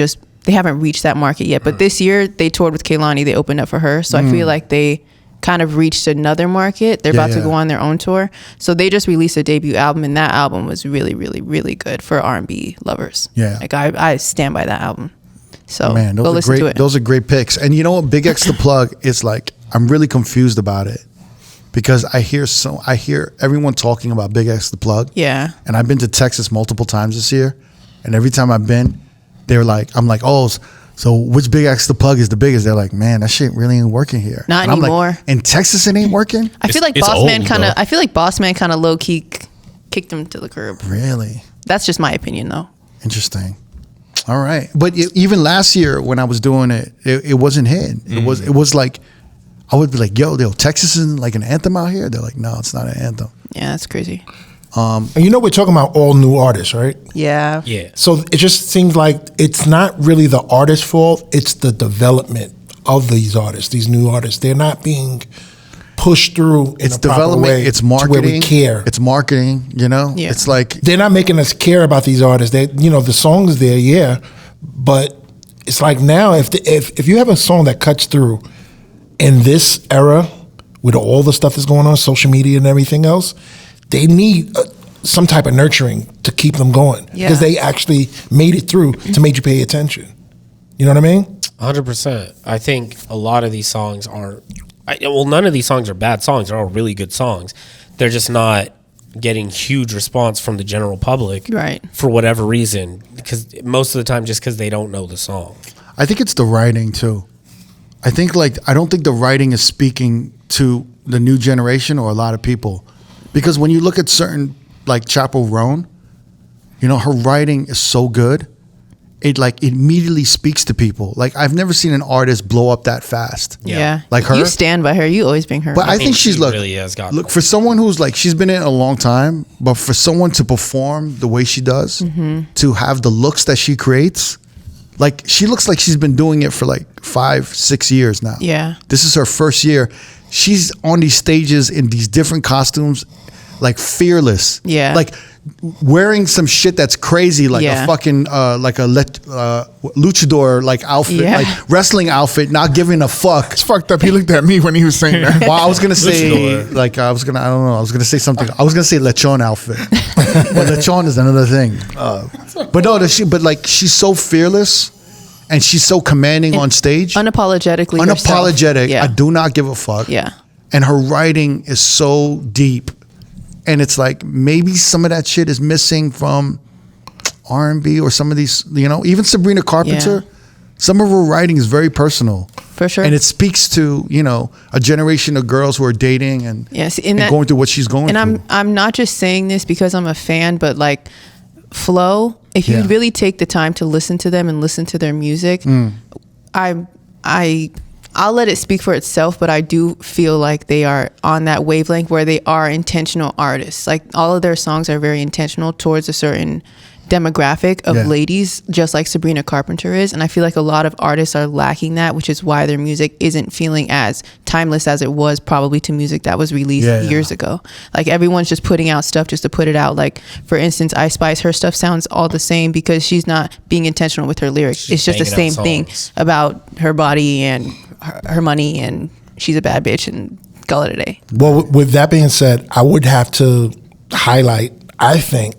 reached that market yet. But this year they toured with Kehlani. They opened up for her. So I feel like they kind of reached another market. They're about to go on their own tour. So they just released a debut album, and that album was really, really, really good for R&B lovers. Yeah. Like I stand by that album. So Man, go those are listen great. to it. Those are great picks. And you know what? Big X the Plug is like, I'm really confused about it because I hear everyone talking about Big X the Plug. Yeah. And I've been to Texas multiple times this year, and every time I've been, they're like, I'm like, oh, so which Big X the Plug is the biggest? They're like, man, that shit really ain't working here. Not and I'm anymore. like, in Texas, it ain't working. I feel like it's Boss Man old, kind of. though. I feel like Boss Man kind of low key kicked him to the curb. Really That's just my opinion, though. interesting. All right, but even last year when I was doing it, it wasn't hit. It was like, I would be like, yo, Texas isn't like an anthem out here. They're like, no, it's not an anthem. Yeah, that's crazy. And you know we're talking about all new artists, right? Yeah. Yeah. So it just seems like it's not really the artist's fault. It's the development of these artists, these new artists. They're not being pushed through in It's a proper development. way It's to where marketing. we care. It's marketing. You know, Yeah. it's like They're not making us care about these artists. They, the song is there, yeah, but it's like now if you have a song that cuts through in this era with all the stuff that's going on, social media and everything else, they need some type of nurturing to keep them going Yeah. because they actually made it through to make you pay attention. You know what I mean? 100%. I think a lot of these songs aren't. Well, none of these songs are bad songs. They're all really good songs. They're just not getting huge response from the general public, Right. For whatever reason. Because most of the time, just because they don't know the song. I think it's the writing too. I don't think the writing is speaking to the new generation or a lot of people, because when you look at certain like Chappell Roan, her writing is so good. It like immediately speaks to people. Like I've never seen an artist blow up that fast. Yeah. Like her? You stand by her. You always bring her. But up. I think she's she look really has got look for someone who's like she's been in it a long time, but for someone to perform the way she does, to have the looks that she creates, like she looks like she's been doing it for like 5-6 years now. Yeah. This is her first year. She's on these stages in these different costumes, like fearless. Yeah. Like wearing some shit that's crazy, like Yeah. a fucking luchador like outfit, Yeah. like wrestling outfit, not giving a fuck. It's fucked up. He looked at me when he was saying that. Well, I was gonna say Luchador. like I don't know. I was gonna say something. I was gonna say lechon outfit, but lechon is another thing. But no, but like she's so fearless, and she's so commanding on stage. Unapologetically. herself. Unapologetic. Yeah. I do not give a fuck. Yeah. And her writing is so deep, and it's like maybe some of that shit is missing from R&B or some of these. Even Sabrina Carpenter. Yeah. Some of her writing is very personal. For sure. And it speaks to, a generation of girls who are dating and, Yes, and going through what she's going And through. I'm not just saying this because I'm a fan, but like Flo, if you Yeah. really take the time to listen to them and listen to their music, I'll let it speak for itself, but I do feel like they are on that wavelength where they are intentional artists. Like all of their songs are very intentional towards a certain demographic of Yeah. ladies, just like Sabrina Carpenter is. And I feel like a lot of artists are lacking that, which is why their music isn't feeling as timeless as it was probably to music that was released years ago. Like everyone's just putting out stuff just to put it out. Like for instance, Ice Spice, her stuff sounds all the same because she's not being intentional with her lyrics. She's It's just the banging same out thing songs. about her body and her money, and she's a bad bitch and call it a day. Well, with that being said, I would have to highlight, I think,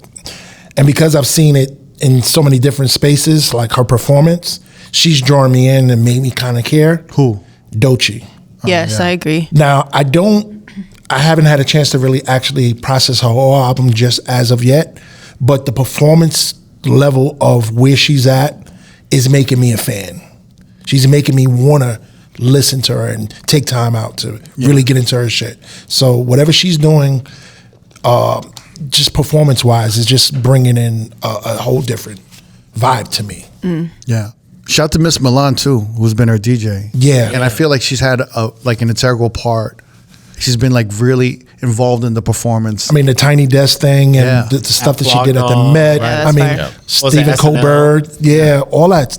and because I've seen it in so many different spaces, like her performance, she's drawing me in and made me kind of care. Who? Doechii. Yes, I agree. Now, I haven't had a chance to really actually process her whole album just as of yet, but the performance level of where she's at is making me a fan. She's making me want to listen to her and take time out to really get into her shit. So whatever she's doing, just performance wise, is just bringing in a whole different vibe to me. Yeah. Shout out to Miss Milan too, who's been her DJ. Yeah. And I feel like she's had like an integral part. She's been like really involved in the performance. I mean, the Tiny Desk thing and the stuff that she did at the Met. Yeah, I mean, that's Stephen SNL? Colbert.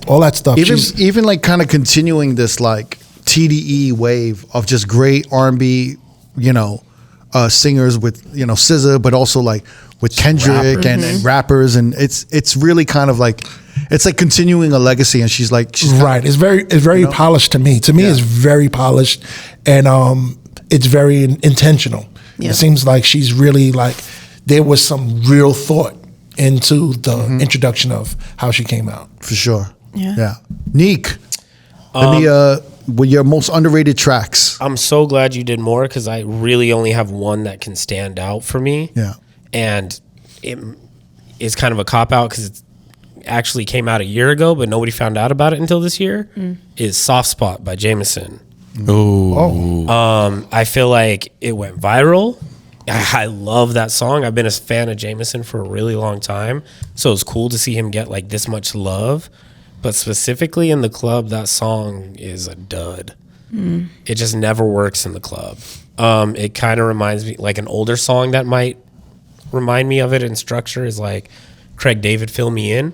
All that stuff. Even like kind of continuing this like TDE wave of just great R&B, singers with SZA, but also like with Kendrick and rappers, and it's really kind of like it's like continuing a legacy, and she's right. It's very polished to me. To me, it's very polished, and it's very intentional. Yeah. It seems like she's really like there was some real thought into the introduction of how she came out. for sure. Yeah. Neek, let me with your most underrated tracks. I'm so glad you did more because I really only have one that can stand out for me. Yeah. And it is kind of a cop out because it actually came out a year ago, but nobody found out about it until this year. Is Soft Spot by Jameson. I feel like it went viral. I love that song. I've been a fan of Jameson for a really long time, so it's cool to see him get like this much love. But specifically in the club, that song is a dud. It just never works in the club. It kind of reminds me like an older song that might remind me of it in structure is like Craig David Fill Me In,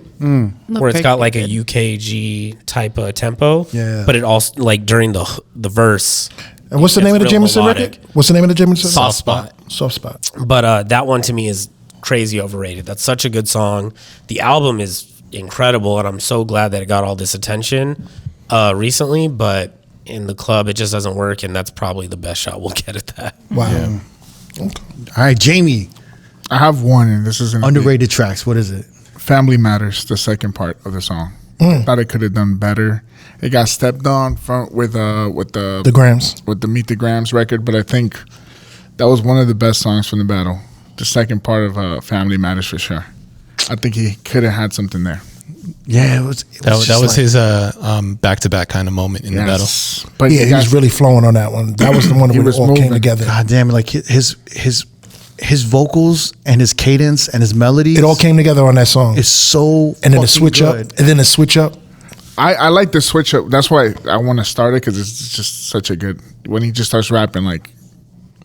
where it's got like a UKG type of tempo. Yeah. But it also like during the verse. And what's the name of the real Jameson melodic. record? What's the name of the Jameson? Soft Spot. Soft Spot. But that one to me is crazy overrated. That's such a good song. The album is incredible, and I'm so glad that it got all this attention recently. But in the club, it just doesn't work, and that's probably the best shot we'll get at that. Wow. Yeah. All right, Jamie, I have one, and this is an underrated tracks. What is it? Family Matters, the second part of the song. Thought it could have done better. It got stepped on with The Grams. with the Meet the Grams record, but I think that was one of the best songs from the battle. The second part of Family Matters for sure. I think he could have had something there. Yeah, it was That was his back-to-back kind of moment in the battle. But Yeah, he was really flowing on that one. That was the one He where it was all came moving. together. God damn it! Like his vocals and his cadence and his melodies. It all came together on that song. It's so and then the fucking switch good. up. And then the switch up. I like the switch up. That's why I want to start it because it's just such a good when he just starts rapping like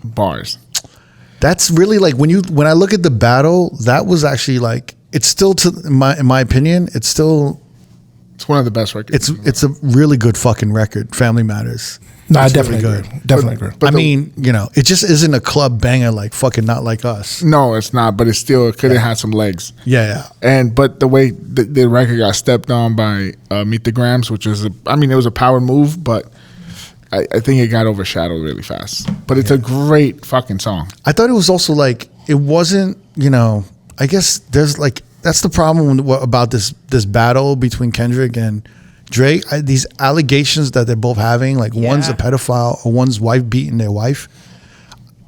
bars. That's really like when I look at the battle, that was actually like it's still in my opinion, it's one of the best records. it's a really good fucking record. Family Matters. No, I It's definitely really agree. Definitely agree. I mean, it just isn't a club banger like fucking Not Like Us. No, it's not, but it still could have had some legs. Yeah. But the way the record got stepped on by Meet the Grams, which was it was a power move, but I think it got overshadowed really fast. But it's a great fucking song. I thought it was also like it wasn't. I guess there's like that's the problem about this battle between Kendrick and Drake. These allegations that they're both having, like one's a pedophile or one's wife beating their wife.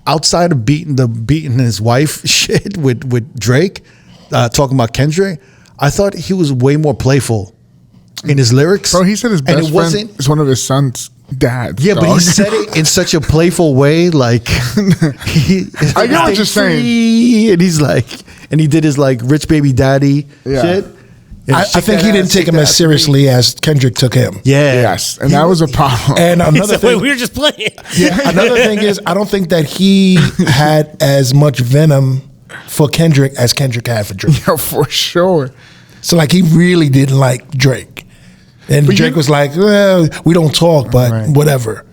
Outside of beating his wife shit with Drake, talking about Kendrick, I thought he was way more playful in his lyrics. Bro, he said his best friend wasn't. is one of his son's dads. Yeah, but he dog. said it in such a playful way, like I get what you're saying. free, and he's like, and he did his like rich baby daddy shit. And I think he didn't take him as seriously as Kendrick took him. Yeah. Yes, and that was a problem. And another Wait, thing, we were just playing. another thing is, I don't think that he had as much venom for Kendrick as Kendrick had for Drake. Yeah, for sure. So like he really didn't like Drake, and But Drake was like, "Well, we don't talk, but whatever."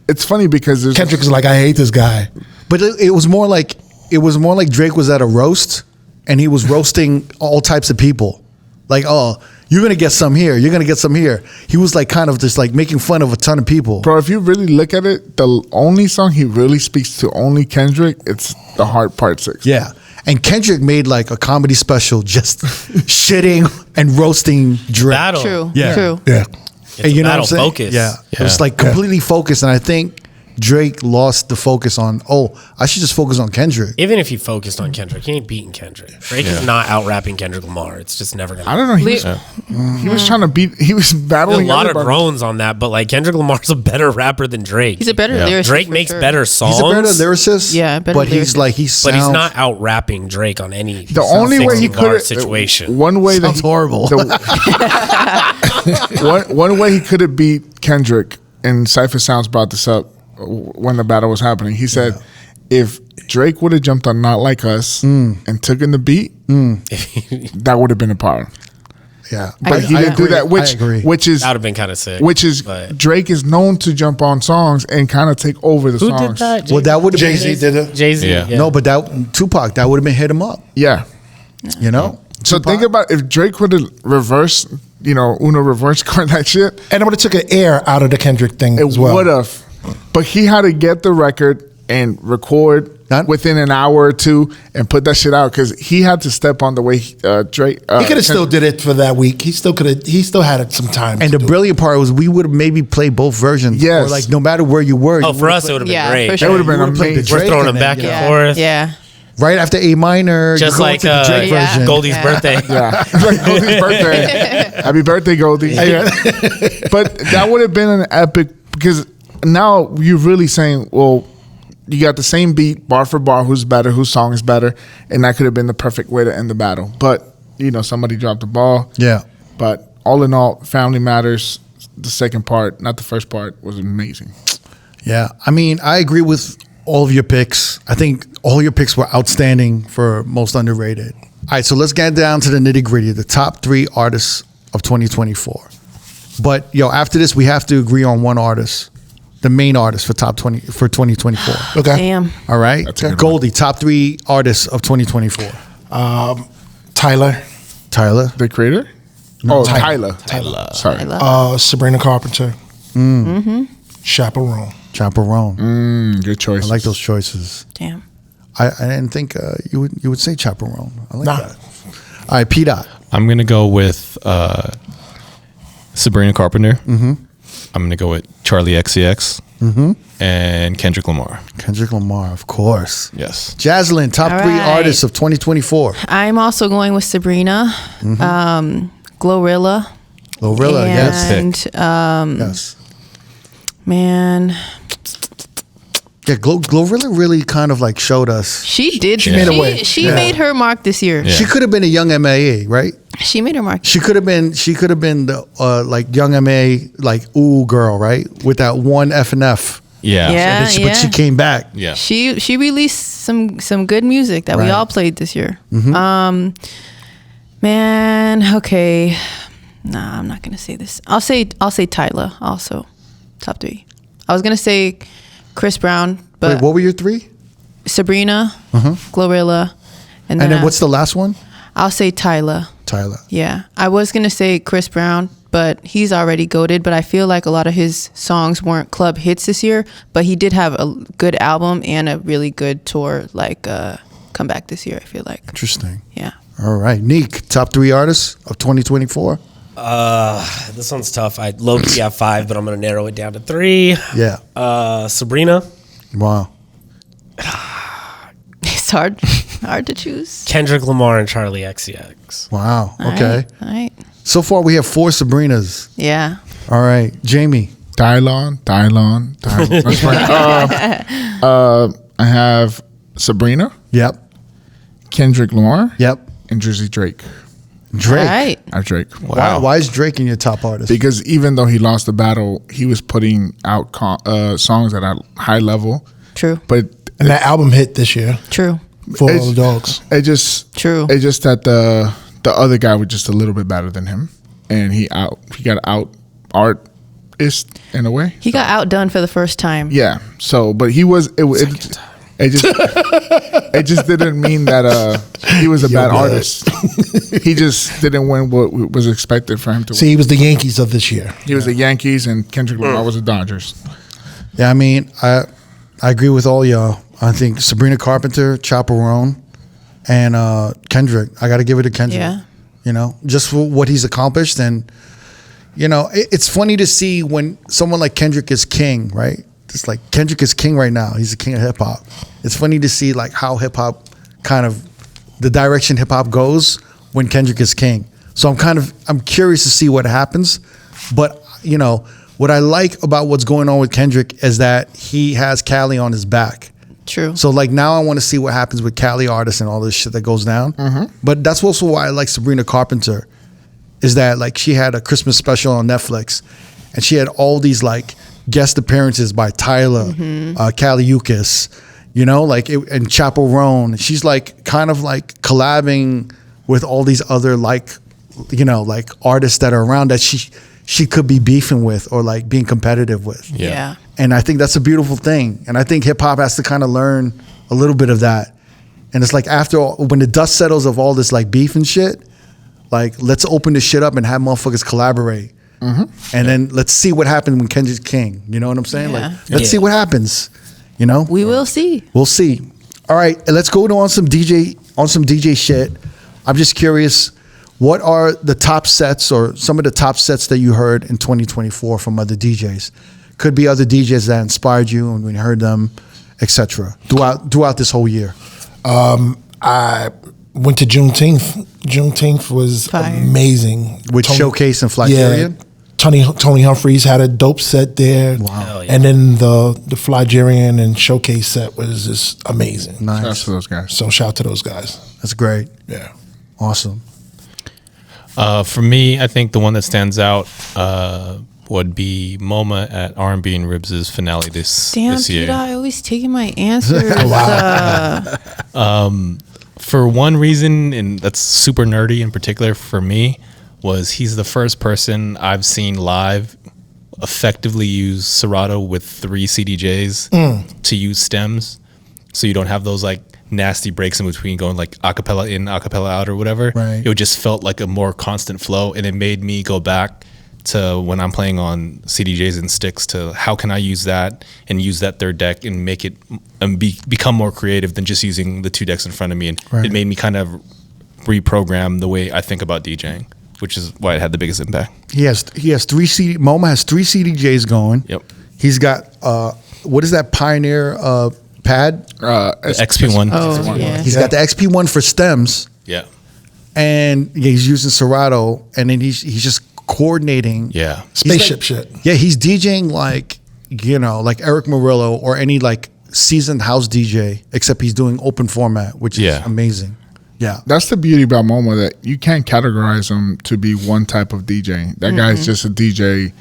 It's funny because there's Kendrick was like, "I hate this guy." But it was more like Drake was at a roast, and he was roasting all types of people. Like, oh, you're gonna get some here. You're gonna get some here. He was like kind of just like making fun of a ton of people. Bro, if you really look at it, the only song he really speaks to only Kendrick, it's The Heart Part 6. Yeah. And Kendrick made like a comedy special just shitting and roasting Drake. True. Yeah. True. Yeah, It's a battle focus. Yeah. It was like completely focused. And I think Drake lost the focus on, I should just focus on Kendrick. Even if he focused on Kendrick, he ain't beating Kendrick. Drake is not out rapping Kendrick Lamar. It's just never gonna. I don't know. He was trying to beat. He was battling a lot everybody. of groans on that, but like Kendrick Lamar's a better rapper than Drake. He's a better lyricist. Drake for makes sure. better songs. He's a better lyricist. Yeah, better but he's lyricist. like he sounds. but he's not out rapping Drake on any. The only way he could situation. One way Sounds horrible. One way he could have beat Kendrick, and Cypher Sounds brought this up when the battle was happening. He said, if Drake would have jumped on Not Like Us and took in the beat, that would have been a problem. Yeah, But he didn't do that, I agree. which is That would have been kind of sick. which is but- Drake is known to jump on songs and kind of take over the Who songs. did that? Well, that would have been Jay-Z did it. Jay-Z. Yeah. No, but that Tupac, that would have been hit him up. Yeah. You know. So think about if Drake would have reversed, Uno reverse card that shit. And it would have took an air out of the Kendrick thing It as well. would have, but he had to get the record and record That- within an hour or two and put that shit out because he had to step on the way Drake. He could have still did it for that week. He still could have. He still had some time. And to the do brilliant part was we would have maybe played both versions. Yes. Or like no matter where you were. Oh, you for would've us, it would have been Yeah, great. for That would have been You would've played the amazing. We're Drake throwing and them back then, and forth. Yeah. right after A minor. Just you go like into the Drake Yeah. version. Goldie's birthday. Yeah, like Goldie's birthday. Happy birthday, Goldie. But that would have been an epic because now you're really saying, well, you got the same beat, bar for bar, who's better, whose song is better, and that could have been the perfect way to end the battle. But somebody dropped the ball. Yeah. But all in all, Family Matters, the second part, not the first part, was amazing. Yeah. I mean, I agree with all of your picks. I think all your picks were outstanding for most underrated. All right, so let's get down to the nitty gritty, the top 3 artists of 2024. But after this, we have to agree on one artist, the main artist for top 20 for 2024. Okay. Damn. All right, That's a good one. Goldie, top 3 artists of 2024. Tyler, The creator? Tyler. Tyler. Sorry. I love Sabrina Carpenter. Chaperone. Chaperone. Good choice. I like those choices. Damn. I didn't think you would say Chaperone. I like Nah. that. All right, P. Dot. I'm gonna go with Sabrina Carpenter. Mm-hmm. I'm gonna go with Charlie XCX and Kendrick Lamar. Kendrick Lamar, of course. Yes. Jaslyn, top All 3 right. artists of 2024. I'm also going with Sabrina, Glorilla, Glorilla, yes. and Yes. man, Yeah, Glorilla really kind of like showed us. she did. She made a way. She made her mark this year. Yeah. She could have been a young MAA, right? She made her mark. She could have been the like young MA like ooh girl, right? With that one F and F. Yeah. Yeah. But she came back. Yeah. She released some good music that we Right. all played this year. Man, okay. Nah, I'm not gonna say this. I'll say Tyler also, top 3. I was gonna say Chris Brown, but Wait, what were your 3? Sabrina, Glorilla, and And then what's the last one? I'll say Tyler. Tyler. Yeah, I was gonna say Chris Brown, but he's already goated. But I feel like a lot of his songs weren't club hits this year. But he did have a good album and a really good tour, like comeback this year. I feel like, Interesting. yeah. All right, Neek, top 3 artists of 2024. This one's tough. I low key have 5, but I'm gonna narrow it down to 3. Yeah. Sabrina, Wow. It's hard to choose. Kendrick Lamar, and Charlie XCX. Wow. All Okay. right, all right. So far, we have 4 Sabrinas. Yeah. All right, Jamie. Dylon. That's right. I have Sabrina, Yep. Kendrick Lamar, Yep. and Drizzy Drake. Drake. All right. I have Drake. Why is Drake in your top artist? Because even though he lost the battle, he was putting out songs at a high level. True. But And that album hit this year True. for It's- all the dogs. it just True. It's just that the other guy was just a little bit better than him, and he got out artist in a way. He got outdone for the first time. Yeah. So, but he was it just didn't mean that he was a bad good. artist. He just didn't win what was expected for him to See, win. he was the Yankees of this year. He was the Yankees, and Kendrick Lamar was the Dodgers. Yeah, I mean, I agree with all y'all. I think Sabrina Carpenter, Chaperone, and Kendrick. I got to give it to Kendrick. Yeah. Just for what he's accomplished. And, it's funny to see when someone like Kendrick is king, right? it's like Kendrick is king right now. He's the king of hip hop. It's funny to see like how hip hop kind of the direction hip hop goes when Kendrick is king. So I'm curious to see what happens. But you know, what I like about what's going on with Kendrick is that he has Cali on his back. True. So like now I want to see what happens with Cali artists and all this shit that goes down. But that's also why I like Sabrina Carpenter, is that like she had a Christmas special on Netflix, and she had all these like guest appearances by Tyler, Caliucas, you know, like and Chappell Roan. She's like kind of like collabing with all these other like, you know, like artists that are around that she could be beefing with or like being competitive with. Yeah. And I think that's a beautiful thing. And I think hip hop has to kind of learn a little bit of that. And it's like when the dust settles of all this like beef and shit, like let's open this shit up and have motherfuckers collaborate. And then let's see what happens when Kendrick's king. You know what I'm saying? Yeah. Like let's see what happens. You know? We will see. We'll see. All right, let's go on some DJ shit. I'm just curious, what are the top sets or some of the top sets that you heard in 2024 from other DJs? Could be other DJs that inspired you and when you heard them, etc. Throughout this whole year. I went to Juneteenth. Juneteenth was Fire. amazing. With Showcase and Flygerian? Tony Humphries had a dope set there. Hell yeah. And then the Flygerian and Showcase set was just amazing. Nice. Shout out to those guys. So shout out to those guys. That's great. Yeah. Awesome. For me, I think the one that stands out would be MoMA at R&B and Ribs' finale this year. Peter, I always taking my answers. For one reason, and that's super nerdy in particular for me, was he's the first person I've seen live effectively use Serato with 3 CDJs to use stems, so you don't have those like nasty breaks in between going like acapella in, acapella out, or whatever. Right. It just felt like a more constant flow, and it made me go back to when I'm playing on CDJs and sticks to how can I use that and use that third deck and make it and become more creative than just using the 2 decks in front of me. And Right. it made me kind of reprogram the way I think about DJing, which is why it had the biggest impact. MoMA has 3 CDJs going. Yep. He's got what is that Pioneer pad? XP1. Oh, yeah. He's got the XP1 for stems, Yeah. and he's using Serato, and then he's just coordinating. Yeah. Spaceship shit. Yeah, he's DJing like, you know, like Eric Murillo or any like seasoned house DJ, except he's doing open format, which is amazing. Yeah. That's the beauty about MoMA, that you can't categorize him to be one type of DJ. That guy's just a DJ,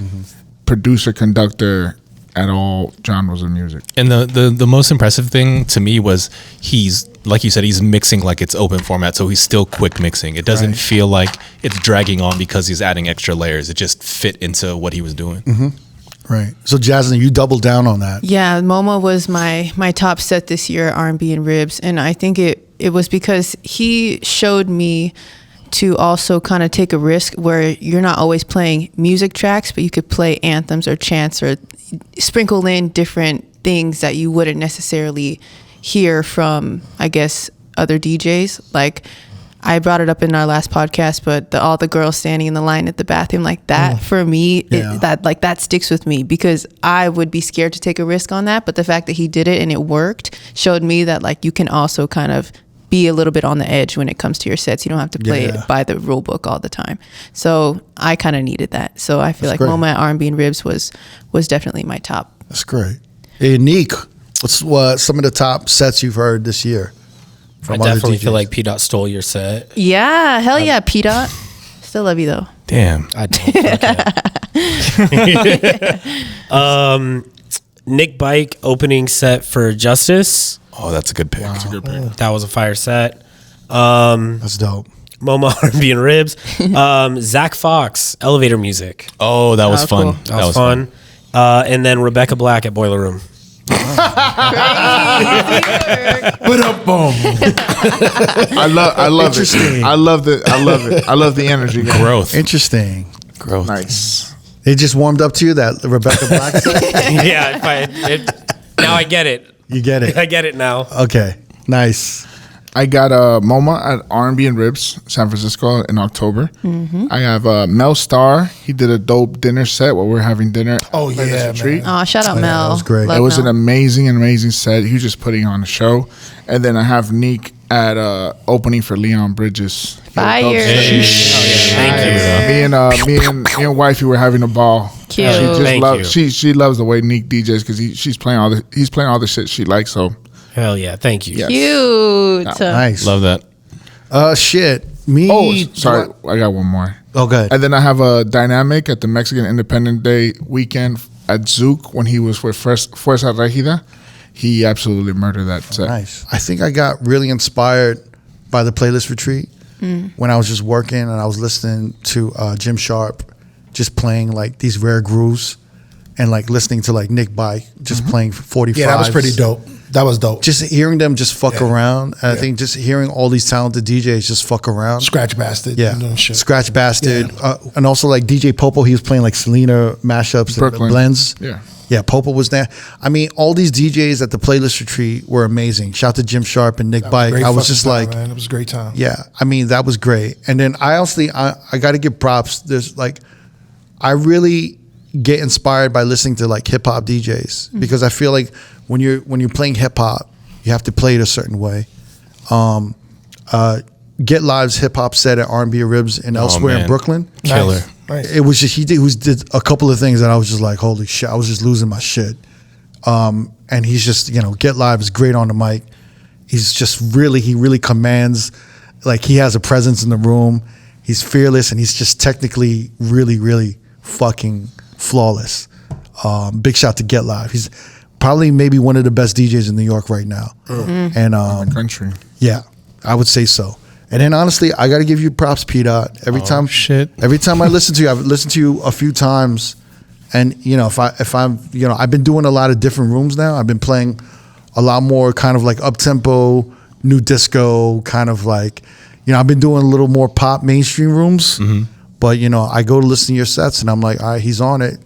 producer, conductor at all genres of music. And the most impressive thing to me was he's, like you said, he's mixing like it's open format, so he's still quick mixing. It doesn't feel like it's dragging on because he's adding extra layers. It just fit into what he was doing. Right. So Jasmine, you doubled down on that. Yeah, MoMA was my top set this year, R&B and Ribs, and I think it was because he showed me to also kind of take a risk where you're not always playing music tracks, but you could play anthems or chants or sprinkle in different things that you wouldn't necessarily hear from, I guess, other DJs. Like I brought it up in our last podcast, but all the girls standing in the line at the bathroom, like that for me, that sticks with me because I would be scared to take a risk on that. But the fact that he did it and it worked showed me that like you can also kind of be a little bit on the edge when it comes to your sets. You don't have to play it by the rule book all the time. So I kind of needed that. So I feel like MoMA at R&B and Ribs was definitely my top. That's great. Hey, Neek, what's some of the top sets you've heard this year? I definitely feel like P. Dot stole your set. Yeah, hell yeah, P. Dot. Still love you though. Damn. I don't. Nick Bike opening set for Justice. Oh, that's a good pick. That's a good pick. That was a fire set. That's dope. MoMA R&B and Ribs. Zach Fox, Elevator Music. Oh, that was fun. Cool. That was fun. And then Rebecca Black at Boiler Room. Put up, boom. I love it. I love it. I love the energy. Growth. Interesting. Growth. Nice. It just warmed up to you, that Rebecca Black set? Yeah, now I get it. You get it. I get it now. Okay. Nice. I got MoMA at R&B and Ribs, San Francisco in October. I have Mel Starr. He did a dope dinner set while we were having dinner. Oh, at yeah, Retreat. man. Oh, shout out Mel. that was great. Love It was Mel. an amazing set. He was just putting on a show. And then I have Neek at opening for Leon Bridges. Fire. Thank you. Me and wifey were having a ball. Cute. She just Thank loves you. she loves the way Neek DJs because he's playing all the shit she likes. So Hell yeah. Thank you. Yeah. Cute. Nice. Love that. Shit. Me. oh sorry, I got one more. Oh, good. And then I have a dynamic at the Mexican Independence Day weekend at Zouk when he was with Fuerza Regida. He absolutely murdered that set. Nice. I think I got really inspired by the playlist retreat when I was just working and I was listening to Jim Sharp just playing like these rare grooves and like listening to like Nick Bike just playing 45. Yeah, that was pretty dope. That was dope. Just hearing them just fuck Yeah. around. And I think just hearing all these talented DJs just fuck around. Scratch Bastard. Yeah, Doing shit. Scratch Bastard, and also like DJ Popo. He was playing like Selena mashups, and Brooklyn. blends. Yeah. Popo was there. I mean, all these DJs at the playlist retreat were amazing. Shout out to Jim Sharp and Nick That was a Bike. great I was fucking just time, like, man. It was a great time. yeah. I mean, that was great. And then I got to give props. There's like, I really get inspired by listening to like hip hop DJs because I feel like when you're playing hip hop, you have to play it a certain way. Get Live's hip hop set at R&B Ribs and elsewhere in man. Brooklyn. Killer. Nice. It was just he did a couple of things that I was just like, holy shit! I was just losing my shit. And he's just Get Live is great on the mic. He's just he really commands. Like he has a presence in the room. He's fearless and he's just technically really fucking flawless. Big shout to Get Live. He's probably maybe one of the best DJs in New York right now. And Country. yeah, I would say so. And then honestly, I got to give you props, P Dot. Every time I listen to you, I've listened to you a few times, and if I'm I've been doing a lot of different rooms now. I've been playing a lot more kind of like up tempo, new disco, kind of like I've been doing a little more pop mainstream rooms. But I go to listen to your sets, and I'm like, all right, he's on it.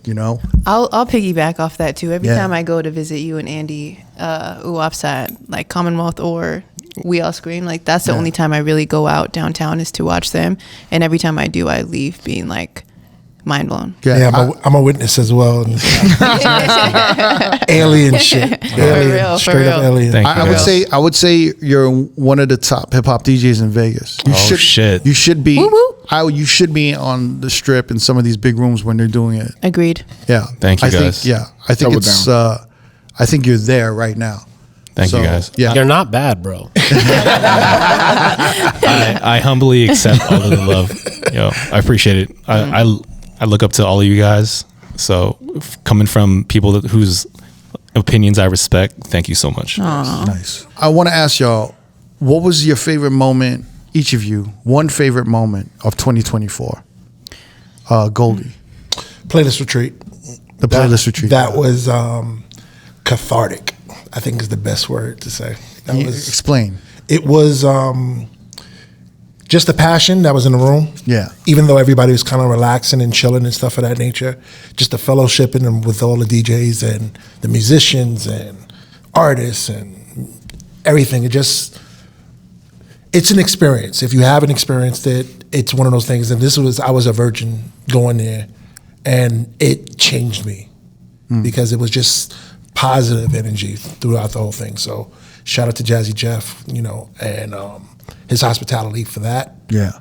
I'll piggyback off that too. Every Yeah. time I go to visit you and Andy, UOP's at like Commonwealth or We All Scream, like that's the only time I really go out downtown is to watch them. And every time I do, I leave being like mind blown. Yeah, I'm a witness as well. Alien shit. Alien, real, for straight up real. alien. Thank you. I would say you're one of the top hip hop DJs in Vegas. Shit. You should be. Woo woo. You should be on the strip in some of these big rooms when they're doing it. Agreed. Yeah. Thank you, I guys. Think, I think Double it's. down. I think you're there right now. Thank you, guys. Yeah. You're not bad, bro. I humbly accept all of the love. I appreciate it. I look up to all of you guys. So coming from people whose opinions I respect, thank you so much. Nice. I want to ask y'all, what was your favorite moment? Each of you, one favorite moment of 2024. Goldie, Playlist retreat. the playlist retreat. That was cathartic. I think is the best word to say. That was. Explain. It was just the passion that was in the room. Yeah. Even though everybody was kind of relaxing and chilling and stuff of that nature, just the fellowshipping and with all the DJs and the musicians and artists and everything. It's an experience. If you haven't experienced it, it's one of those things. And I was a virgin going there, and it changed me because it was just positive energy throughout the whole thing. So shout out to Jazzy Jeff, and his hospitality for that. Yeah.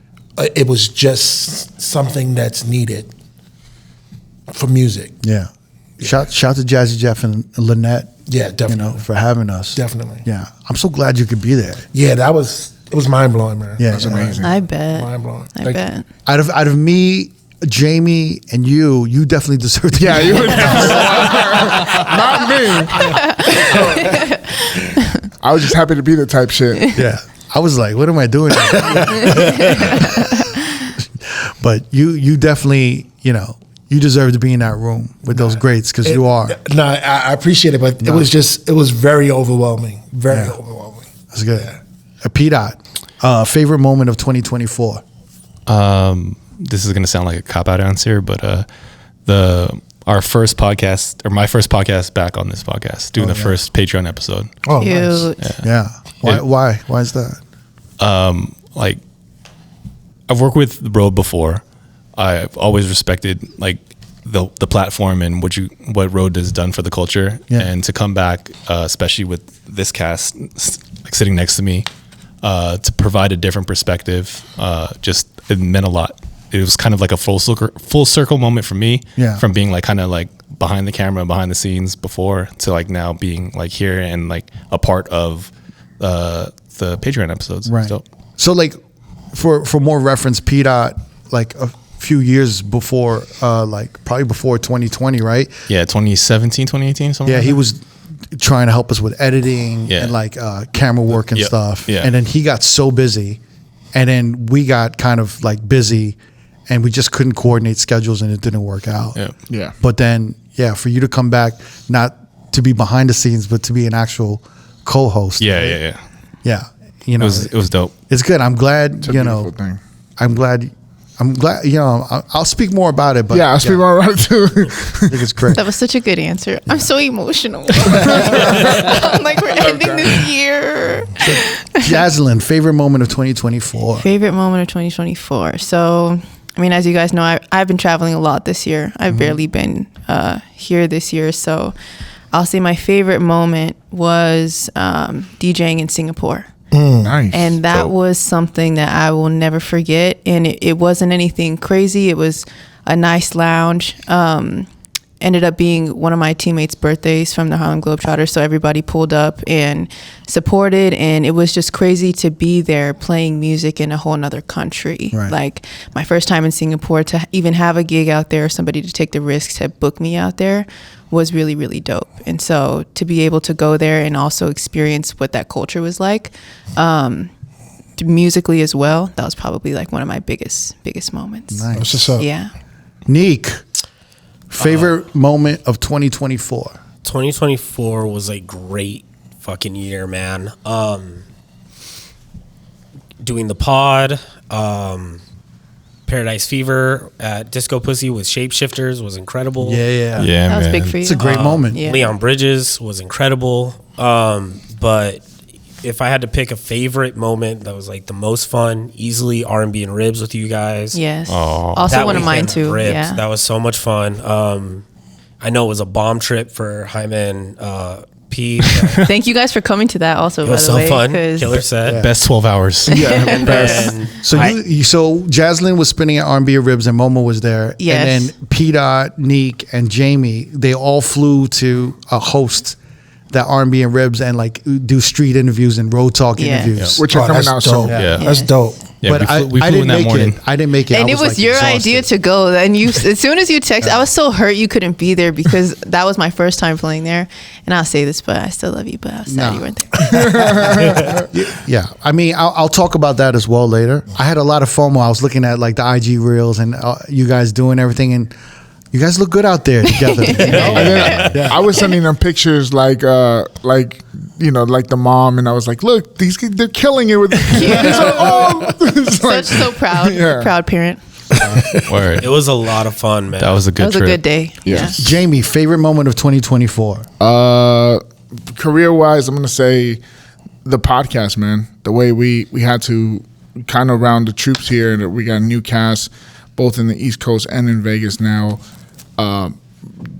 It was just something that's needed for music. Yeah. Shout to Jazzy Jeff and Lynette. Yeah, definitely. For having us. Definitely. Yeah. I'm so glad you could be there. Yeah, it was mind blowing, man. Yeah. That's amazing. I bet. Mind blowing. I bet. Out of me, Jamie, and you definitely deserve to be Yeah, you would not me. I was just happy to be the type shit. Yeah. I was like, what am I doing here? But you definitely, you deserve to be in that room with those greats because you are. No, I appreciate it, but it was very overwhelming. Very overwhelming. That's good. P Dot, favorite moment of 2024. This is gonna sound like a cop-out answer, but our first podcast, or my first podcast back on this podcast, doing the first Patreon episode. Oh, Cute. nice. Yeah. Why is that? Like, I've worked with R.O.A.D before. I've always respected like the platform and what R.O.A.D has done for the culture, and to come back, especially with this cast like sitting next to me, to provide a different perspective, just it meant a lot. It was kind of like a full circle moment for me, from being like kind of like behind the camera, behind the scenes before, to like now being like here and like a part of the Patreon episodes. Right. So like for more reference, P. Dot, like a few years before, like probably before 2020, right? Yeah, 2017, 2018, something. Yeah, like he that. was trying to help us with editing and like camera work and stuff. Yeah. And then he got so busy, and then we got kind of like busy, and we just couldn't coordinate schedules, and it didn't work out. Yeah. But then, for you to come back, not to be behind the scenes, but to be an actual co-host. Yeah. You know, it was dope. It's good. I'm glad. It's a beautiful thing. I'm glad. You know, I'll speak more about it. But I'll speak more about it too. I think it's great. That was such a good answer. I'm so emotional. I'm like, we're ending this year. Jaslyn, favorite moment of 2024. Favorite moment of 2024. So, I mean, as you guys know, I've been traveling a lot this year. I've barely been here this year. So I'll say my favorite moment was DJing in Singapore. Nice. And that was something that I will never forget. And it wasn't anything crazy. It was a nice lounge. Ended up being one of my teammates' birthdays from the Harlem Globetrotters. So everybody pulled up and supported. And it was just crazy to be there playing music in a whole nother country. Right. Like my first time in Singapore, to even have a gig out there, somebody to take the risk to book me out there was really, really dope. And so to be able to go there and also experience what that culture was like, musically as well, that was probably like one of my biggest moments. Nice. That's what's up. Yeah. Neek, favorite moment of 2024. 2024 was a great fucking year, man. Doing the pod, Paradise Fever at Disco Pussy with Shapeshifters was incredible. Yeah. Yeah, That was man. big for you. It's a great moment. Yeah. Leon Bridges was incredible. But if I had to pick a favorite moment that was like the most fun, easily R&B and Ribs with you guys. Yes. Oh. Also That one of mine weekend too. Ribs, Yeah. that was so much fun. I know it was a bomb trip for Jaime and P. But Thank you guys for coming to that also, it by was the so way. fun. 'cause Killer set. Best 12 hours. And then So so Jaslyn was spinning at R&B and Ribs, and Momo was there. Yes. And then P. Dot, Neek, and Jamie, they all flew to host that R&B and Ribs and like do street interviews and road talk Yeah. interviews. Which are coming that's out dope. soon. Yeah. That's dope. Yeah, But we I flew didn't in that make morning. it. I didn't make it. And I it was like, your exhausted. idea to go. And you, as soon as you text, I was so hurt you couldn't be there because that was my first time playing there. And I'll say this, but I still love you. But I was sad No. you weren't there. Yeah, I mean, I'll talk about that as well later. I had a lot of FOMO. I was looking at like the IG reels and you guys doing everything, and you guys look good out there together. You know? And then I was sending them pictures like you know, like the mom, and I was like, look, these kids, they're killing it with these are all it's like- So proud. Yeah. Proud parent. Word. it was a lot of fun, man. That was a That good was trip. a good day. Yes. Jamie, favorite moment of 2024. Career wise, I'm gonna say the podcast, man. The way we had to kind of round the troops here, and we got a new cast both in the East Coast and in Vegas now.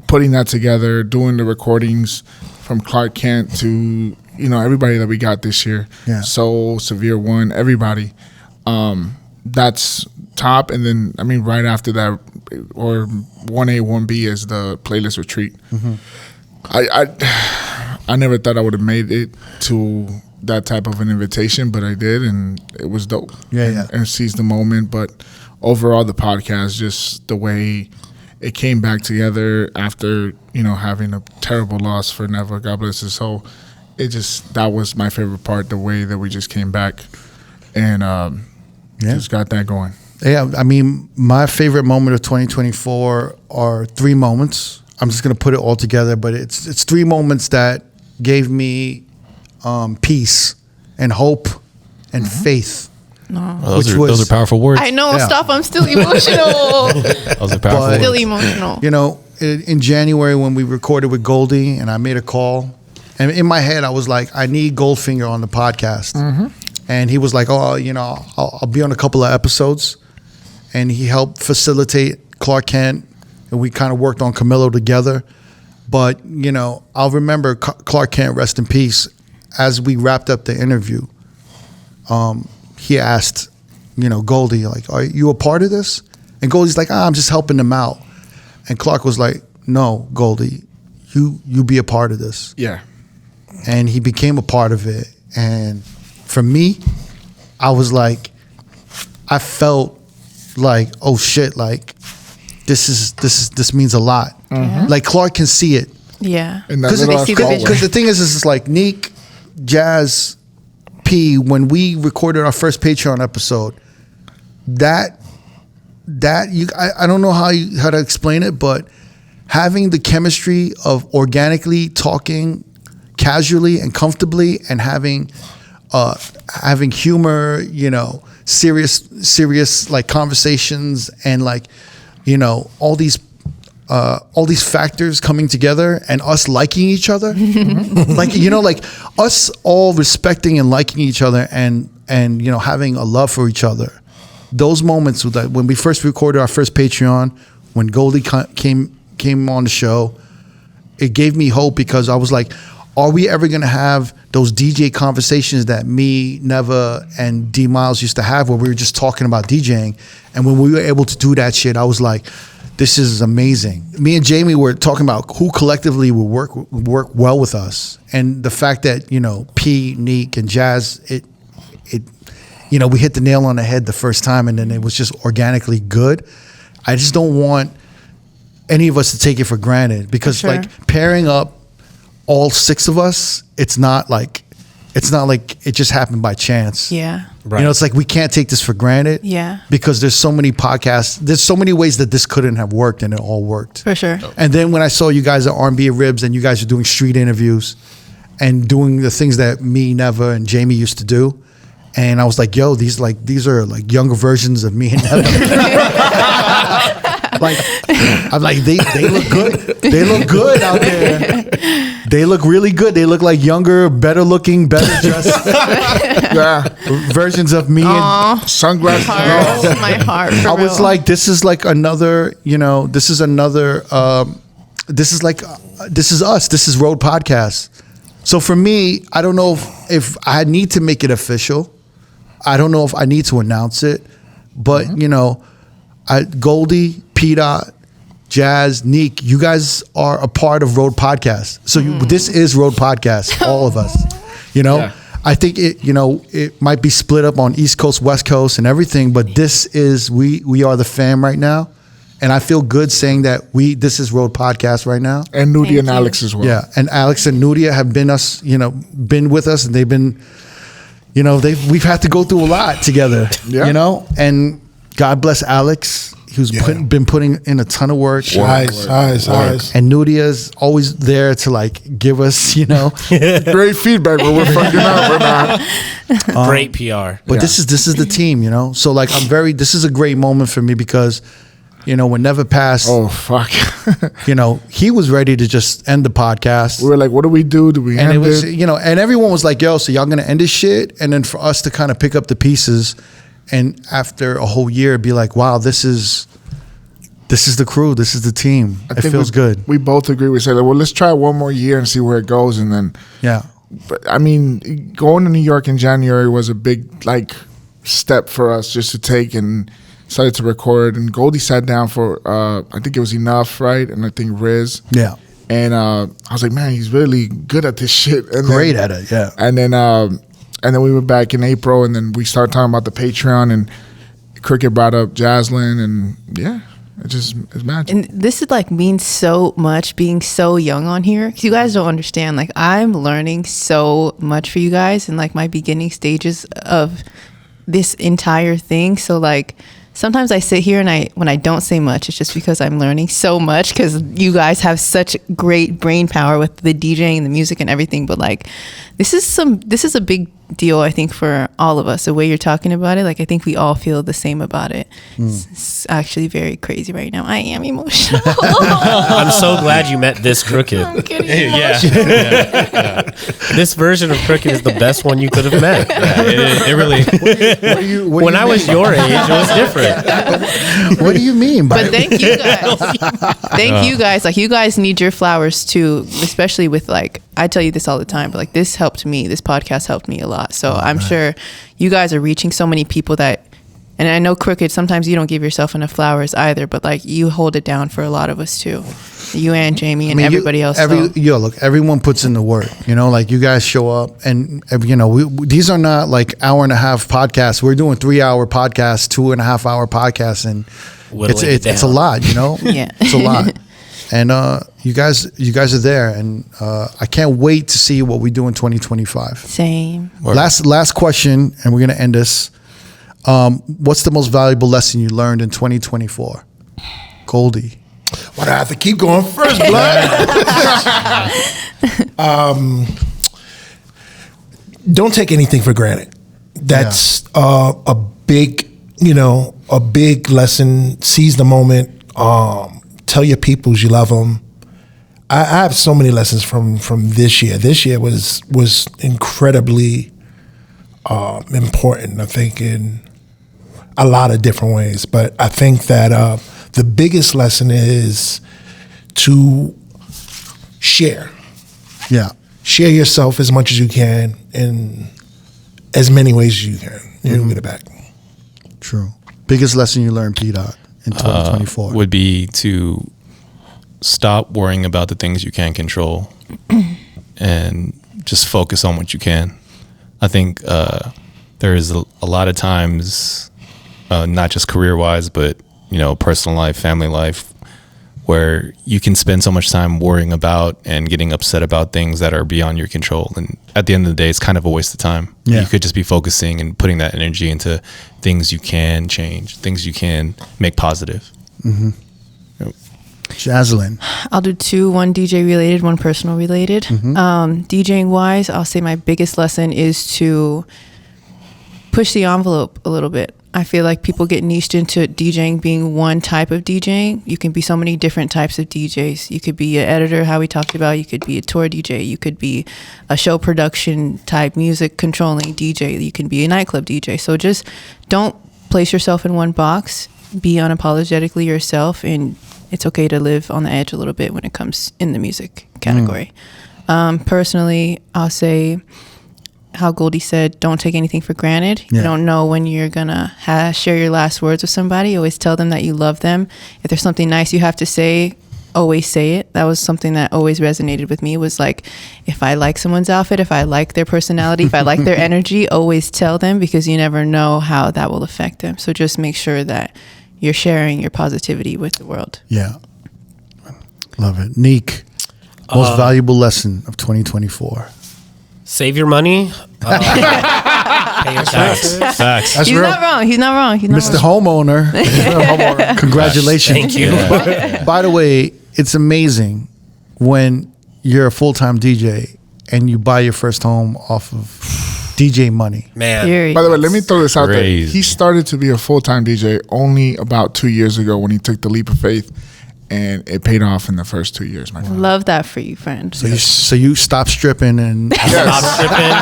Putting that together, doing the recordings from Clark Kent to, you know, everybody that we got this year. Yeah. Soul, Severe One, everybody. That's top. And then, I mean, right after that, or 1A, 1B is the playlist retreat. I never thought I would have made it to that type of an invitation, but I did, and it was dope. Yeah. And seize the moment. But overall, the podcast, just the way it came back together after, you know, having a terrible loss for Neva, God bless his soul. It just, that was my favorite part, the way that we just came back and just got that going. Yeah, I mean, my favorite moment of 2024 are 3 moments. I'm just gonna put it all together, but it's 3 moments that gave me peace and hope and faith. Those are powerful words. I know. Yeah. Stop. I'm still emotional. Those are powerful But- Still words. emotional. You know, in January when we recorded with Goldie and I made a call, and in my head I was like, I need Goldfinger on the podcast. and he was like, "Oh, you know, I'll be on a couple of episodes," and he helped facilitate Clark Kent, and we kind of worked on Camilo together. But you know, I'll remember Clark Kent, rest in peace. As we wrapped up the interview, he asked, you know, Goldie, like, "Are you a part of this?" And Goldie's like, "I'm just helping them out." And Clark was like, "No, Goldie, you be a part of this." Yeah. And he became a part of it. And for me, I was like, I felt like, oh shit, like this means a lot. Like Clark can see it. Yeah. And that Because little ass hallway. the thing is it's like Neek, Jazz, P, when we recorded our first Patreon episode, I don't know how to explain it, but having the chemistry of organically talking casually and comfortably, and having humor, you know, serious like conversations, and like, you know, all these factors coming together, and us liking each other, like, you know, like us all respecting and liking each other, and you know, having a love for each other. Those moments that when we first recorded our first Patreon, when Goldie came on the show, it gave me hope, because I was like, are we ever going to have those DJ conversations that me, Neva, and D Miles used to have, where we were just talking about DJing? And when we were able to do that shit, I was like, this is amazing. Me and Jamie were talking about who collectively would work well with us. And the fact that, you know, P, Neek, and Jazz, it you know, we hit the nail on the head the first time, and then it was just organically good. I just don't want any of us to take it for granted, because like pairing up all six of us, it's not like it just happened by chance. Yeah. Right. You know, it's like we can't take this for granted. Yeah. Because there's so many podcasts, there's so many ways that this couldn't have worked, and it all worked. For sure. And then when I saw you guys at R&B Ribs, and you guys are doing street interviews and doing the things that me, Neva, and Jamie used to do, and I was like, yo, these are like younger versions of me and Neva. Like, I'm like, they look good. They look good out there. They look really good. They look like younger, better looking, better dressed versions of me. Aww. And sunglasses. My heart. I was like, this is like another, you know, this is another, this is us. This is R.O.A.D Podcast. So for me, I don't know if I need to make it official. I don't know if I need to announce it, but you know, Goldie, P-Dot, Jazz, Neek, you guys are a part of R.O.A.D Podcast. So this is R.O.A.D Podcast, all of us. You know, Yeah. I think it might be split up on East Coast, West Coast, and everything, but this is we are the fam right now, and I feel good saying that this is R.O.A.D Podcast right now. And Nudie and Alex as well. Yeah, and Alex and Nudia have been with us, and they've been, you know, we've had to go through a lot together. Yeah. You know, and God bless Alex, who's been putting in a ton of work. Eyes. And Nudia's always there to like give us, you know, Great feedback, but we're fucking up. We're not. Great PR. But this is the team, you know. So like this is a great moment for me, because, you know, when Never passed, Oh, fuck. you know, he was ready to just end the podcast. We were like, what do we do? Do we And end it was, it? you know, and everyone was like, yo, so y'all gonna end this shit? And then for us to kind of pick up the pieces, and after a whole year be like, wow, this is the crew, this is the team. It feels good. We both agree. We said, well, let's try one more year and see where it goes. And then, Yeah. but I mean, going to New York in January was a big like step for us just to take, and started to record. And Goldie sat down for I think it was Enough, right? And I think Riz. Yeah. And I was like, man, he's really good at this shit. And Great at it, yeah. And then we were back in April, and then we started talking about the Patreon, and Cricket brought up Jaslyn, and yeah, it's magic. And this is like means so much being so young on here, because you guys don't understand. Like, I'm learning so much for you guys in like my beginning stages of this entire thing. So like sometimes I sit here and when I don't say much, it's just because I'm learning so much, because you guys have such great brain power with the DJing and the music and everything. But like, this is a big deal, I think, for all of us. The way you're talking about it, like, I think we all feel the same about it. It's actually very crazy right now. I am emotional. I'm so glad you met this Crooked. I'm getting Yeah. emotional. This version of Crooked is the best one you could have met. It really. When I was your age, it was different. What do you mean by But thank you guys. Thank you guys. Like, you guys need your flowers too, especially with, like, I tell you this all the time, but like, this helped me. This podcast helped me a lot. So I'm sure you guys are reaching so many people that, and I know Crooked, sometimes you don't give yourself enough flowers either, but like, you hold it down for a lot of us too. You and Jamie and everybody else. Look, everyone puts in the work, you know, like, you guys show up, and you know, these are not like hour and a half podcasts. We're doing 3-hour podcasts, 2.5 hour podcasts, and it's a lot, you know. Yeah. It's a lot. And you guys are there, and I can't wait to see what we do in 2025. Same. Last question, and we're gonna end this. What's the most valuable lesson you learned in 2024? Goldie. Why do I have to keep going first, blood? Don't take anything for granted. That's a big lesson. Seize the moment. Tell your peoples you love them. I have so many lessons from this year. This year was incredibly important, I think, in a lot of different ways. But I think that the biggest lesson is to share. Yeah. Share yourself as much as you can in as many ways as you can. You'll get it back. True. Biggest lesson you learned, P-Dot, in 2024? Would be to stop worrying about the things you can't control and just focus on what you can. I think there is a lot of times, not just career-wise, but, you know, personal life, family life, where you can spend so much time worrying about and getting upset about things that are beyond your control. And at the end of the day, it's kind of a waste of time. Yeah. You could just be focusing and putting that energy into things you can change, things you can make positive. Mm-hmm. Yep. Jaslyn. I'll do two, one DJ related, one personal related. DJing wise, I'll say my biggest lesson is to push the envelope a little bit. I feel like people get niched into DJing being one type of DJing. You can be so many different types of DJs. You could be an editor, how we talked about. You could be a tour DJ. You could be a show production type music controlling DJ. You can be a nightclub DJ. So just don't place yourself in one box. Be unapologetically yourself, and it's okay to live on the edge a little bit when it comes in the music category. Personally, I'll say, how Goldie said, don't take anything for granted. Yeah. You don't know when you're gonna share your last words with somebody. Always tell them that you love them. If there's something nice you have to say, always say it. That was something that always resonated with me, was like, if I like someone's outfit, if I like their personality, if I like their energy, always tell them, because you never know how that will affect them. So just make sure that you're sharing your positivity with the world. Yeah. Love it. Neek, most valuable lesson of 2024. Save your money. Pay your taxes. Facts. That's He's real. not wrong. He's not wrong. He's not Mr. wrong. Homeowner. Congratulations. Thank you. By the way, it's amazing when you're a full-time DJ and you buy your first home off of DJ money. Man. Period. By the way, let me throw this out there. Crazy. He started to be a full-time DJ only about 2 years ago when he took the leap of faith, and it paid off in the first 2 years, my friend. Love that for you, friend. So you stop stripping and Stop tripping.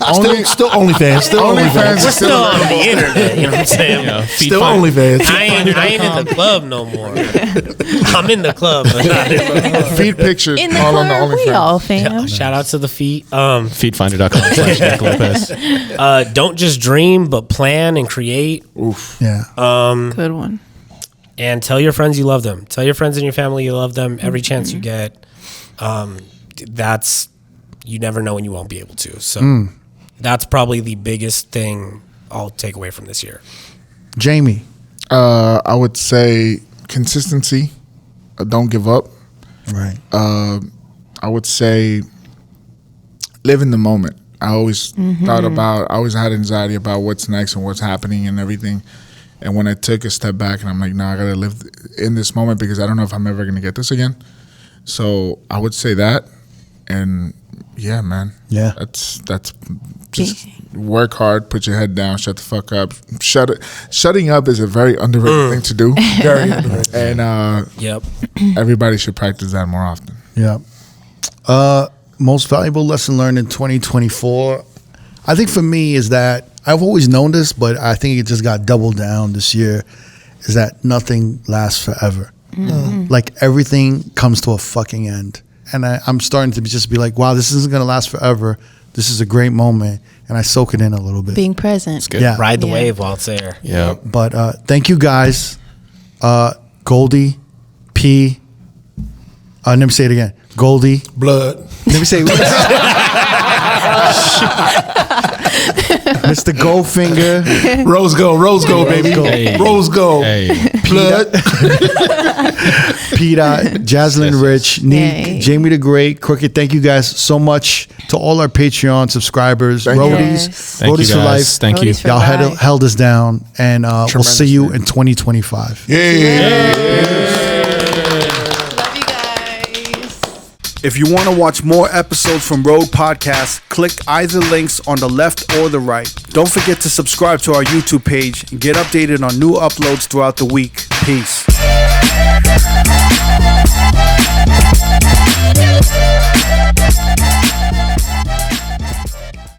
Only Still OnlyFans. Still OnlyFans OnlyFans. is We're still still on the internet. You know what I'm saying? Yeah, Still OnlyFans. I ain't in the club no more. I'm in the club. feed pictures In the all on the club, we OnlyFans. all fam. Shout out to the feet. Feetfinder.com/Nick Don't just dream, but plan and create. yeah. Good one. And tell your friends you love them. Tell your friends and your family you love them every chance you get. That's, you never know when you won't be able to. So that's probably the biggest thing I'll take away from this year. Jamie. I would say consistency. Don't give up. Right. I would say live in the moment. I always I always had anxiety about what's next and what's happening and everything. And when I took a step back and I'm like, no, I got to live in this moment because I don't know if I'm ever going to get this again. So I would say that. And yeah, man. Yeah. That's just work hard, put your head down, shut the fuck up. Shutting up is a very underrated thing to do. Very underrated. And Yep. everybody should practice that more often. Yeah. Most valuable lesson learned in 2024. I think for me is that I've always known this, but I think it just got doubled down this year. Is that nothing lasts forever. Like everything comes to a fucking end. And I'm starting to just be like, wow, this isn't going to last forever. This is a great moment. And I soak it in a little bit. Being present. Good. Yeah. Ride the wave while it's there. Yeah. But thank you guys. Goldie, P. Let me say it again. Goldie. Blood. Let me say it. Mr. Goldfinger. Rose gold, baby. Hey. Rose gold. Hey. Blood. Peter, Jaslyn Rich, Neek, Hey. Jamie the Great, Crooked. Thank you guys so much to all our Patreon subscribers, Roadies, Yes. Thank you, Roadies for guys. life. Thank you. Roadies for Y'all life. held us down, and we'll see you in 2025. Yeah. Love you guys. If you want to watch more episodes from R.O.A.D Podcast, click either links on the left or the right. Don't forget to subscribe to our YouTube page and get updated on new uploads throughout the week. Peace.